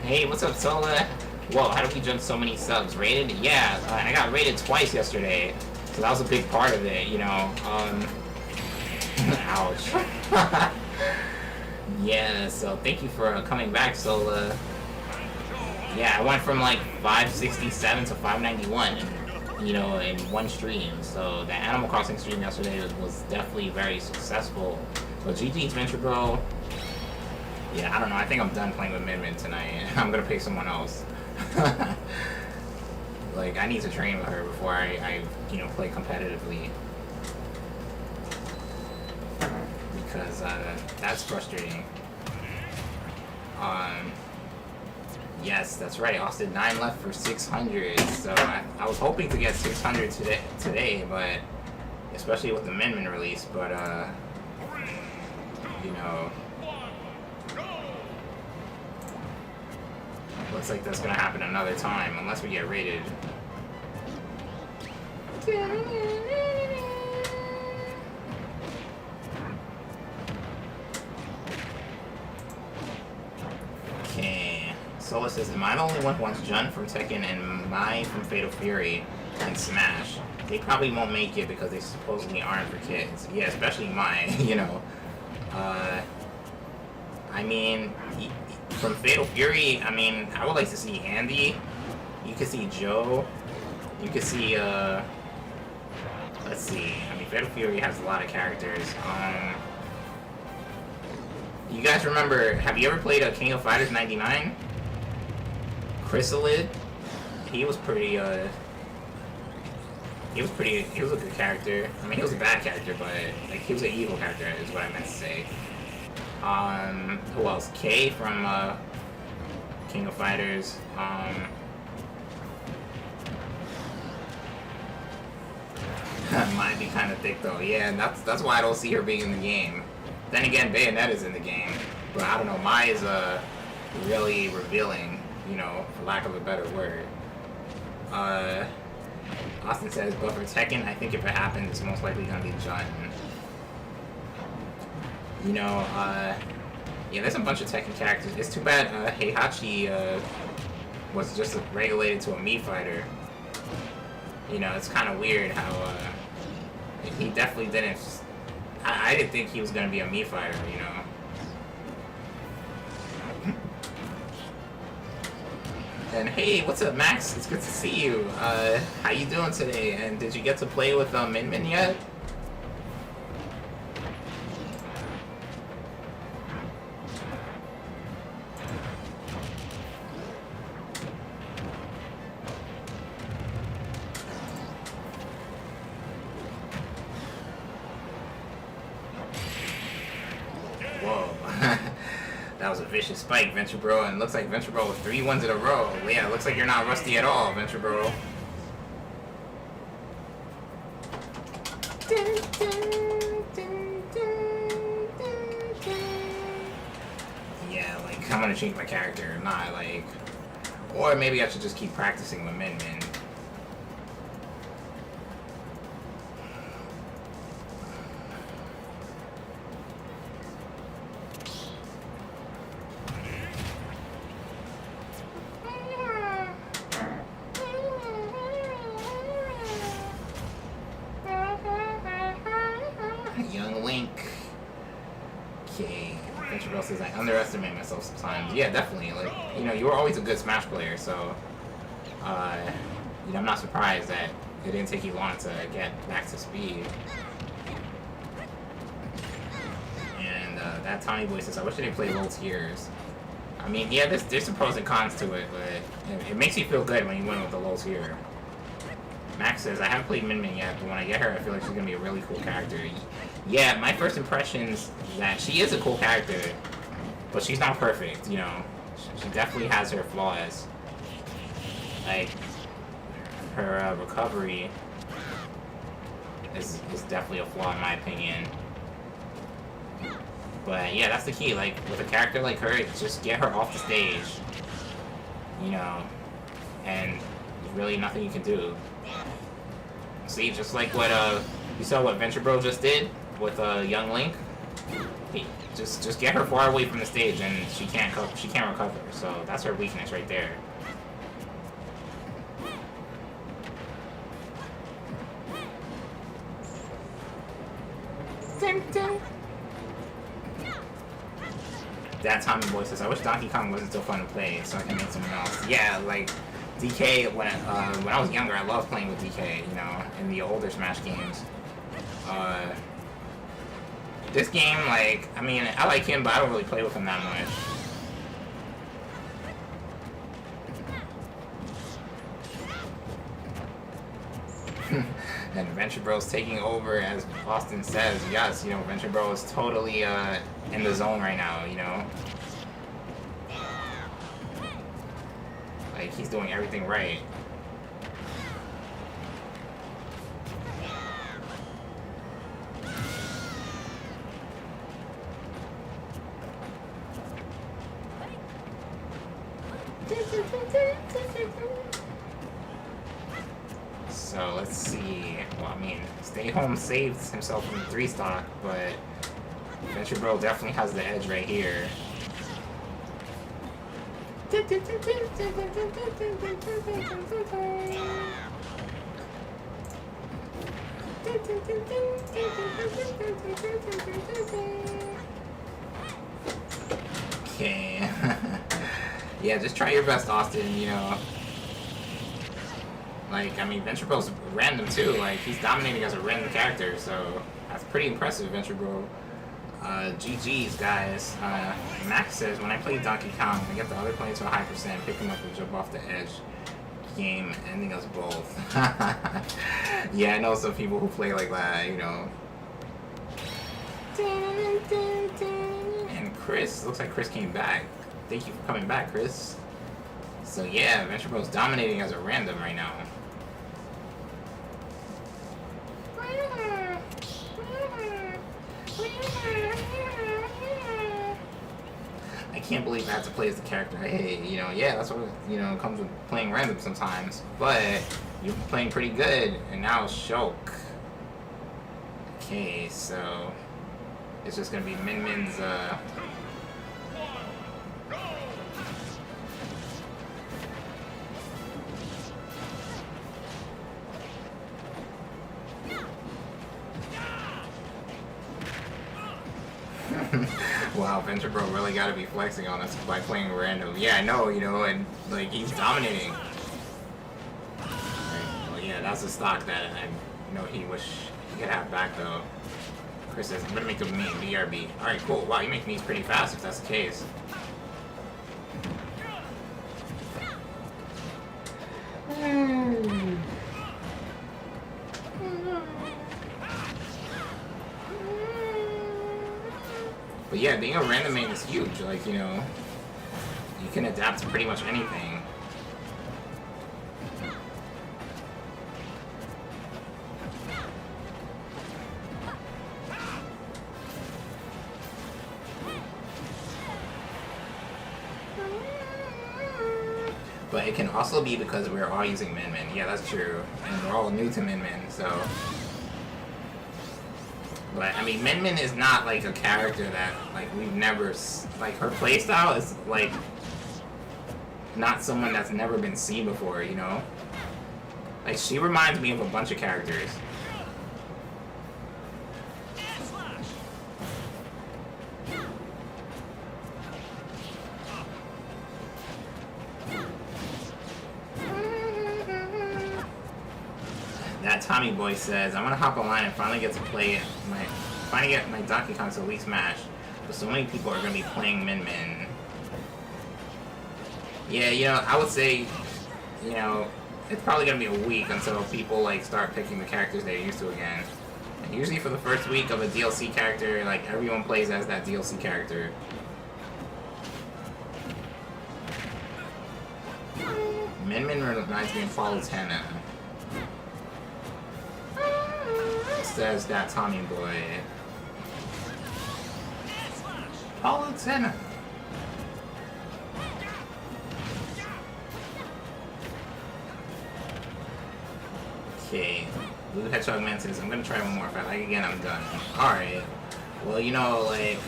Hey, what's up, Sola? Whoa, how did we jump so many subs? Rated? Yeah, I got rated twice yesterday, so that was a big part of it, you know. Ouch. Yeah, so thank you for coming back, Sola. Yeah, I went from like 567 to 591, you know, in one stream. So the Animal Crossing stream yesterday was definitely very successful. But GG's Venture Bro. Yeah, I don't know. I think I'm done playing with Min Min tonight. I'm gonna pick someone else. Like, I need to train with her before I you know, play competitively. Because that's frustrating. Yes, that's right. Austin 9 left for 600. So I was hoping to get 600 today, but especially with the Min Min release. But you know. Looks like that's gonna happen another time, unless we get raided. Okay. Sola says, am I the only one who wants Jun from Tekken and Mai from Fatal Fury and Smash? They probably won't make it because they supposedly aren't for kids. Yeah, especially Mai, you know. I mean, from Fatal Fury, I mean, I would like to see Andy. You could see Joe. You could see, let's see. I mean, Fatal Fury has a lot of characters. You guys remember, have you ever played a King of Fighters 99? Chrysalid? He was pretty, he was a good character. I mean, he was a bad character, but, like, he was an evil character, is what I meant to say. Who else? Kay from King of Fighters. Might be kind of thick though. Yeah, and that's why I don't see her being in the game. Then again, Bayonetta's in the game, but I don't know. Mai is really revealing, you know, for lack of a better word. Austin says, but for Tekken, I think if it happens, it's most likely gonna be Jun. You know, yeah, there's a bunch of Tekken characters. It's too bad Heihachi was just regulated to a Mii fighter. You know, it's kind of weird how he definitely didn't. I didn't think he was gonna be a Mii fighter. You know. And hey, what's up, Max? It's good to see you. How you doing today? And did you get to play with Min Min yet? That was a vicious spike, Venture Bro, and looks like Venture Bro with 3 wins in a row. Yeah, looks like you're not rusty at all, Venture Bro. I'm gonna change my character, not like, or maybe I should just keep practicing with Min Min. Young Link. Okay. Venture Bro says I underestimate myself sometimes. Yeah, definitely. Like, you know, you were always a good Smash player, so you know, I'm not surprised that it didn't take you long to get back to speed. And that Tommy Boy says, I wish they didn't play low tiers. I mean, yeah, there's some pros and cons to it, but it makes you feel good when you win with the low tier. Max says, I haven't played Min Min yet, but when I get her, I feel like she's gonna be a really cool character. Yeah, my first impression's that she is a cool character, but she's not perfect, you know. She definitely has her flaws. Like, her recovery is definitely a flaw in my opinion. But yeah, that's the key. Like, with a character like her, just get her off the stage, you know, and there's really nothing you can do. See, just like what you saw what Venture Bro just did with Young Link. Just get her far away from the stage, and she can't recover. So that's her weakness right there. That Tommy Boy says, I wish Donkey Kong wasn't so fun to play, so I can make someone else. Yeah, like DK, when I was younger, I loved playing with DK, you know, in the older Smash games. This game, like, I mean, I like him, but I don't really play with him that much. And Venture Bro's taking over, as Austin says. Yes, you know, Venture Bro is totally in the zone right now, you know? Like, he's doing everything right. So let's see. Well, I mean, Stay Home saved himself from the 3-stock, but Venture Bro definitely has the edge right here. Okay. Yeah, just try your best, Austin, you know. Like, I mean, Venture Bro's random too. Like, he's dominating as a random character, so that's pretty impressive, Venture Bro. GG's, guys. Max says, when I play Donkey Kong, I get the other player to a high percent, pick him up and jump off the edge. Game ending us both. Yeah, I know some people who play like that, you know. And Chris, looks like Chris came back. Thank you for coming back, Chris. So yeah, Venture Bro's dominating as a random right now. I can't believe I have to play as the character I hate, you know. Yeah, that's what, you know, comes with playing random sometimes. But you're playing pretty good, and now Shulk. Okay, so it's just gonna be Min Min's Wow, Venture Bro really gotta be flexing on us by playing random. Yeah, I know, you know, and like he's dominating. Right, well, yeah, that's a stock that I know he wish he could have back though. Chris says, I'm gonna make a mean BRB. Alright, cool. Wow, you make memes pretty fast if that's the case. But yeah, being a random main is huge. Like, you know, you can adapt to pretty much anything. But it can also be because we're all using Min Min. Yeah, that's true. And we're all new to Min Min, so... But, I mean, Min Min is not, like, a character that, like, we've never... Like, her playstyle is, like... Not someone that's never been seen before, you know? Like, she reminds me of a bunch of characters. That Tommy boy says, I want to hop online and finally get to play finally get my Donkey Kong to Wii Smash. But so many people are going to be playing Min Min. Yeah, you know, I would say, you know, it's probably going to be a week until people, like, start picking the characters they're used to again. And usually for the first week of a DLC character, like, everyone plays as that DLC character. Min Min reminds me of Follow Tana. Says that Tommy boy. Follow Tana. Okay. Blue Hedgehog Man says, I'm gonna try one more. If I like again, I'm done. Alright. Well, you know, like,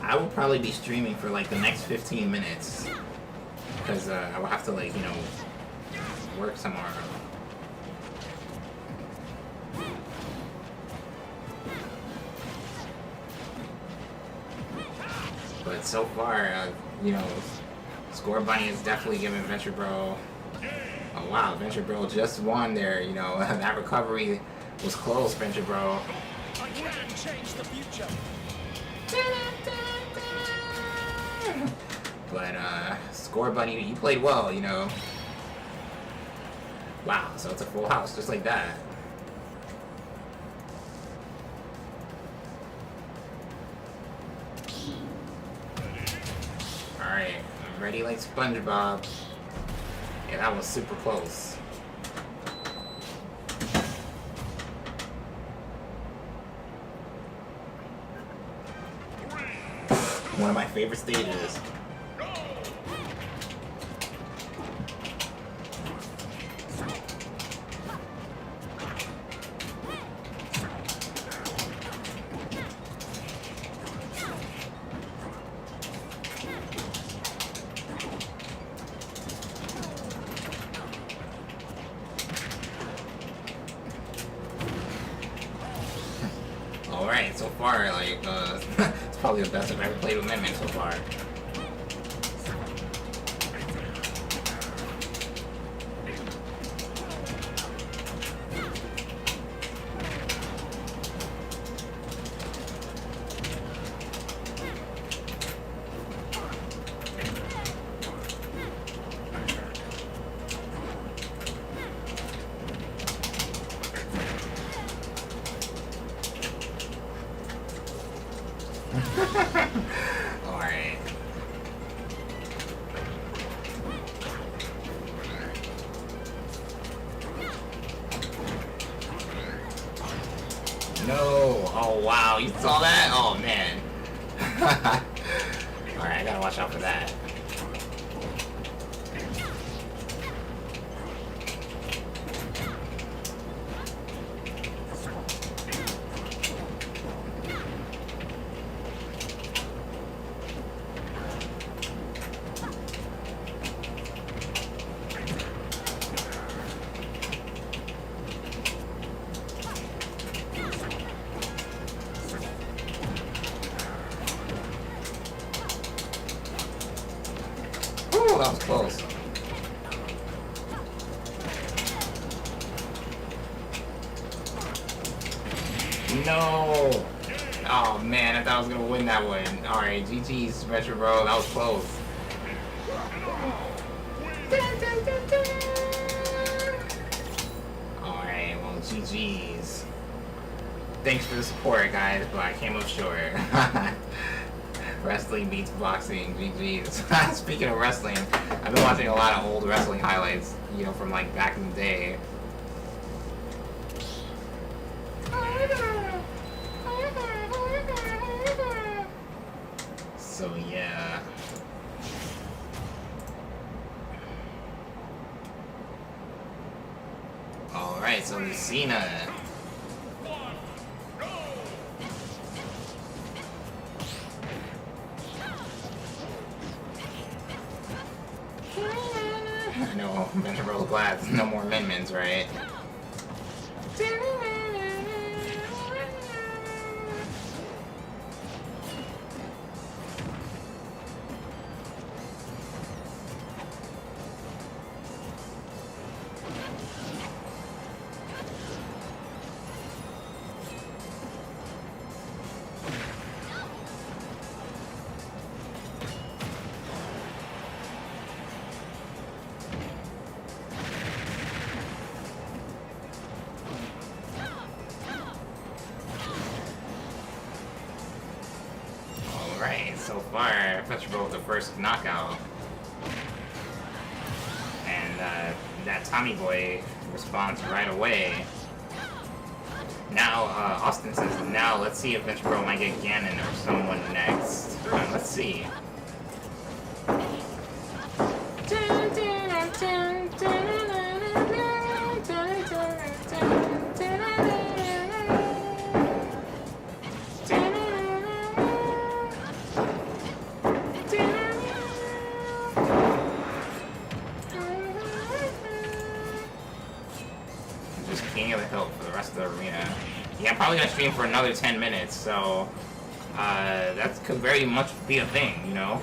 I will probably be streaming for, like, the next 15 minutes. Because I will have to, like, you know, work tomorrow. But so far, you know, Score Bunny is definitely giving Venture Bro... Oh wow, Venture Bro just won there, you know, that recovery was close, Venture Bro. I can change the future. But, Score Bunny, you played well, you know. Wow, so it's a full house, just like that. Alright, I'm ready like SpongeBob. Yeah, that was super close. One of my favorite stages. Alright, so far, like, it's probably the best I've ever played with Min Min so far. Alright. No! Oh wow, you saw that? Oh man. Alright, I gotta watch out for that. That was close. No! Oh man, I thought I was gonna win that one. Alright, GG's, Retro Bro, that was close. Alright, well, GG's. Thanks for the support, guys, but I came up short. Wrestling beats boxing, GG's. Speaking of wrestling, I've been watching a lot of old wrestling highlights, you know, from like back in the day. So yeah. so Lucina. I know, Venture's glad no more amendments, right? Alright, so far, Venture with the first knockout. And that Tommy Boy responds right away. Now, Austin says, now let's see if Venture Bro might get Ganon or someone next. Let's see. Just king of the hill for the rest of the arena. Yeah, I'm probably gonna stream for another 10 minutes, so that could very much be a thing, you know?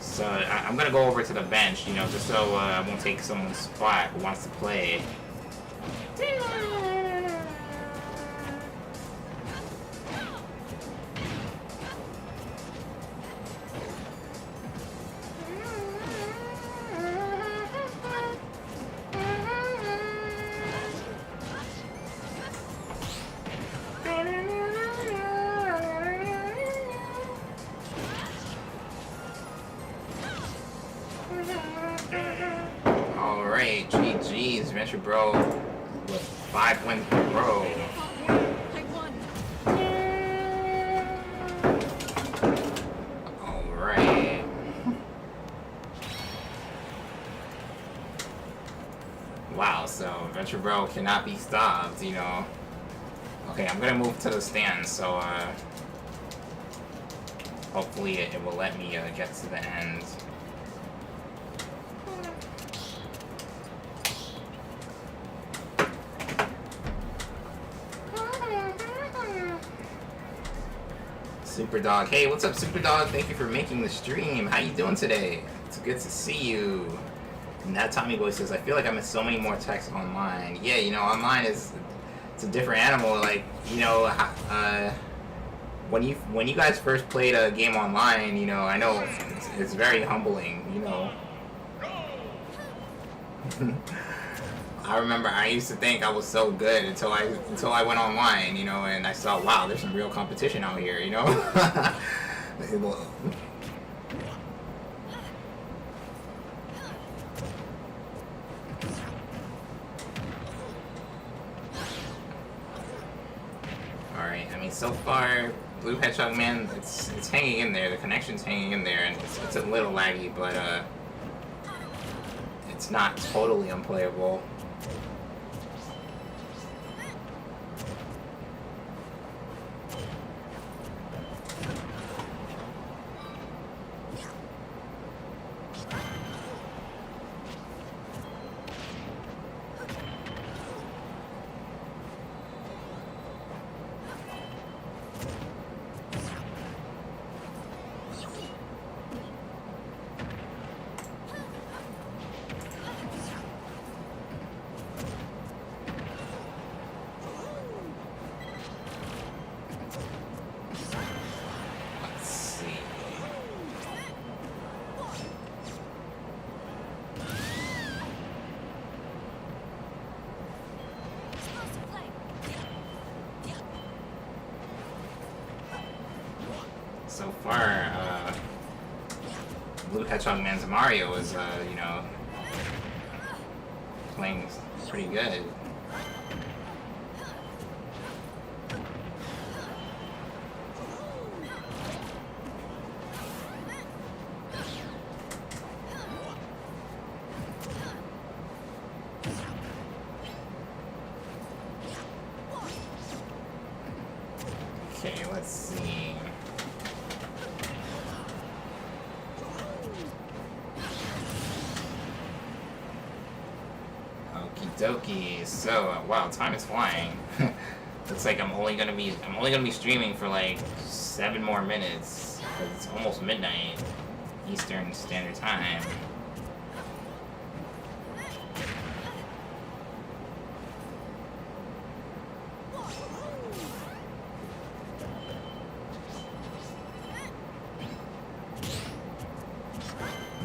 So I'm gonna go over to the bench, you know, just so I won't take someone's spot who wants to play. Alright, GG's, Venture Bro with 5 wins in a row. I won. Alright. Wow, so Venture Bro cannot be stopped, you know. Okay, I'm gonna move to the stand, so hopefully it will let me get to the end. Super Dog, hey, what's up, Super Dog? Thank you for making the stream. How you doing today? It's good to see you. And that Tommy Boy says, I feel like I'm in so many more texts online. Yeah, you know, online it's a different animal. Like, you know, when you guys first played a game online, you know, I know it's very humbling, you know. I remember I used to think I was so good until I went online, you know, and I saw, wow, there's some real competition out here, you know. Alright, I mean, so far, Blue Hedgehog Man, it's hanging in there. The connection's hanging in there, and it's a little laggy, but it's not totally unplayable. So far, Blue Hedgehog Man's Mario is, you know, playing pretty good. Let's see. Okie dokie. So, wow, time is flying. Looks like I'm only gonna be streaming for like 7 more minutes, because it's almost midnight Eastern Standard Time.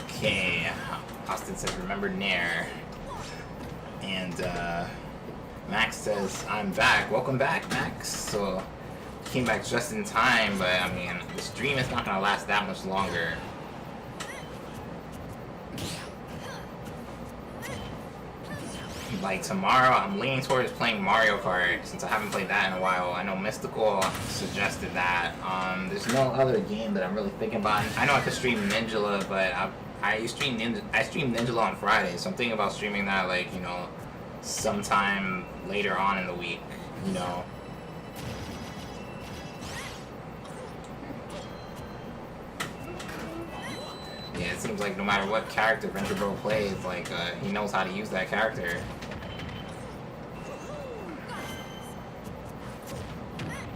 Okay, Austin says remember Nair. And Max says, I'm back. Welcome back, Max. So, came back just in time, but I mean, the stream is not going to last that much longer. Like, tomorrow, I'm leaning towards playing Mario Kart, since I haven't played that in a while. I know Mystical suggested that. There's no other game that I'm really thinking about. I know I could stream Ninjala, but I stream Ninjala on Friday, so I'm thinking about streaming that, like, you know, sometime later on in the week, you know. Yeah, it seems like no matter what character Venture Bro plays, like, he knows how to use that character.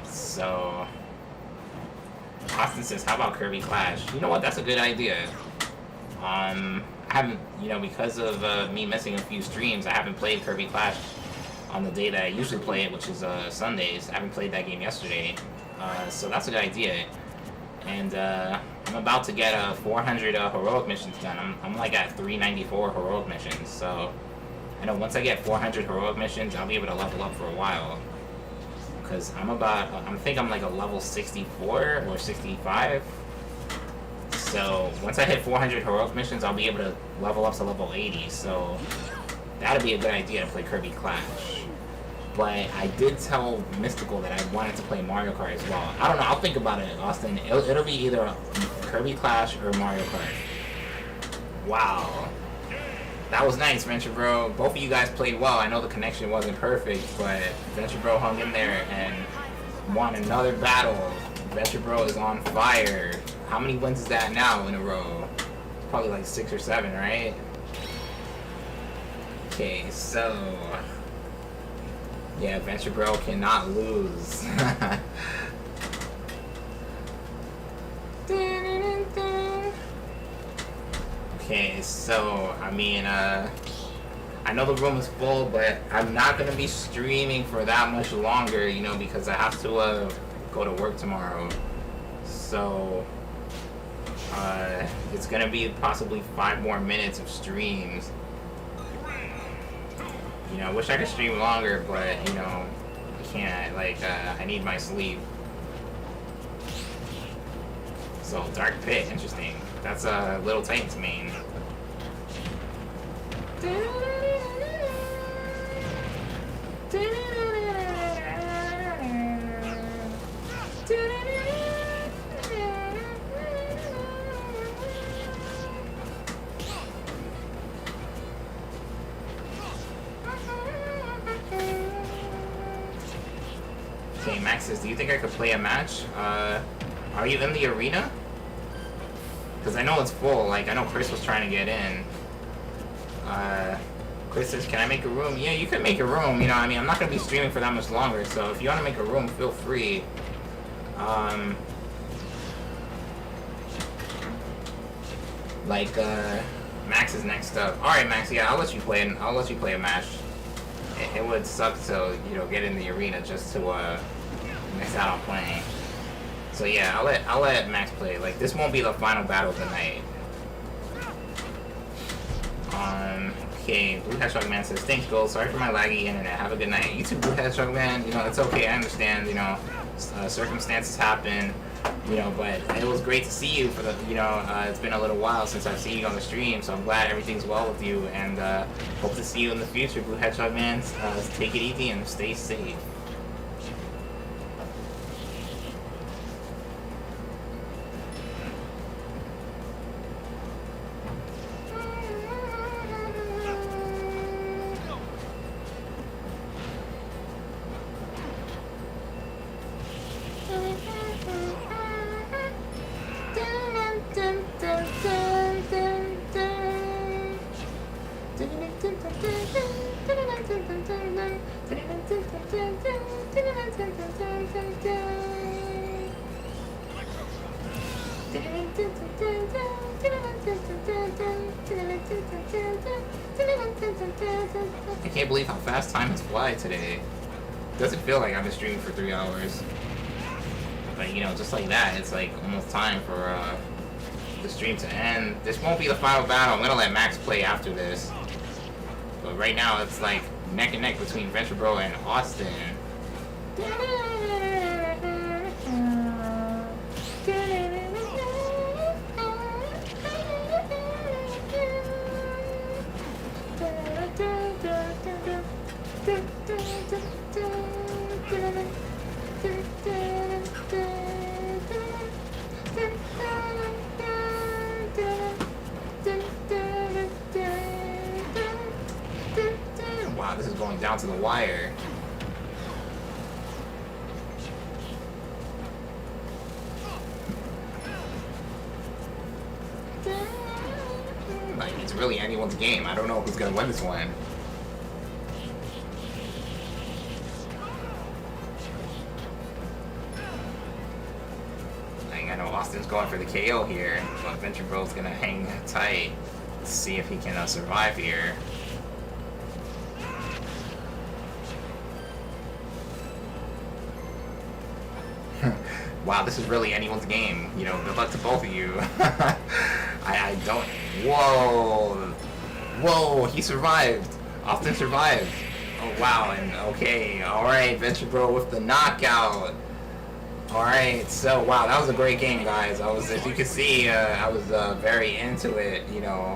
So, Austin says, how about Kirby Clash? You know what, that's a good idea. I haven't, you know, because of me missing a few streams, I haven't played Kirby Clash on the day that I usually play it, which is Sundays. I haven't played that game yesterday, so that's a good idea. And I'm about to get 400 heroic missions done. I'm like at 394 heroic missions, so I know once I get 400 heroic missions, I'll be able to level up for a while. Because I think I'm like a level 64 or 65. So once I hit 400 heroic missions, I'll be able to level up to level 80. So that'd be a good idea to play Kirby Clash. But I did tell Mystical that I wanted to play Mario Kart as well. I don't know. I'll think about it, Austin. It'll be either Kirby Clash or Mario Kart. Wow. That was nice, Venture Bro. Both of you guys played well. I know the connection wasn't perfect, but Venture Bro hung in there and won another battle. Venture Bro is on fire. How many wins is that now in a row? Probably like 6 or 7, right? Okay, so... yeah, Venture Bro cannot lose. Okay, so, I mean, I know the room is full, but I'm not going to be streaming for that much longer, you know, because I have to go to work tomorrow. So, it's going to be possibly 5 more minutes of streams. You know, I wish I could stream longer, but, you know, I can't. Like, I need my sleep. So, Dark Pit, interesting. That's a little Titans main. Okay, Max says, do you think I could play a match? Are you in the arena? Because I know it's full. Like, I know Chris was trying to get in. Chris says, can I make a room? Yeah, you can make a room. You know, I mean, I'm not going to be streaming for that much longer. So if you want to make a room, feel free. Max is next up. Alright, Max, yeah, I'll let you play a match. It would suck to, you know, get in the arena just to, miss out on playing. So yeah, I'll let Max play. Like, this won't be the final battle of the night. Okay, Blue Hedgehog Man says, thanks, Gold. Sorry for my laggy internet. Have a good night. You too, Blue Hedgehog Man. You know, it's okay. I understand, you know, circumstances happen, you know, but it was great to see you for the, you know, it's been a little while since I've seen you on the stream, so I'm glad everything's well with you, and hope to see you in the future, Blue Hedgehog Man. Take it easy and stay safe. I can't believe how fast time has flied today. Doesn't feel like I've been streaming for 3 hours. But you know, just like that, it's like almost time for the stream to end. This won't be the final battle. I'm gonna let Max play after this. But right now, it's like neck and neck between Venture Bro and Austin. Wow, this is going down to the wire. Like, it's really anyone's game. I don't know who's gonna win this one. Like, I know Austin's going for the KO here, but Venture Bro's gonna hang tight to see if he can survive here. Wow, this is really anyone's game. You know, good luck to both of you. I don't... Whoa! Whoa, he survived. Austin survived. Oh, wow, and okay. Alright, Venture Bro with the knockout. Alright, so, wow, that was a great game, guys. As you can see, I was very into it, you know.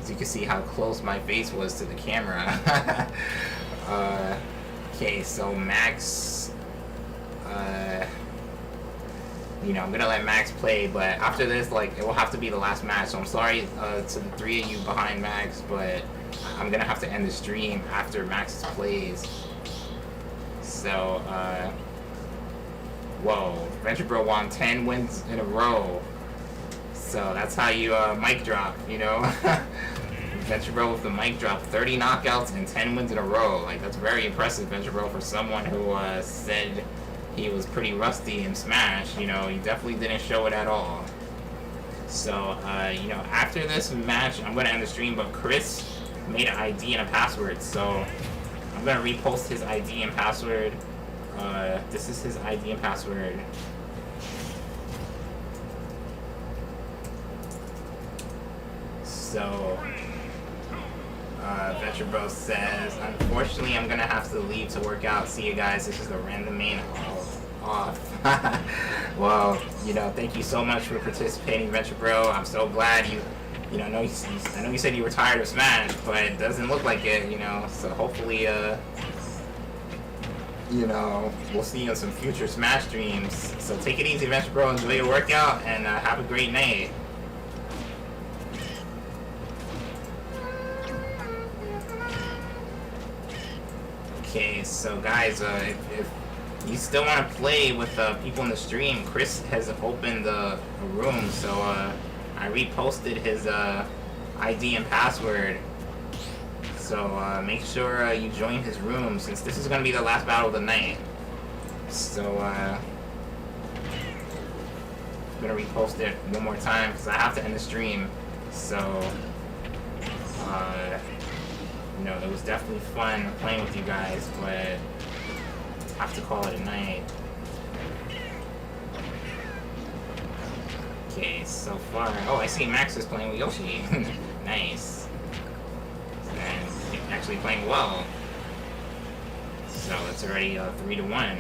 As you can see how close my face was to the camera. Okay, so Max... you know, I'm gonna let Max play, but after this, like, it will have to be the last match. So I'm sorry to the 3 of you behind Max, but I'm gonna have to end the stream after Max plays. So, whoa, Venture Bro won 10 wins in a row. So that's how you mic drop, you know. Venture Bro with the mic drop, 30 knockouts and 10 wins in a row. Like, that's very impressive, Venture Bro, for someone who said he was pretty rusty in Smash. You know, he definitely didn't show it at all. So, you know, after this match, I'm going to end the stream, but Chris made an ID and a password, so I'm going to repost his ID and password. This is his ID and password. So, Venture Bro says, unfortunately, I'm gonna have to leave to work out. See you guys. This is the random main off. Well, you know, thank you so much for participating, Venture Bro. I'm so glad you know, I know you said you were tired of Smash, but it doesn't look like it, you know. So hopefully, you know, we'll see you on some future Smash streams. So take it easy, Venture Bro. Enjoy your workout and have a great night. Okay, so guys, if you still want to play with people in the stream, Chris has opened a room, so I reposted his ID and password. So make sure you join his room, since this is going to be the last battle of the night. So I'm going to repost it one more time, because I have to end the stream. So, you know, it was definitely fun playing with you guys, but I have to call it a night. Okay, so far... Oh, I see Max is playing with Yoshi. Nice. And he's actually playing well. So it's already 3-1.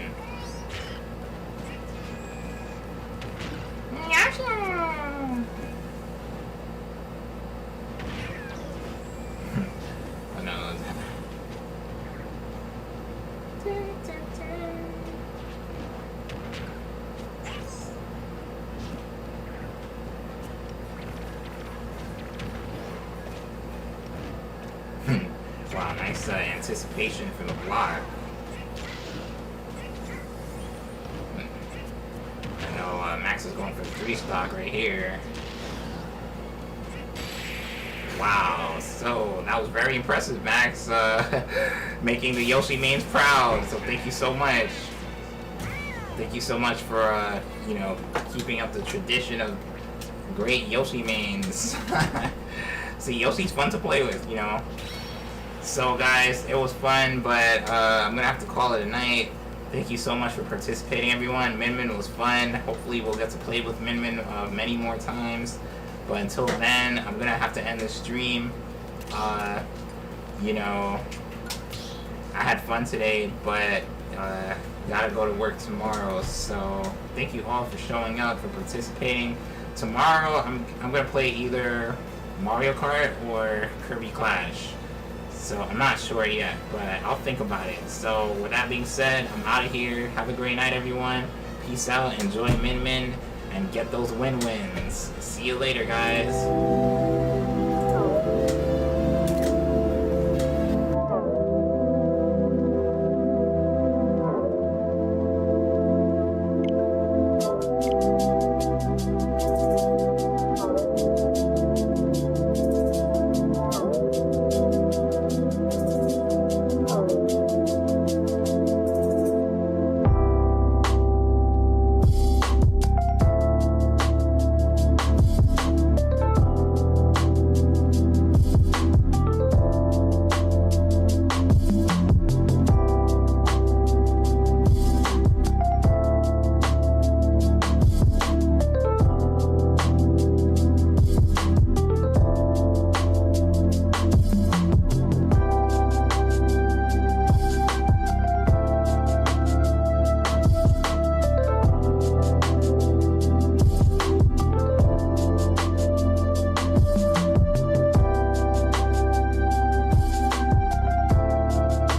Yoshi! Oh no. Wow, nice anticipation for the block. I know Max is going for the 3-stock right here. Wow, so that was very impressive, Max, making the Yoshi mains proud, so thank you so much. Thank you so much for, you know, keeping up the tradition of great Yoshi mains. See, Yoshi's fun to play with, you know. So, guys, it was fun, but I'm gonna have to call it a night. Thank you so much for participating, everyone. Min was fun. Hopefully, we'll get to play with Min many more times. But until then, I'm gonna have to end the stream. You know, I had fun today, but gotta go to work tomorrow. So thank you all for showing up, for participating. Tomorrow, I'm gonna play either Mario Kart or Kirby Clash. So I'm not sure yet, but I'll think about it. So with that being said, I'm out of here. Have a great night, everyone. Peace out. Enjoy Min, and get those win-wins. See you later, guys.